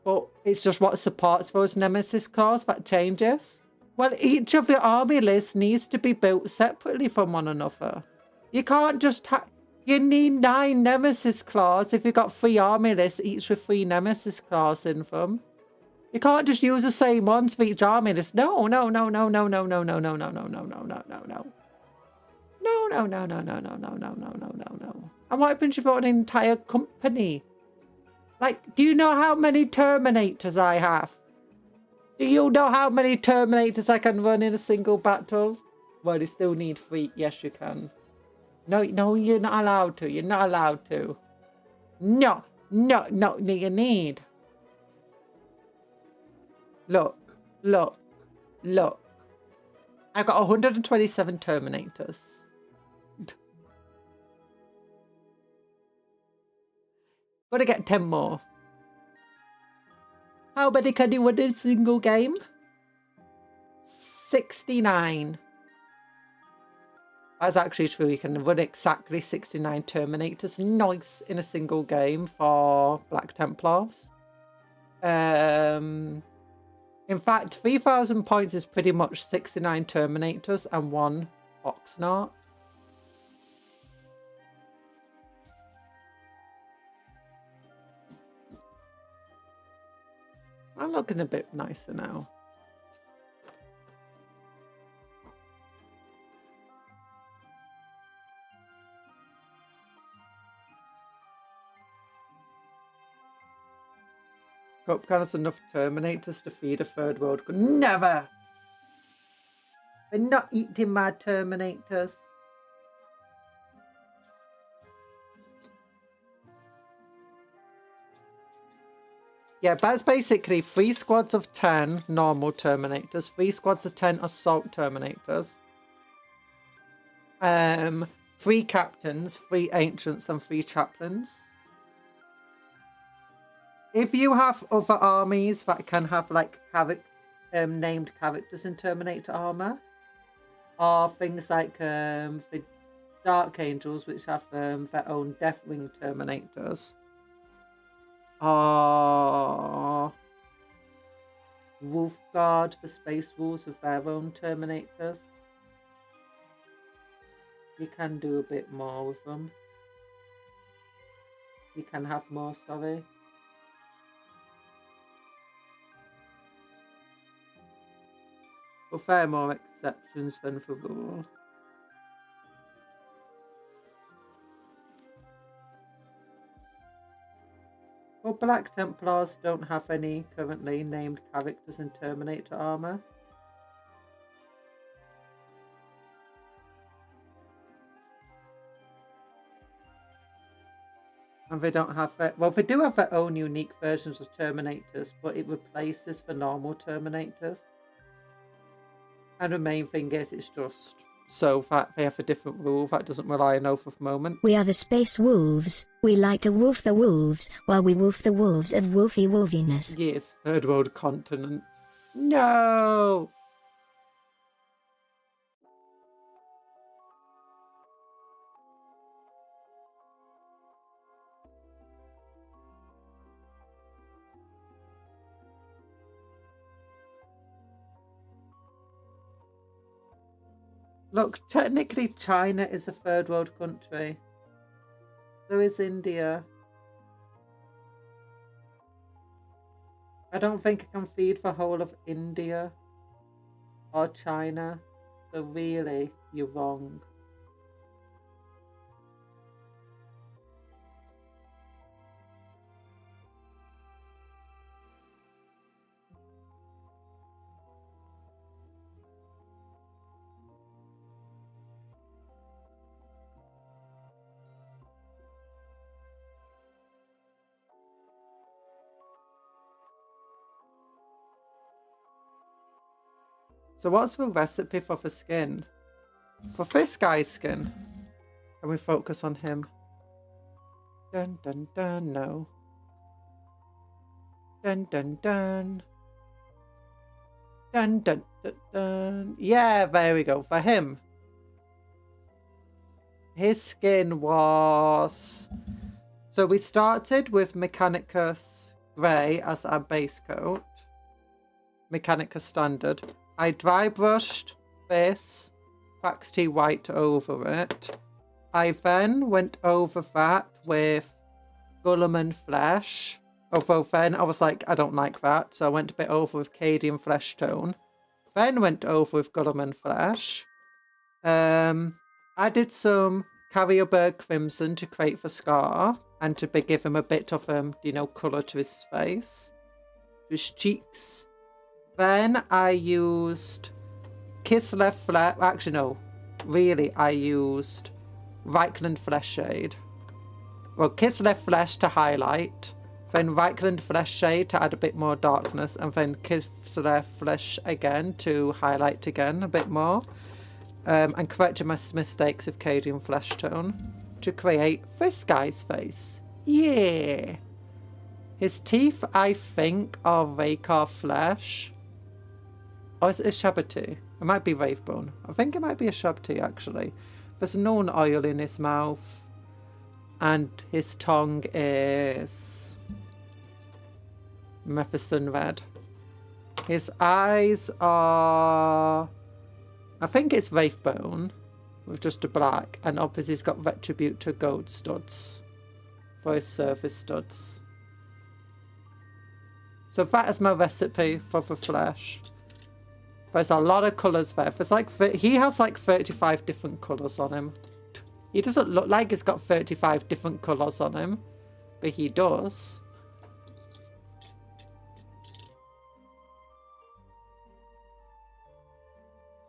A: But it's just what supports those Nemesis Claws that changes. Well, each of the army lists needs to be built separately from one another. You can't just have... You need 9 Nemesis Claws if you've got 3 army lists, each with 3 Nemesis Claws in them. You can't just use the same ones for each army list. No. No. And what happens if you've got an entire company? Like, do you know how many Terminators I have? Do you know how many Terminators I can run in a single battle? Well, you still need 3. Yes, you can. No, you're not allowed to. You're not allowed to. No, you need. Look. I've got 127 Terminators. Gotta get 10 more. How many can you win in a single game? 69. That's actually true. You can run exactly 69 Terminators. Nice in a single game for Black Templars. In fact, 3,000 points is pretty much 69 Terminators and 1 Oxnard. I'm looking a bit nicer now. Hope has enough Terminators to feed a third world. Never! They're not eating my Terminators. Yeah, that's basically 3 squads of 10 normal Terminators, 3 squads of 10 assault Terminators, 3 captains, 3 ancients, and 3 chaplains. If you have other armies that can have like named characters in Terminator armor, or things like the Dark Angels, which have their own Deathwing Terminators, or Wolfguard, the Space Wolves with their own Terminators, you can do a bit more with them. You can have more, sorry. But there are more exceptions than the rule. Well, Black Templars don't have any currently named characters in Terminator armor. And they don't have their... Well, they do have their own unique versions of Terminators, but it replaces the normal Terminators. And the main thing is, it's just so that they have a different rule that doesn't rely on oath of moment.
B: We are the Space Wolves. We like to wolf the wolves, while we wolf the wolves of wolfy wolfiness.
A: Yes, third world continent. No! Look, technically China is a third world country. So is India. I don't think I can feed the whole of India or China. So really, you're wrong. So what's the recipe for the skin? For this guy's skin? Can we focus on him? Dun dun dun, no. Dun dun dun. Dun dun dun dun. Yeah, there we go. For him. His skin was... So we started with Mechanicus Grey as our base coat. Mechanicus Standard. I dry brushed this Faxty White over it. I then went over that with Gulliman Flesh. Although then I was like, I don't like that. So I went a bit over with Cadian Flesh Tone. Then went over with Gulliman Flesh. Added some Carrierberg Crimson to create the scar. And to give him a bit of, colour to his face. To his cheeks. Then I used Kislev Flesh. Actually, no. Really, I used Reichland Flesh Shade. Well, Kislev Flesh to highlight. Then Reichland Flesh Shade to add a bit more darkness. And then Kislev Flesh again to highlight again a bit more. And corrected my mistakes of Cadian Flesh Tone to create this guy's face. Yeah. His teeth, I think, are Rakar Flesh. Or is it a Shabatu? It might be Wravebone. I think it might be a Shabatu, actually. There's no oil in his mouth. And his tongue is Mephiston Red. His eyes are... I think it's Wravebone with just a black. And obviously he's got Retributor gold studs for his surface studs. So that is my recipe for the flesh. There's a lot of colours there. There's like he has like 35 different colours on him. He doesn't look like he's got 35 different colours on him. But he does.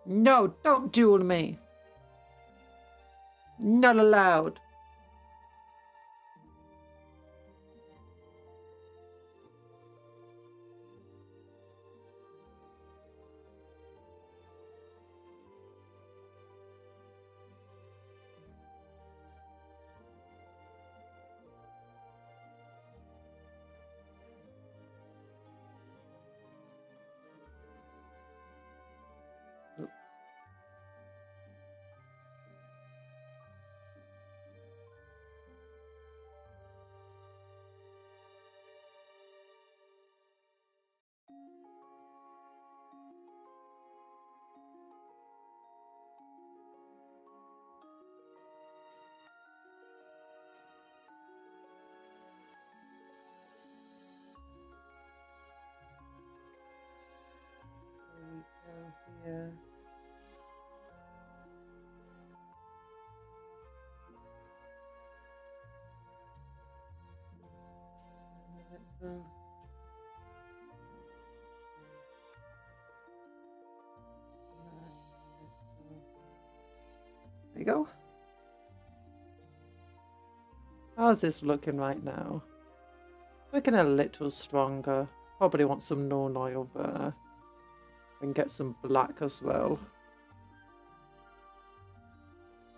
A: No, don't duel me. Not allowed. There you go. How's this looking right now? Looking a little stronger. Probably want some non-oil there. And get some black as well.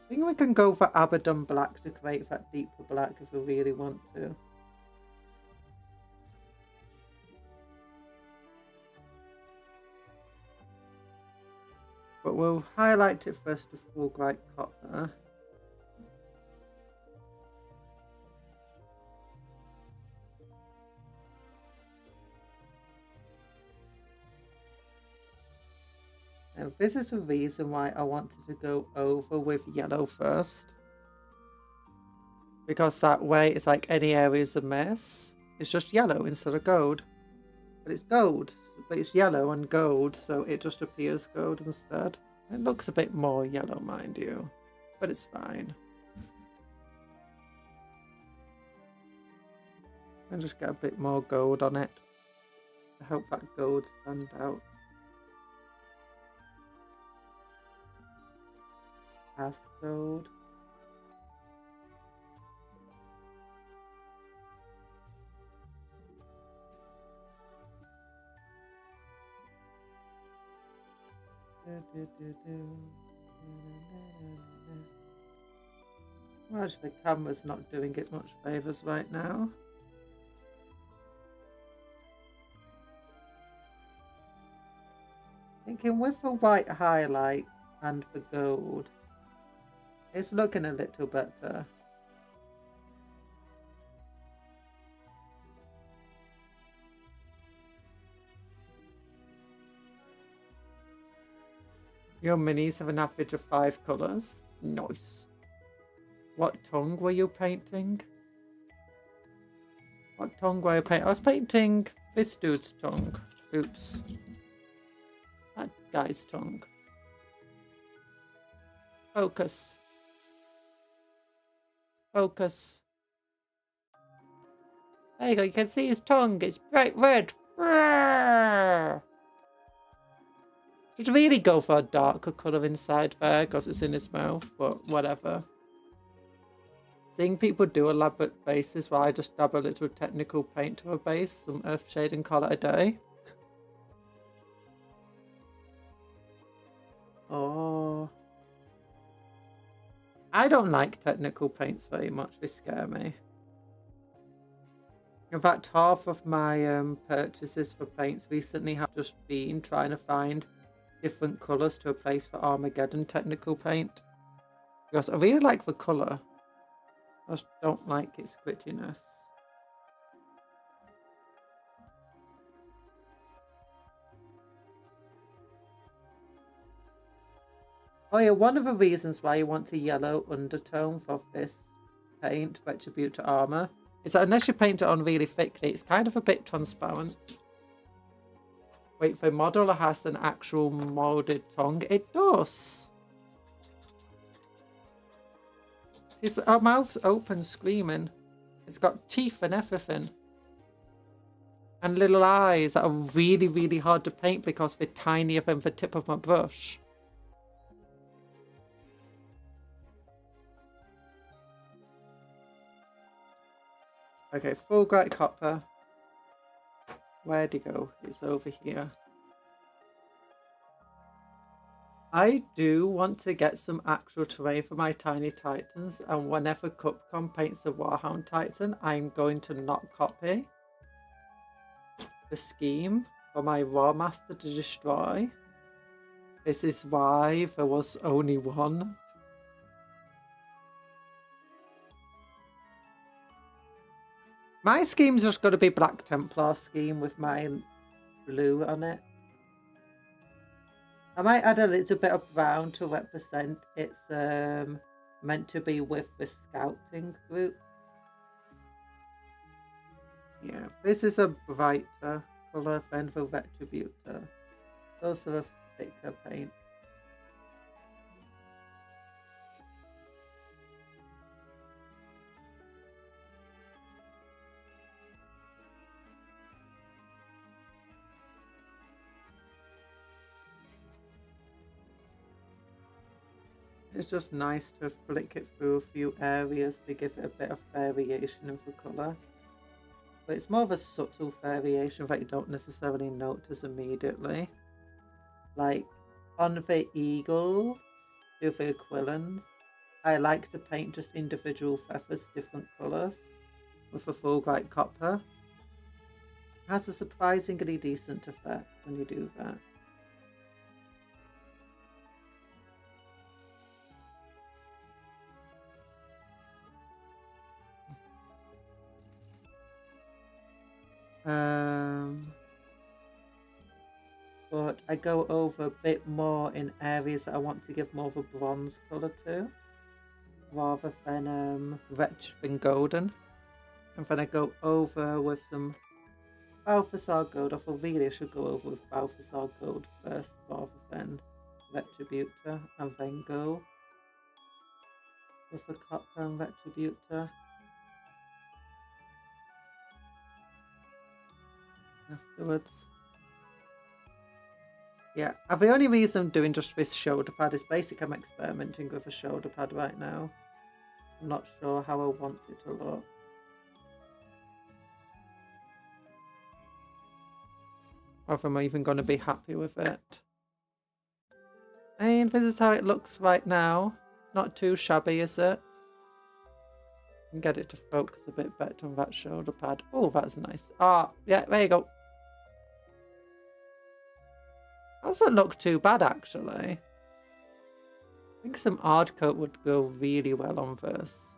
A: I think we can go for Abaddon black to create that deeper black if we really want to. But we'll highlight it first with full bright copper. Now this is the reason why I wanted to go over with yellow first. Because that way it's like any areas of mess, it's just yellow instead of gold. But it's gold, but it's yellow and gold, so it just appears gold instead. It looks a bit more yellow, mind you, but it's fine. And just get a bit more gold on it. I hope that gold stands out. As gold. Well, actually, the camera's not doing it much favours right now. Thinking with the white highlights and the gold, it's looking a little better. Your minis have an average of 5 colours. Nice. What tongue were you painting? What tongue were you painting? I was painting this dude's tongue. Oops. That guy's tongue. Focus. Focus. There you go. You can see his tongue. It's bright red. Should really go for a darker colour inside there because it's in his mouth, but whatever. Seeing people do elaborate bases while I just dab a little technical paint to a base, some earth shade and call it a day. Oh. I don't like technical paints very much, they scare me. In fact, half of my purchases for paints recently have just been trying to find different colours to replace for Armageddon technical paint. Because I really like the colour. I just don't like its grittiness. Oh yeah, one of the reasons why you want a yellow undertone for this paint, Retribute to Armour, is that unless you paint it on really thickly, it's kind of a bit transparent. Wait, the model has an actual molded tongue. It does. His mouth's open, screaming. It's got teeth and everything. And little eyes that are really, really hard to paint because they're tinier than the tip of my brush. Okay, full bright copper. Where'd he go? It's over here. I do want to get some actual terrain for my tiny titans, and whenever Cupcom paints the Warhound Titan, I'm going to not copy the scheme for my Raw Master to destroy. This is why there was only one. My scheme's just going to be Black Templar scheme with my blue on it. I might add a little bit of brown to represent it's meant to be with the scouting group. Yeah, this is a brighter colour than the Retributor. Those are a thicker paint. It's just nice to flick it through a few areas to give it a bit of variation of the colour. But it's more of a subtle variation that you don't necessarily notice immediately. Like on the eagles, with the aquilins, I like to paint just individual feathers different colours with a full white copper. It has a surprisingly decent effect when you do that. But I go over a bit more in areas that I want to give more of a bronze colour to, rather than rich than golden. And then I go over with some Balthasar gold. I thought really I should go over with Balthasar gold first, rather than Retributor, and then go with the copper and Retributor afterwards. Yeah, the only reason I'm doing just this shoulder pad is basically I'm experimenting with a shoulder pad right now. I'm not sure how I want it to look. Or if I'm even going to be happy with it. And this is how it looks right now. It's not too shabby, is it? I can get it to focus a bit better on that shoulder pad. Oh, that's nice. Ah, yeah, there you go. Doesn't look too bad, actually. I think some hard coat would go really well on this.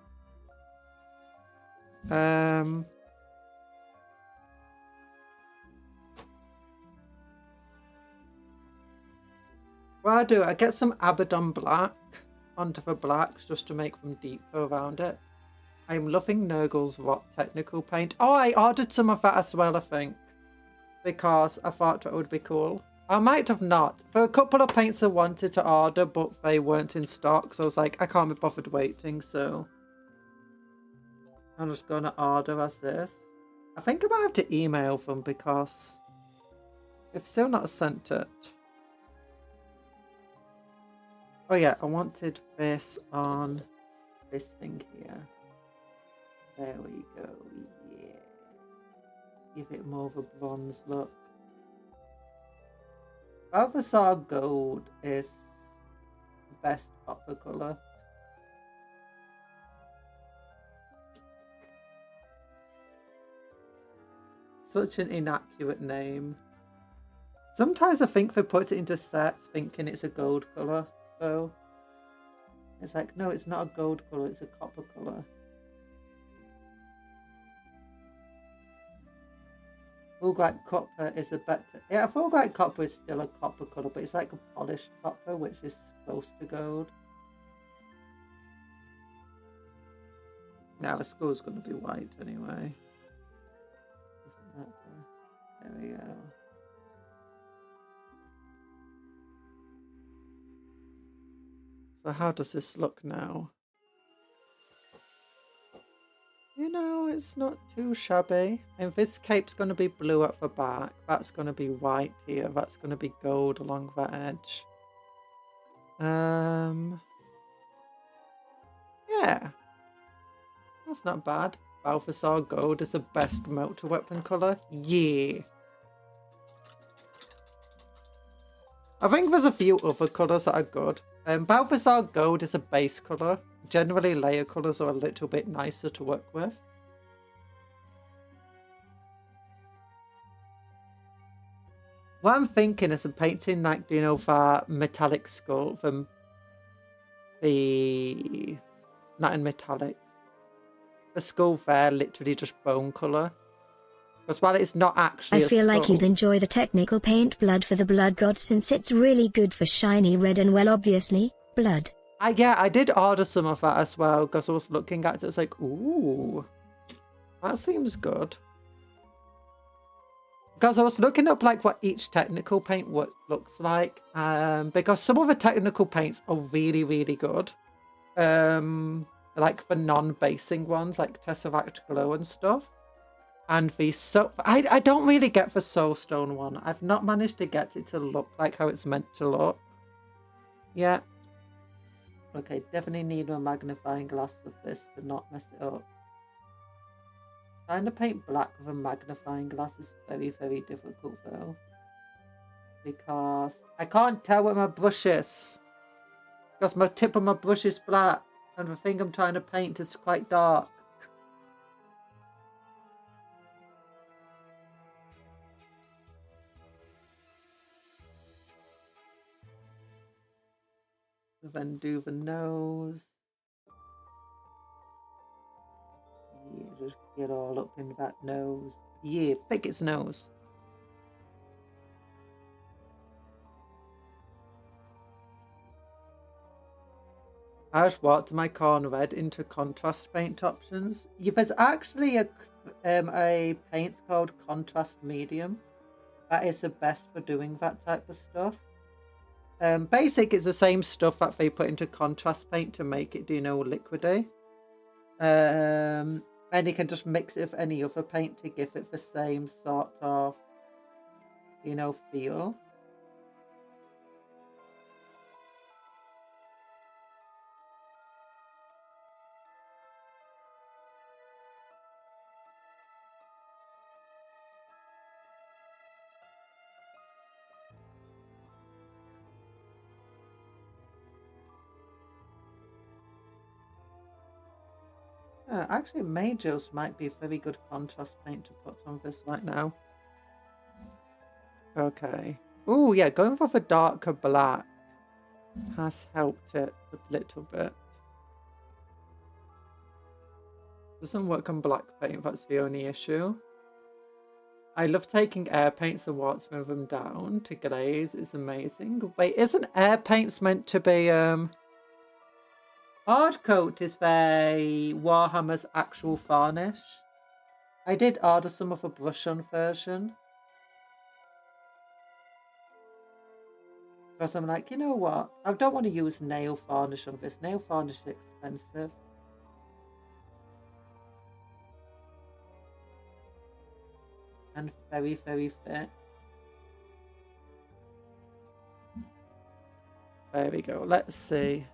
A: What I do, I get some Abaddon black onto the blacks just to make them deeper around it. I'm loving Nurgle's Rot Technical Paint. Oh, I ordered some of that as well, I think, because I thought that would be cool. I might have not. For a couple of paints I wanted to order, but they weren't in stock, so I was like, I can't be bothered waiting, so I'm just going to order as this. I think I might have to email them because they've still not sent it. Oh yeah, I wanted this on this thing here. There we go, yeah. Give it more of a bronze look. Balthasar Gold is the best copper colour. Such an inaccurate name. Sometimes I think they put it into sets thinking it's a gold colour, though. It's like, no, it's not a gold colour, it's a copper colour. Full white copper is a better... Yeah, full white copper is still a copper colour, but it's like a polished copper, which is close to gold. Now the skull's going to be white anyway. Doesn't matter. There we go. So how does this look now? You know, it's not too shabby. And this cape's going to be blue at the back. That's going to be white here. That's going to be gold along that edge. Yeah. That's not bad. Balthasar Gold is the best melter weapon colour. Yeah. I think there's a few other colours that are good. Balthasar Gold is a base colour. Generally, layer colours are a little bit nicer to work with. What I'm thinking is I'm painting, like, you know, that metallic skull from the... Not in metallic. The skull there, literally just bone colour. Because while it's not actually a skull...
B: I feel like you'd enjoy the technical paint blood for the blood god since it's really good for shiny red and, well, obviously, blood.
A: Yeah, I did order some of that as well, because I was looking at it, it's like, ooh, that seems good. Because I was looking up, like, what each technical paint looks like, because some of the technical paints are really, really good. Like, the non-basing ones, like Tesseract Glow and stuff. And the I don't really get the Soulstone one. I've not managed to get it to look like how it's meant to look. Yeah. Okay, definitely need a magnifying glass of this to not mess it up. Trying to paint black with a magnifying glass is very, very difficult though. Because I can't tell where my brush is. Because my tip of my brush is black. And the thing I'm trying to paint is quite dark. Then do the nose. Yeah, just get all up in that nose. Yeah, pick its nose. I just walked my corner red into contrast paint options. Yeah, there's actually a paint called contrast medium. That is the best for doing that type of stuff. Basic is the same stuff that they put into contrast paint to make it do liquidy. And you can just mix it with any other paint to give it the same sort of, feel. Actually, Majos might be a very good contrast paint to put on this right now. Okay. Oh, yeah, going for the darker black has helped it a little bit. Doesn't work on black paint, that's the only issue. I love taking air paints and warping them down to glaze. It's amazing. Wait, isn't air paints meant to be hard coat is the Warhammer's actual varnish. I did order some of a brush on version. Because I'm like, you know what? I don't want to use nail varnish on this. Nail varnish is expensive. And very, very thick. There we go. Let's see.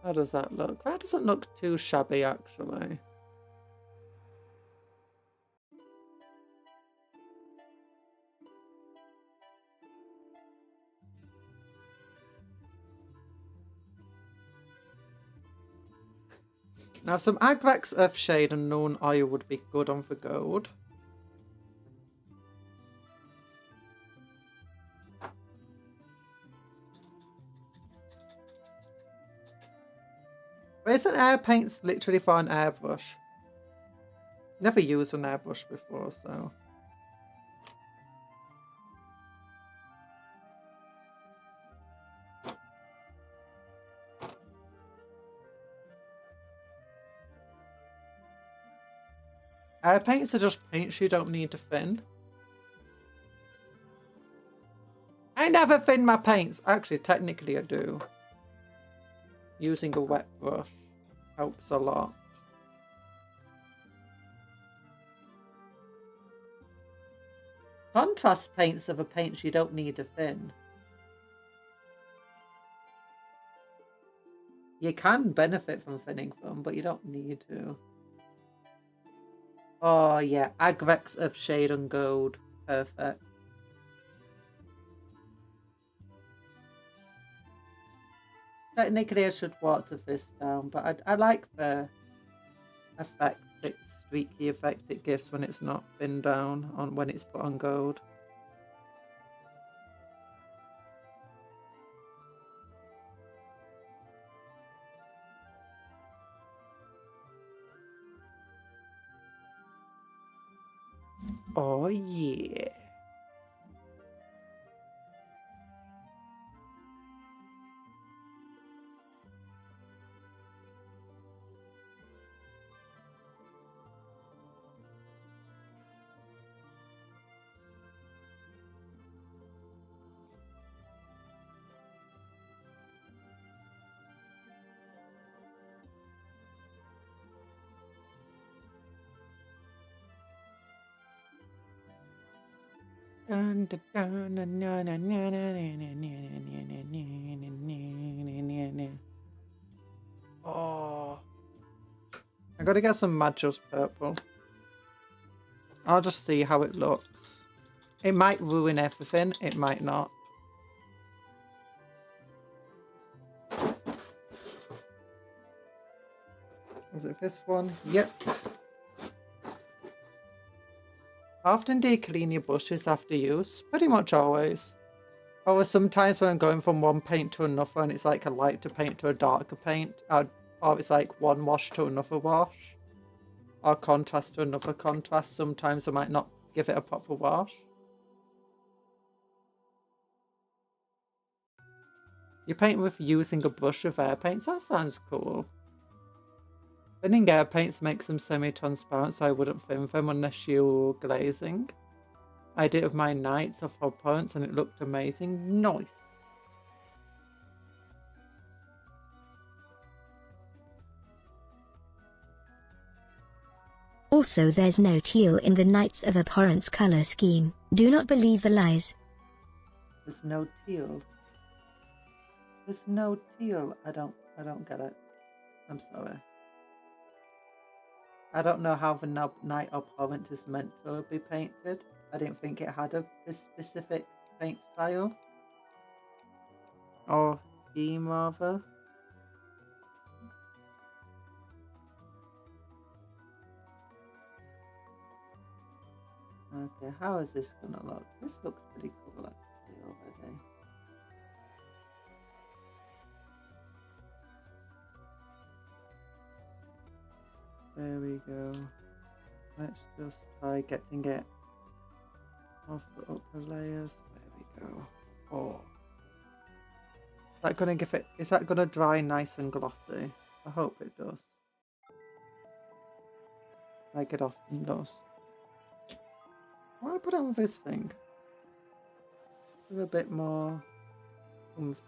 A: How does that look? That doesn't look too shabby, actually. Now, some Agvex Earthshade and Known Oil would be good on the gold. But isn't air paints literally for an airbrush? Never used an airbrush before, so... Air paints are just paints you don't need to thin. I never thin my paints. Actually, technically I do. Using a wet brush helps a lot. Contrast paints are the paints you don't need to thin. You can benefit from thinning them, but you don't need to. Oh yeah, Agvex of Shade and Gold. Perfect. Technically I should water this down, but I like the effect, streaky effect it gives when it's not thinned down on when it's put on gold. Oh yeah. Oh, I gotta get some Magos purple. I'll just see how it looks. It might ruin everything, it might not. Is it this one? Yep. How often do you clean your brushes after use? Pretty much always. Or sometimes when I'm going from one paint to another and it's like a lighter paint to a darker paint, or it's like one wash to another wash, or contrast to another contrast, sometimes I might not give it a proper wash. You paint with using a brush of air paints? That sounds cool. Thinning air paints makes them semi-transparent, so I wouldn't thin them unless you're glazing. I did it with my Knights of Abhorrence and it looked amazing. Nice.
B: Also, there's no teal in the Knights of Abhorrence color scheme. Do not believe the lies.
A: There's no teal. There's no teal. I don't get it. I'm sorry. I don't know how the Knight of Abhorrence is meant to be painted. I didn't think it had a specific paint style. Or scheme, rather. Okay, how is this gonna look? This looks pretty cool actually already. There we go. Let's just try getting it off the upper layers. There we go. Oh. Is that gonna give it, is that gonna dry nice and glossy? I hope it does. Like it often does. Why put it on this thing? With a bit more oomph.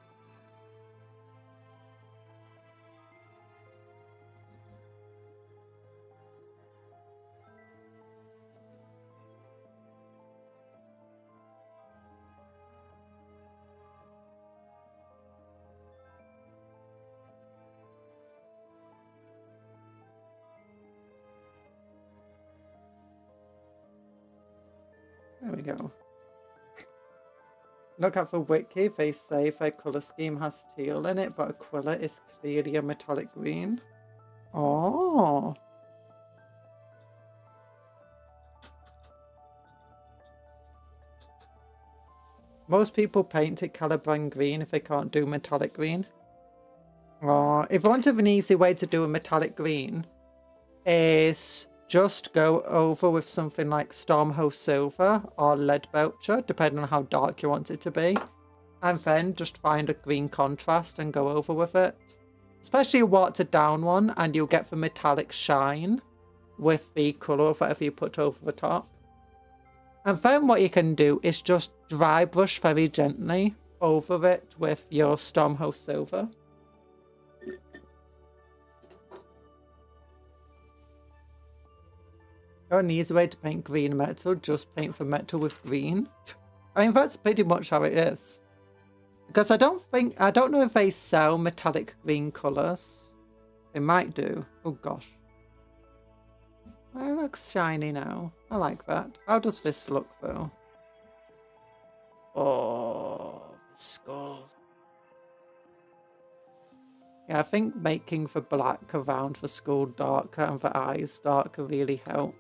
A: There we go. Look at the wiki, they say their colour scheme has teal in it, but Aquila is clearly a metallic green. Oh. Most people paint it colourblind green if they can't do metallic green. Oh, if you wanted an easy way to do a metallic green, is just go over with something like Stormhost Silver or Lead Belcher, depending on how dark you want it to be. And then just find a green contrast and go over with it. Especially a watered down one, and you'll get the metallic shine with the colour of whatever you put over the top. And then what you can do is just dry brush very gently over it with your Stormhost Silver. An easy way to paint green metal, just paint the metal with green. I mean, that's pretty much how it is. Because I don't know if they sell metallic green colours. They might do. Oh gosh. Well, it looks shiny now. I like that. How does this look though? Oh, the skull. Yeah, I think making the black around the skull darker and the eyes darker really helped.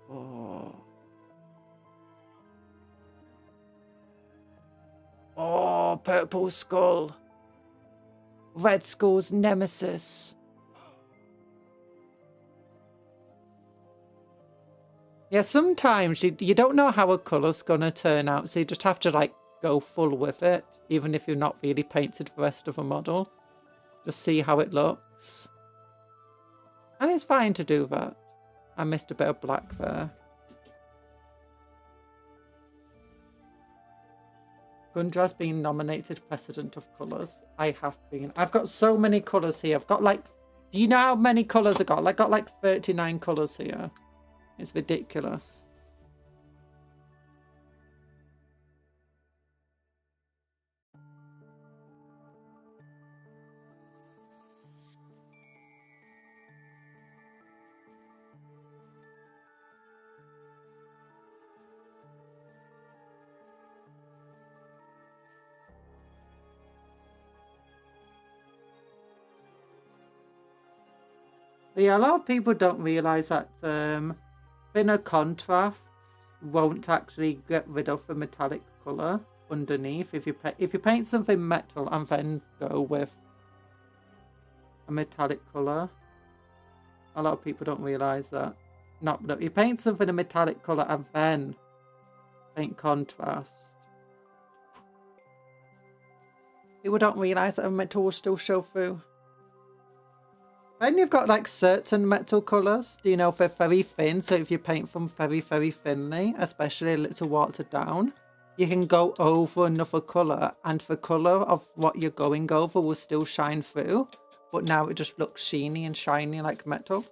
A: Oh. Oh, purple skull. Red skull's nemesis. Yeah, sometimes you don't know how a colour's gonna turn out, so you just have to like go full with it, even if you're not really painted the rest of the model. Just see how it looks. And it's fine to do that. I missed a bit of black there. Gundra's been nominated President of Colours. I have been. I've got so many colours here. I've got like Do you know how many colours I got? I got like 39 colours here. It's ridiculous. But yeah, a lot of people don't realise that thinner contrasts won't actually get rid of the metallic colour underneath. If you paint something metal and then go with a metallic colour, a lot of people don't realise that. Not that you paint something a metallic colour and then paint contrast. People don't realise that a metal will still show through. And you've got like certain metal colours, you know, they're very thin. So if you paint them very, very thinly, especially a little watered down, you can go over another colour and the colour of what you're going over will still shine through. But now it just looks sheeny and shiny like metal.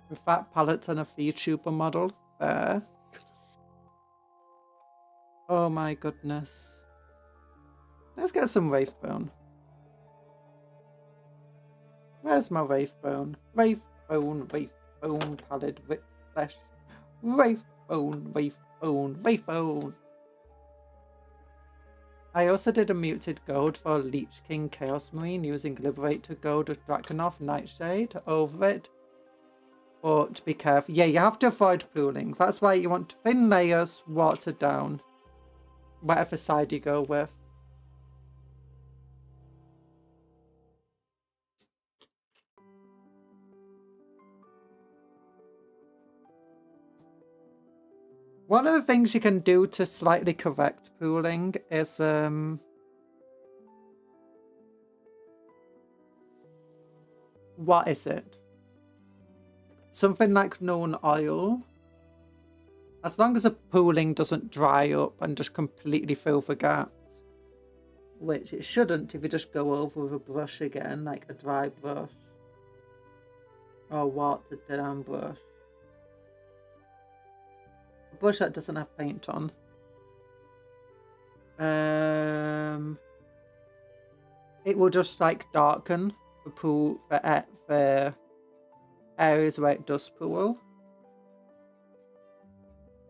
A: With that palette and a VTuber model there. Oh my goodness. Let's get some Wraithbone. Where's my Wraithbone? Wraithbone, Wraithbone, pallid flesh. Wraithbone, Wraithbone, Wraithbone. I also did a muted gold for Leech King Chaos Marine using Liberator Gold with Drakenov Nightshade over it. But be careful. Yeah, you have to avoid pooling. That's why you want thin layers, watered down. Whatever side you go with. One of the things you can do to slightly correct pooling is what is it? Something like known oil. As long as the pooling doesn't dry up and just completely fill the gaps. Which it shouldn't if you just go over with a brush again, like a dry brush. Or a watered down brush. A brush that doesn't have paint on. It will just like darken the pool for areas where it does pool.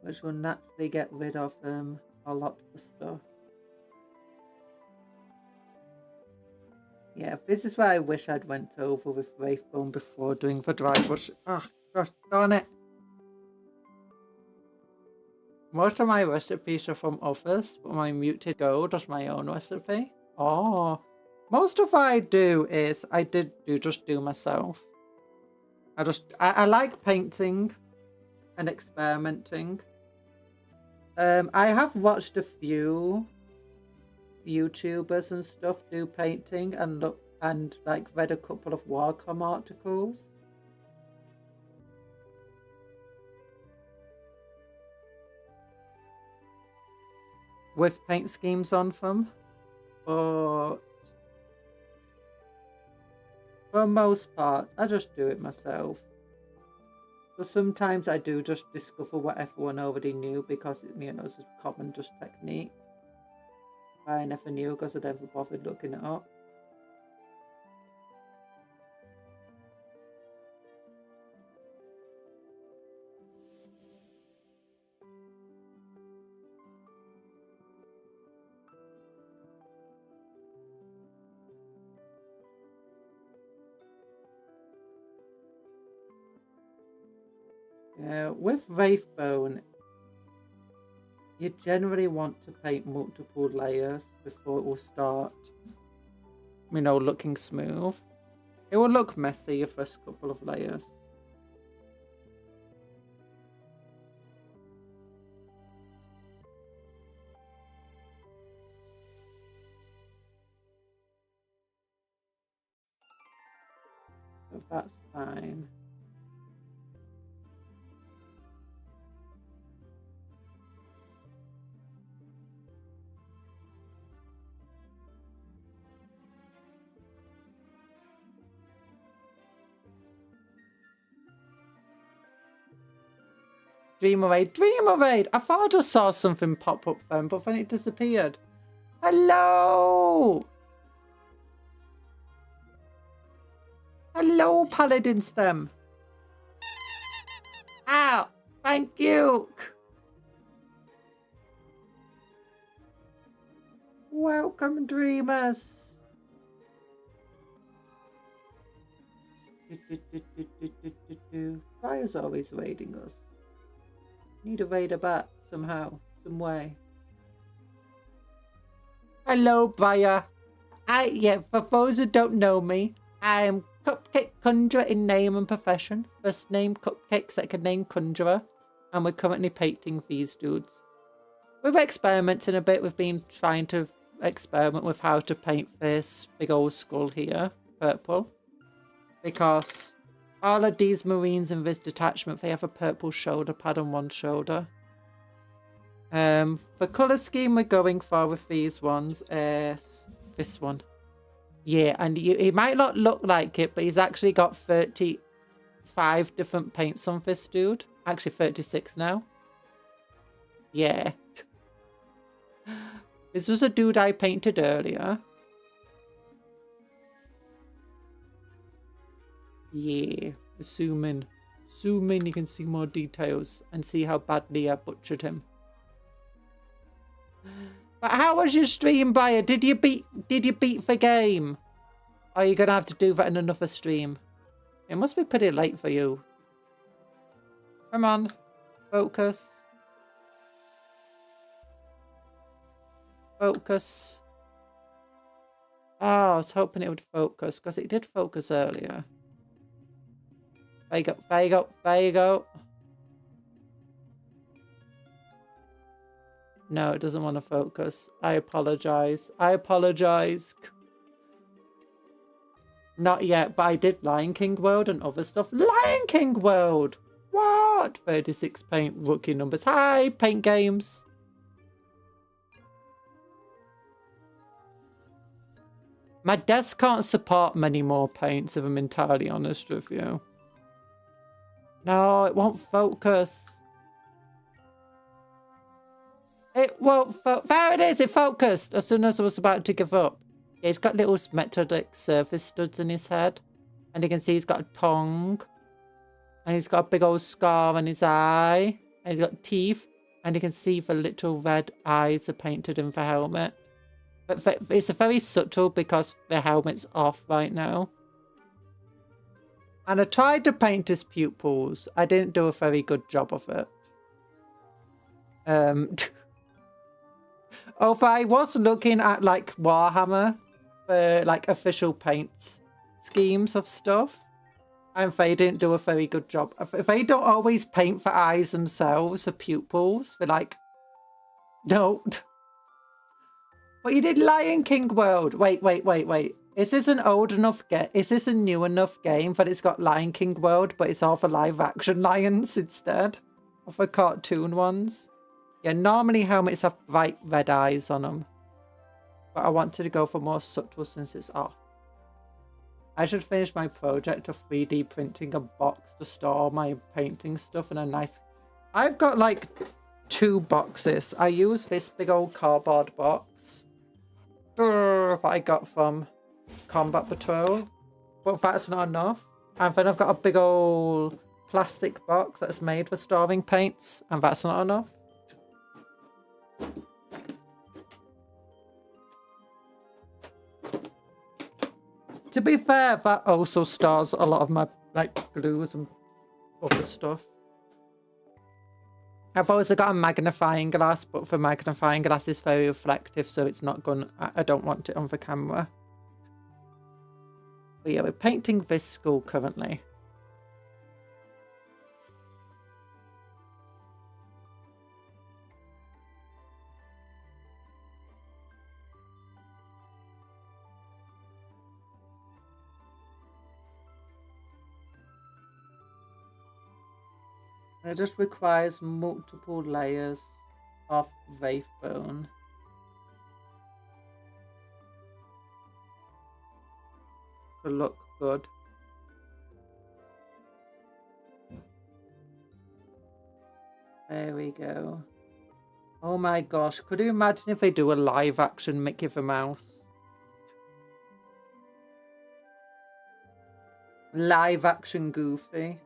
A: Which will naturally get rid of a lot of the stuff. Yeah, this is where I wish I'd went over with Wraithbone before doing the dry brush. Ah, gosh darn it. Most of my recipes are from others, but my muted gold is my own recipe. Oh, most of what I do is I just do myself. I like painting and experimenting. I have watched a few YouTubers and stuff do painting and like read a couple of Warhammer articles. With paint schemes on them, but for the most part, I just do it myself. But sometimes I do just discover what everyone already knew because, you know, it's a common just technique. I never knew because I never bothered looking it up. With Wraithbone, you generally want to paint multiple layers before it will start, you know, looking smooth. It will look messy your first couple of layers. So that's fine. Dreamer Aid. Dreamer Aid! I thought I just saw something pop up then, but then it disappeared. Hello! Hello, Paladin Stem. Ow! Thank you! Welcome, dreamers! Fire's always raiding us. Need to raid her back somehow, some way. Hello, Briar. For those who don't know me, I am Cupcake Conjuror in name and profession. First name Cupcake, second name Conjuror. And we're currently painting these dudes. We've experimented a bit. We've been trying to experiment with how to paint this big old skull here, purple. Because all of these Marines in this detachment, they have a purple shoulder pad on one shoulder. The colour scheme we're going for with these ones is this one. Yeah, and he might not look like it, but he's actually got 35 different paints on this dude. Actually, 36 now. Yeah. This was a dude I painted earlier. Yeah. Zoom in. Zoom in, you can see more details and see how badly I butchered him. But how was your stream, Buyer? Did you beat the game? Or are you gonna have to do that in another stream? It must be pretty late for you. Come on. Focus. Focus. Oh, I was hoping it would focus, because it did focus earlier. There you go, there you go, there you go. No, it doesn't want to focus. I apologize. I apologize. Not yet, but I did Lion King World and other stuff. Lion King World! What? 36 paint rookie numbers. Hi, Paint Games. My desk can't support many more paints, if I'm entirely honest with you. No, it won't focus. It won't focus. There it is, it focused as soon as I was about to give up. Yeah, he's got little metallic surface studs in his head. And you can see he's got a tongue. And he's got a big old scar on his eye. And he's got teeth. And you can see the little red eyes are painted in the helmet. But it's very subtle because the helmet's off right now. And I tried to paint his pupils. I didn't do a very good job of it. Although I was looking at like Warhammer for like official paints schemes of stuff. And they didn't do a very good job. They don't always paint for eyes themselves, or pupils. They're like, no. But you did Lion King World. Wait. Is this an old enough game? Is this a new enough game that it's got Lion King World, but it's all for live action lions instead of the cartoon ones? Yeah, normally helmets have bright red eyes on them. But I wanted to go for more subtle since it's off. I should finish my project of 3D printing a box to store my painting stuff in a nice... I've got like 2 boxes. I use this big old cardboard box that I got from Combat Patrol, but that's not enough. And then I've got a big old plastic box that's made for storing paints, and that's not enough. To be fair, that also stores a lot of my like glues and other stuff. I've also got a magnifying glass, but the magnifying glass is very reflective, so it's not gonna... I don't want it on the camera. But yeah, we're painting this skull currently. And it just requires multiple layers of wraith bone. To look good. There we go. Oh my gosh, could you imagine if they do a live action Mickey the Mouse? Live action Goofy.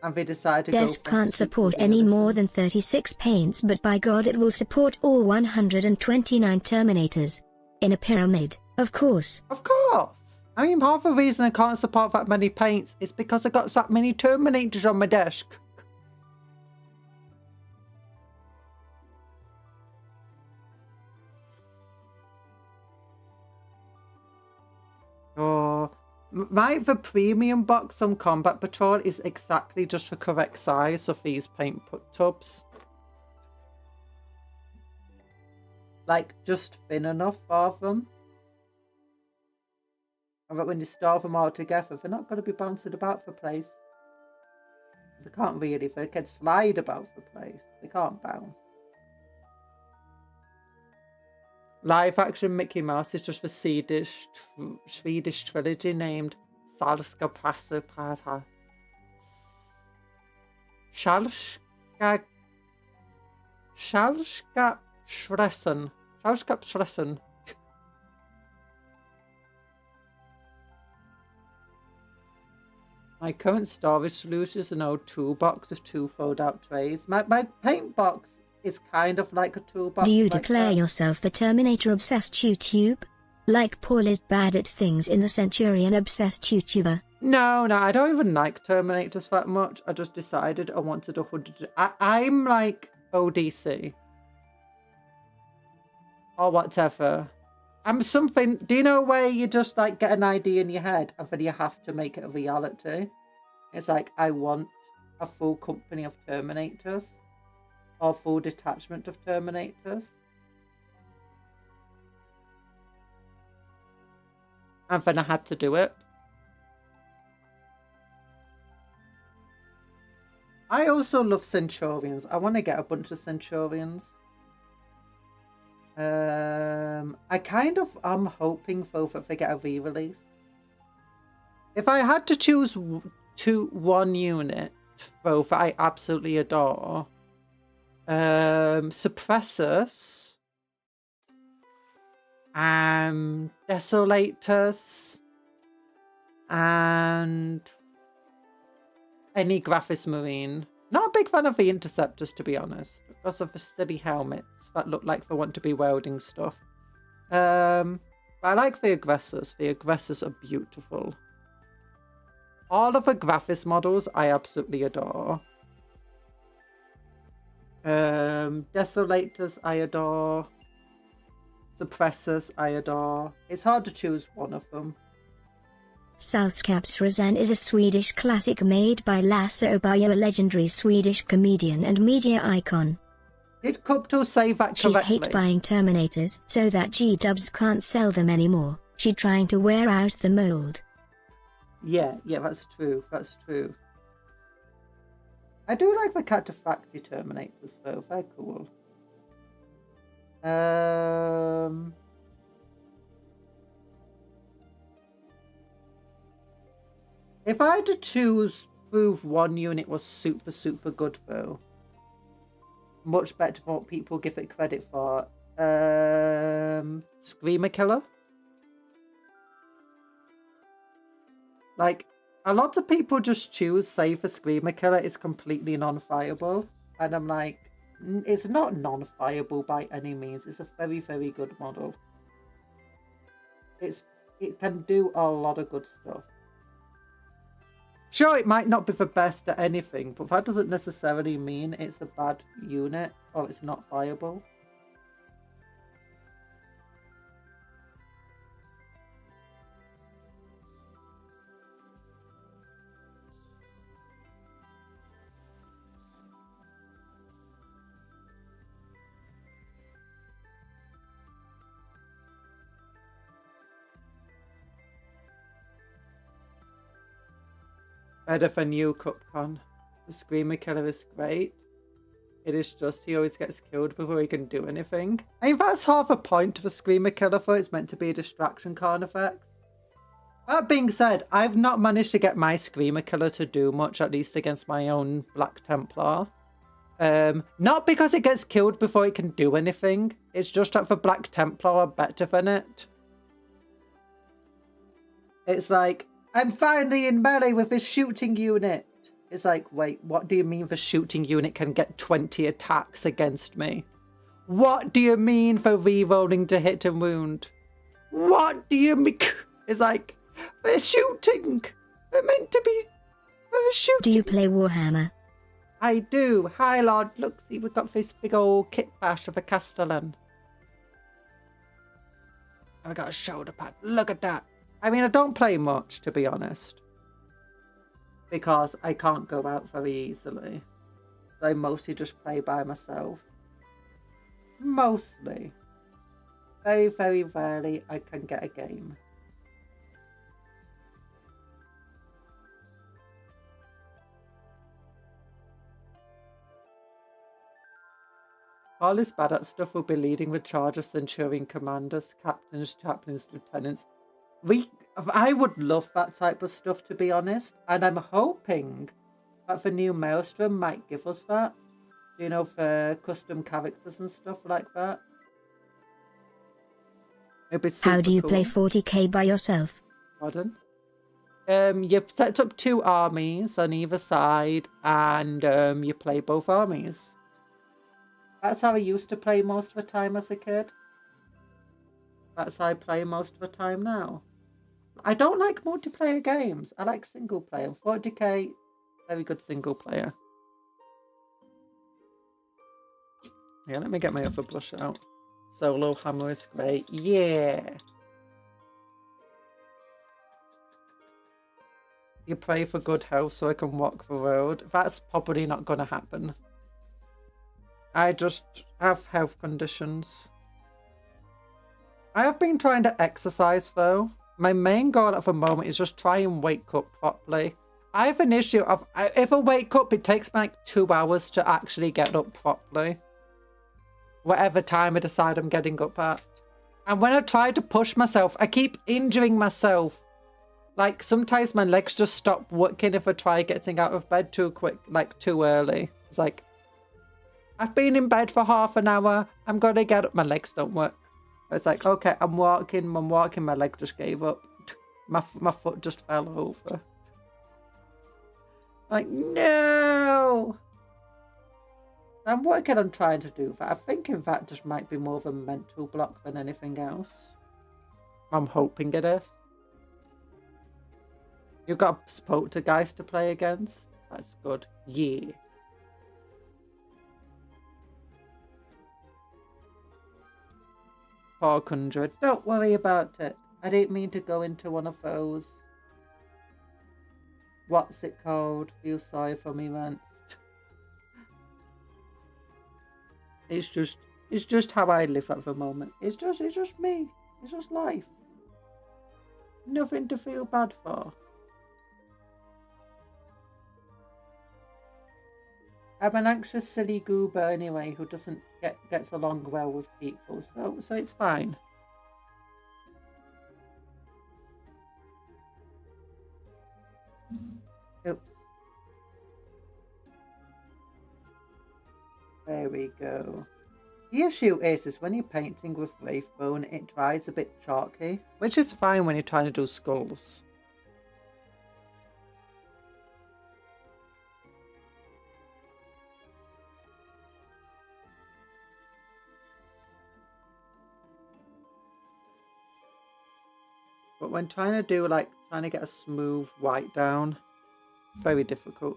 A: And they decide to go
B: Desk
A: for
B: can't
A: super
B: support any
A: realism.
B: more than 36 paints, but by God it will support all 129 Terminators. In a pyramid, of course.
A: Of course! I mean, half the reason I can't support that many paints is because I got that many Terminators on my desk. Oh, the premium box on Combat Patrol is exactly just the correct size of these paint tubs. Like, just thin enough for them. And that when you store them all together, they're not going to be bouncing about the place. They can't really, they can slide about the place. They can't bounce. Live action Mickey Mouse is just the Swedish trilogy named Salska Passapata. Skapsressen. My current storage solution is an old toolbox of 2 fold-out trays. My paint box is kind of like a toolbox.
B: Do you
A: like
B: declare
A: that.
B: yourself the Terminator-obsessed YouTube? Like Paul is bad at things in the Centurion-obsessed YouTuber.
A: No, I don't even like Terminators that much. I just decided I wanted 100. I'm like ODC. Or whatever. I'm something. Do you know where you just like get an idea in your head and then you have to make it a reality? It's like, I want a full company of Terminators. Or full detachment of Terminators. And then I had to do it. I also love Centurions. I want to get a bunch of Centurions. I kind of am hoping though that they get a re-release. If I had to choose one unit though that I absolutely adore, Suppressors, Desolators, and any Graphis Marine. Not a big fan of the Interceptors, to be honest, because of the silly helmets that look like they want to be welding stuff. But I like the Aggressors. The Aggressors are beautiful. All of the Graphis models I absolutely adore. Desolators I adore. Suppressors I adore. It's hard to choose one of them.
B: Salskapsresan is a Swedish classic made by Lasse Åberg, a legendary Swedish comedian and media icon.
A: Did Cuptle say that correctly?
B: She's hate buying Terminators so that G-dubs can't sell them anymore. She's trying to wear out the mold.
A: Yeah, that's true. That's true. I do like the Cataphracti Terminators though. They're cool. If I had to prove one unit was super good though, much better than what people give it credit for, Screamer Killer. Like, a lot of people just say the Screamer Killer is completely non-fireable, and I'm like, it's not non-fireable by any means. It's a very good model. It can do a lot of good stuff. Sure, it might not be the best at anything, but that doesn't necessarily mean it's a bad unit or it's not fireable. Better than you, Cupcon. The Screamer Killer is great. It is just he always gets killed before he can do anything. I mean, that's half a point of a Screamer Killer for it's meant to be a distraction Carnifex. That being said, I've not managed to get my Screamer Killer to do much, at least against my own Black Templar. Not because it gets killed before it can do anything. It's just that the Black Templar are better than it. It's like, I'm finally in melee with this shooting unit. It's like, wait, what do you mean the shooting unit can get 20 attacks against me? What do you mean for re-rolling to hit and wound? What do you mean? It's like, they're shooting. They're meant to be. They're shooting.
B: Do you play Warhammer?
A: I do. Hi, Lord. Look, see, we've got this big old kit bash of a Castellan. And we got a shoulder pad. Look at that. I mean, I don't play much, to be honest. Because I can't go out very easily. I mostly just play by myself. Mostly. Very, very rarely I can get a game. All this badass stuff will be leading the charge of Centurion commanders, captains, chaplains, lieutenants. I would love that type of stuff, to be honest. And I'm hoping that the new Maelstrom might give us that. You know, for custom characters and stuff like that. It'd be super
B: How do you
A: cool.
B: play 40k by yourself?
A: Pardon? You set up 2 armies on either side, and you play both armies. That's how I used to play most of the time as a kid. That's how I play most of the time now. I don't like multiplayer games. I like single player. 40k, very good single player. Yeah, let me get my other brush out. Solo hammer is great. Yeah. You pray for good health so I can walk the road. That's probably not going to happen. I just have health conditions. I have been trying to exercise though. My main goal at the moment is just try and wake up properly. I have an issue of, if I wake up, it takes me like 2 hours to actually get up properly. Whatever time I decide I'm getting up at. And when I try to push myself, I keep injuring myself. Like sometimes my legs just stop working if I try getting out of bed too quick, like too early. It's like, I've been in bed for half an hour. I'm going to get up. My legs don't work. It's like, okay, I'm walking. My leg just gave up. My foot just fell over. Like, no! I'm working on trying to do that. I think, in fact, just might be more of a mental block than anything else. I'm hoping it is. You've got Poltergeist to play against? That's good. Yeah. Poor Conjuror. Don't worry about it. I didn't mean to go into one of those. What's it called? Feel sorry for me rants. It's just how I live at the moment. It's just me. It's just life. Nothing to feel bad for. I'm an anxious, silly goober anyway, who doesn't gets along well with people, so it's fine. Oops. There we go. The issue is when you're painting with Wraithbone, it dries a bit chalky, which is fine when you're trying to do skulls. But when trying to do, like, trying to get a smooth white down, it's very difficult.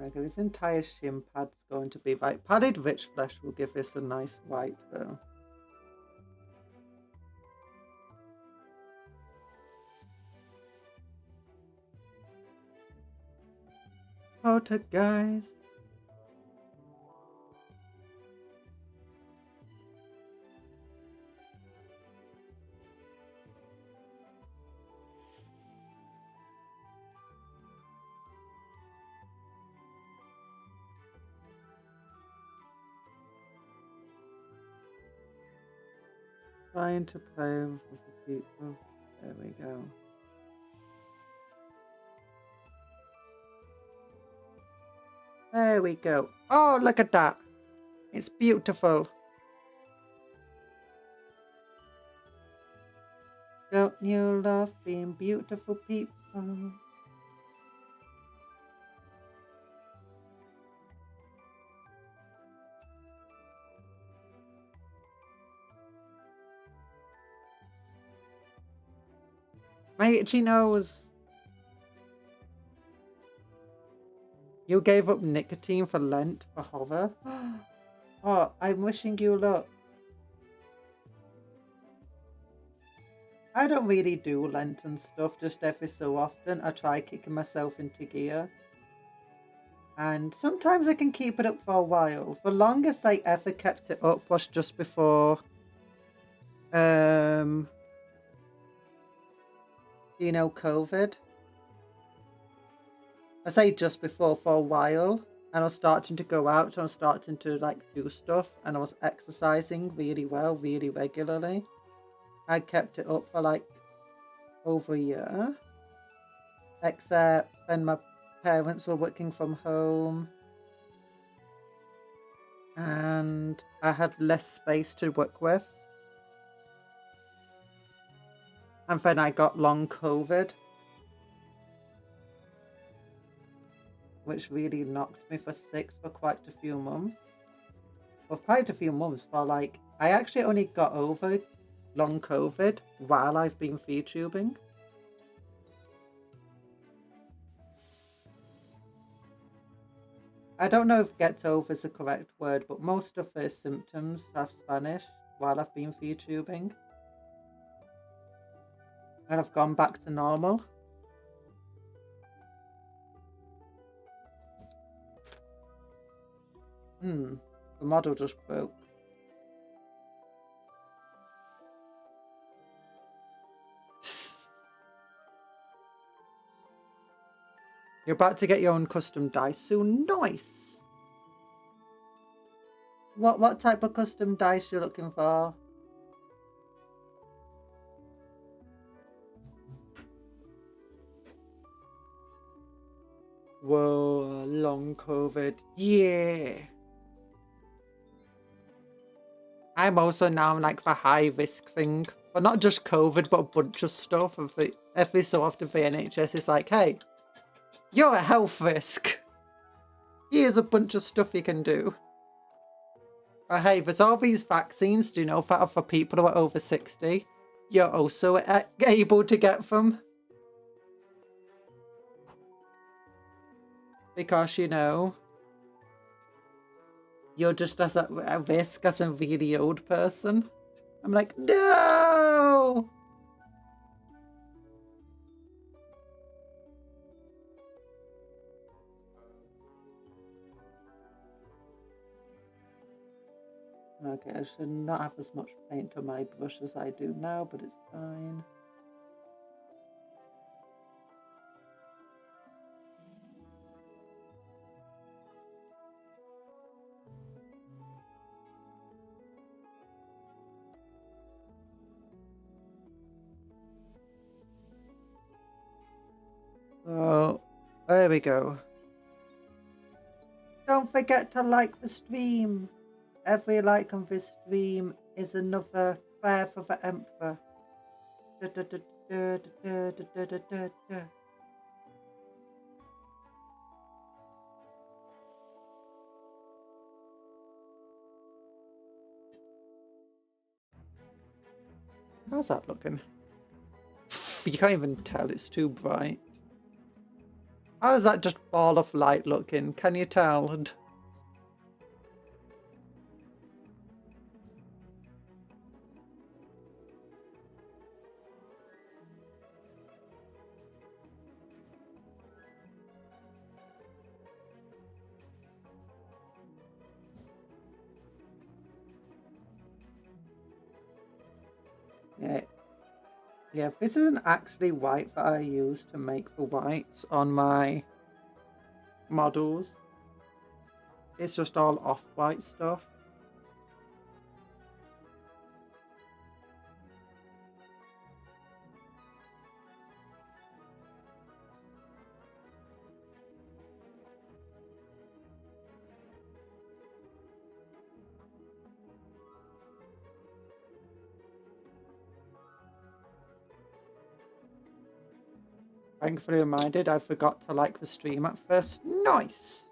A: Okay, this entire shin pad's going to be white. Padded rich flesh will give this a nice white, though. Poltergeist. Trying to play with other people. There we go. There we go. Oh, look at that. It's beautiful. Don't you love being beautiful people? My itchy nose. You gave up nicotine for Lent for horror? Oh, I'm wishing you luck. I don't really do Lenten stuff, just every so often. I try kicking myself into gear. And sometimes I can keep it up for a while. The longest I ever kept it up was just before... you know, COVID. I say just before for a while. And I was starting to go out and I was starting to like do stuff. And I was exercising really well, really regularly. I kept it up for like over a year. Except when my parents were working from home. And I had less space to work with. And then I got long COVID. Which really knocked me for six for quite a few months. Well, quite a few months for like... I actually only got over long COVID while I've been VTubing. I don't know if get over is the correct word, but most of the symptoms have vanished while I've been VTubing. And I've gone back to normal. The model just broke. You're about to get your own custom dice soon. Nice! What type of custom dice you're looking for? Whoa, long COVID. Yeah! I'm also now like the high risk thing. But not just COVID, but a bunch of stuff. Every so often the NHS is like, hey, you're a health risk. Here's a bunch of stuff you can do. But hey, there's all these vaccines, do you know, that are for people who are over 60. You're also able to get them. Because, you know, you're just as at risk as a really old person. I'm like, no! Okay, I should not have as much paint on my brush as I do now, but it's fine. Oh, there we go. Don't forget to like the stream. Every like on this stream is another prayer for the Emperor. How's that looking? You can't even tell, it's too bright. How is that just ball of light looking? Can you tell? Yeah, this isn't actually white that I use to make the whites on my models. It's just all off-white stuff. Thankfully reminded, I forgot to like the stream at first. Nice!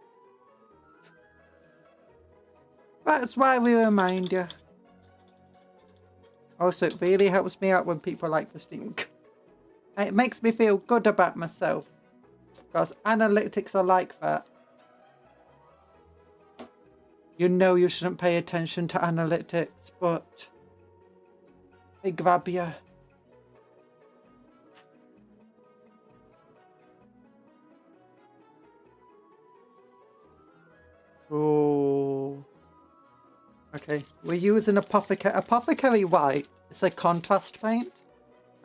A: That's why we remind you. Also, it really helps me out when people like the stream. It makes me feel good about myself. Because analytics are like that. You know you shouldn't pay attention to analytics, but they grab you. Oh. Okay, we're using Apothecary White. It's a contrast paint.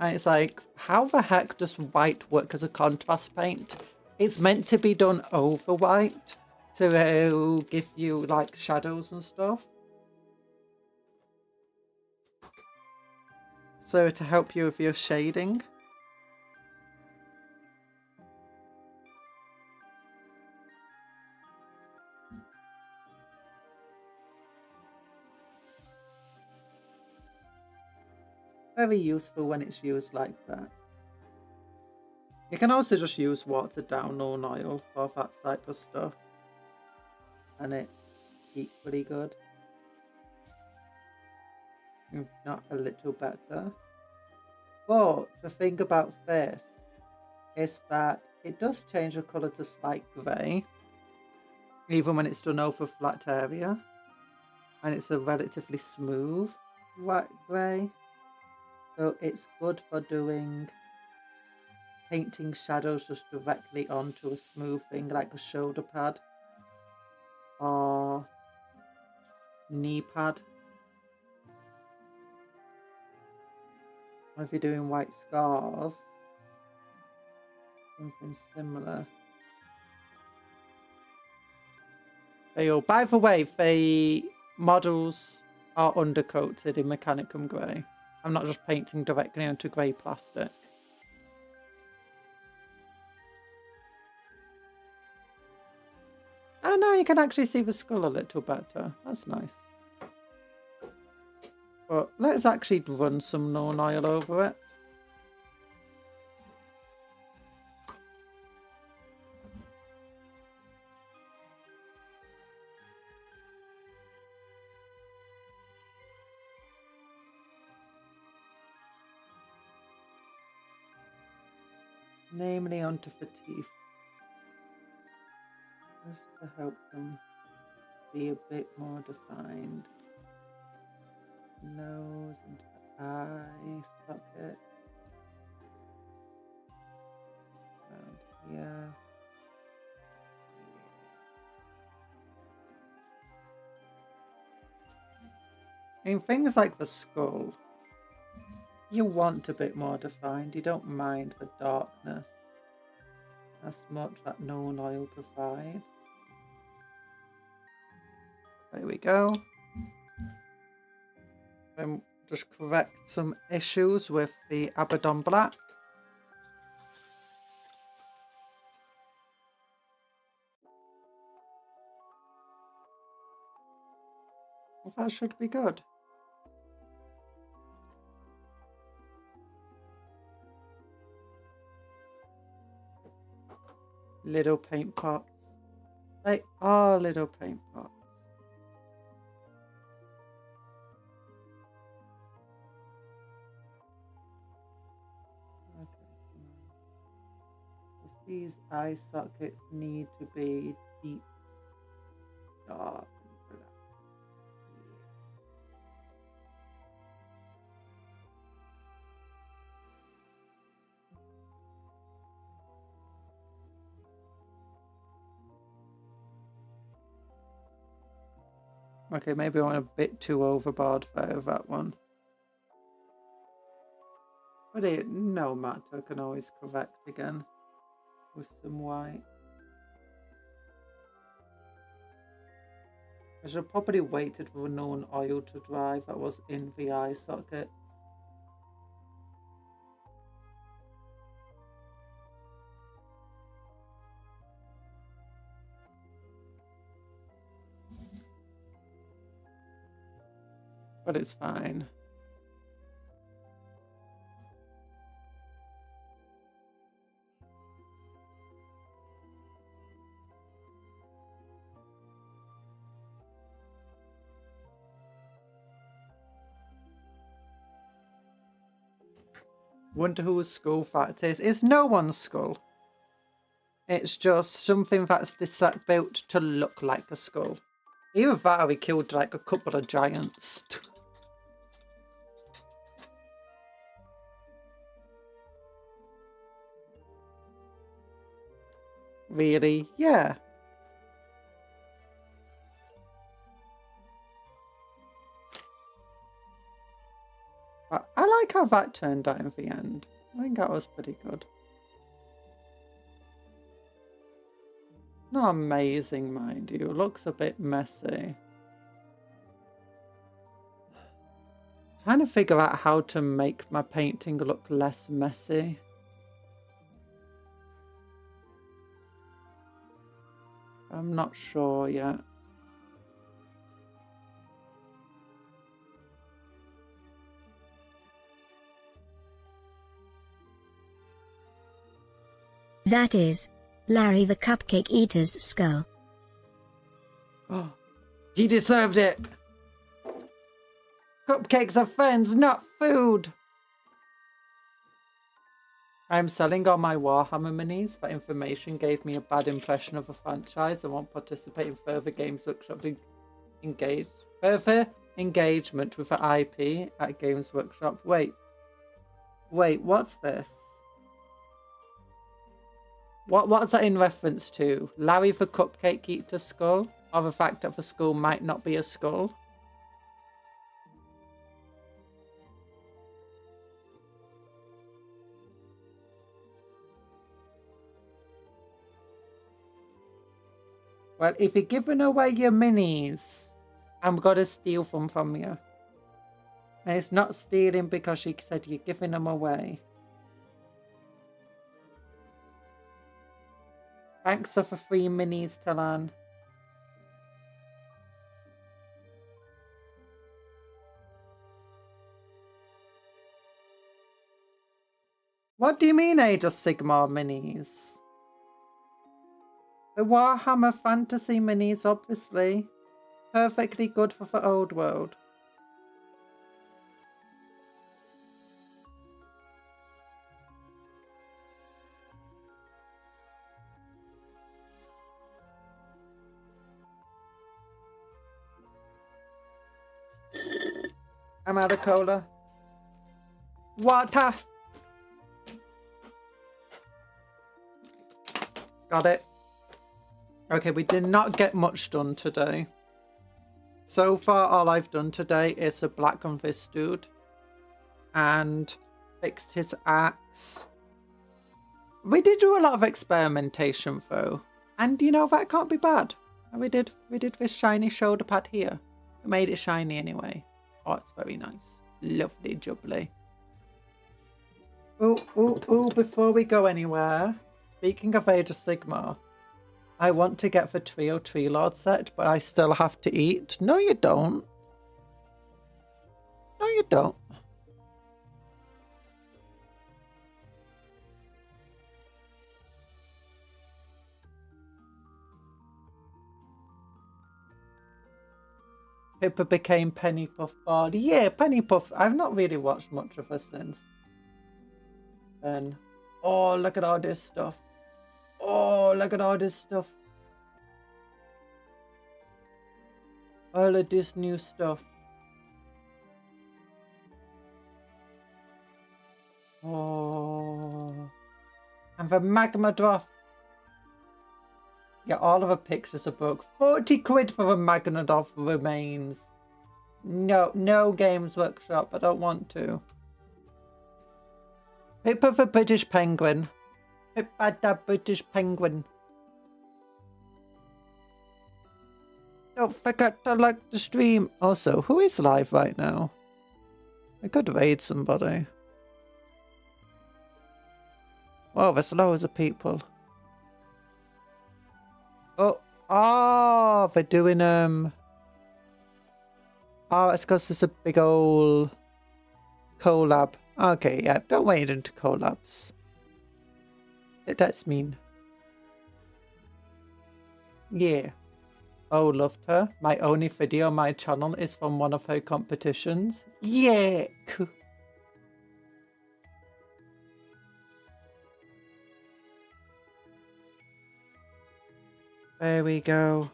A: And it's like, how the heck does white work as a contrast paint? It's meant to be done over white to give you like shadows and stuff. So to help you with your shading. Very useful when it's used like that. You can also just use watered down known oil for that type of stuff. And it's equally good. If not a little better. But the thing about this is that it does change the colour to slight grey. Even when it's done over flat area. And it's a relatively smooth white grey. So it's good for doing painting shadows just directly onto a smooth thing like a shoulder pad or knee pad. Or if you're doing white scars, something similar. Oh, by the way, the models are undercoated in Mechanicum Grey. I'm not just painting directly onto grey plastic. Oh, now you can actually see the skull a little better. That's nice. But let's actually run some known oil over it. Namely onto the teeth. Just to help them be a bit more defined. Nose into the eye socket. Around here. In things like the skull, you want a bit more defined. You don't mind the darkness as much that known oil provides. There we go. And just correct some issues with the Abaddon Black. Well, that should be good. Little paint pots. They are little paint pots. These eye sockets need to be deep, dark, and black. Okay, maybe I went a bit too overboard there with that one. But it, no matter, I can always correct again with some white. I should have probably waited for the known oil to dry that was in the eye sockets. But it's fine. Wonder whose skull that is. It's no one's skull. It's just something that's built to look like a skull. Either that or we killed like a couple of giants. Really? Yeah. But I like how that turned out in the end. I think that was pretty good. Not amazing, mind you. It looks a bit messy. Trying to figure out how to make my painting look less messy. I'm not sure yet.
B: That is Larry the Cupcake Eater's skull.
A: Oh, he deserved it! Cupcakes are friends, not food! I'm selling all my Warhammer minis. That information gave me a bad impression of the franchise. I won't participate in further Games Workshop further engagement with the IP at Games Workshop. Wait, what's this? What's that in reference to? Larry the Cupcake Eater's skull? Or the fact that the skull might not be a skull? Well, if you're giving away your minis, I'm gonna steal them from you. And it's not stealing because you said you're giving them away. Thanks for the free minis, Talan. What do you mean Age of Sigmar minis? The Warhammer Fantasy minis, obviously. Perfectly good for the old world. I'm out of cola. Water! Got it. Okay, we did not get much done today. So far, all I've done today is a black on this dude. And fixed his axe. We did do a lot of experimentation though. And you know, that can't be bad. We did this shiny shoulder pad here. We made it shiny anyway. Oh, it's very nice. Lovely jubbly. Ooh, before we go anywhere, speaking of Age of Sigmar, I want to get the Trio Tree Lord set, but I still have to eat. No, you don't. No, you don't. Pippa became Penny Puff Bard. Yeah, Penny Puff. I've not really watched much of her since then. Oh, look at all this stuff. Oh, look at all this stuff. All of this new stuff. Oh. And the magma drop. Yeah, all of the pictures are broke. 40 quid for the magma drop remains. No Games Workshop. I don't want to. Pippa the British Penguin. Pippa the British Penguin. Don't forget to like the stream. Also, who is live right now? I could raid somebody. Whoa, there's loads of people. Oh, they're doing, oh, it's because there's a big old collab. Okay, yeah, don't wait into collabs. That's mean. Yeah. Oh, loved her. My only video on my channel is from one of her competitions. Yeah. There we go.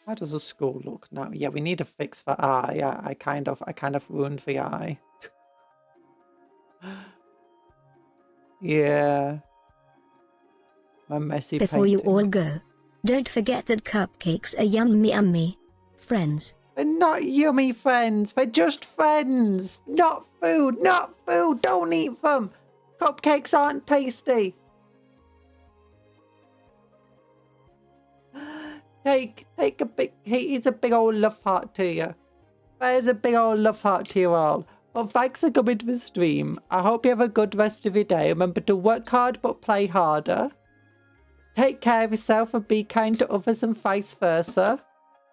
A: How does the school look now? Yeah, we need to fix the eye. I kind of ruined the eye. Yeah. My messy
B: Before you
A: painting.
B: all go, don't forget that cupcakes are yummy, friends.
A: They're not yummy friends. They're just friends. Not food. Not food. Don't eat them. Cupcakes aren't tasty. Take a big. Here's a big old love heart to you. There's a big old love heart to you all. Well, thanks for coming to the stream. I hope you have a good rest of your day. Remember to work hard but play harder. Take care of yourself and be kind to others and vice versa.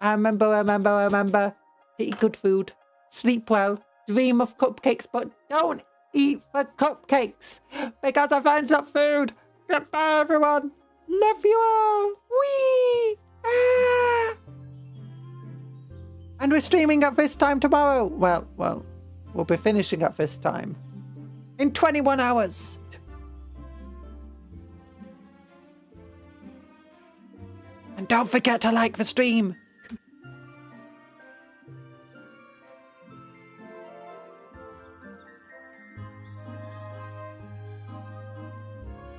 A: And remember, eat good food, sleep well, dream of cupcakes, but don't eat the cupcakes because I found some food. Goodbye, everyone. Love you all. Whee! Ah! And we're streaming at this time tomorrow. Well, we'll be finishing at this time in 21 hours. And don't forget to like the stream.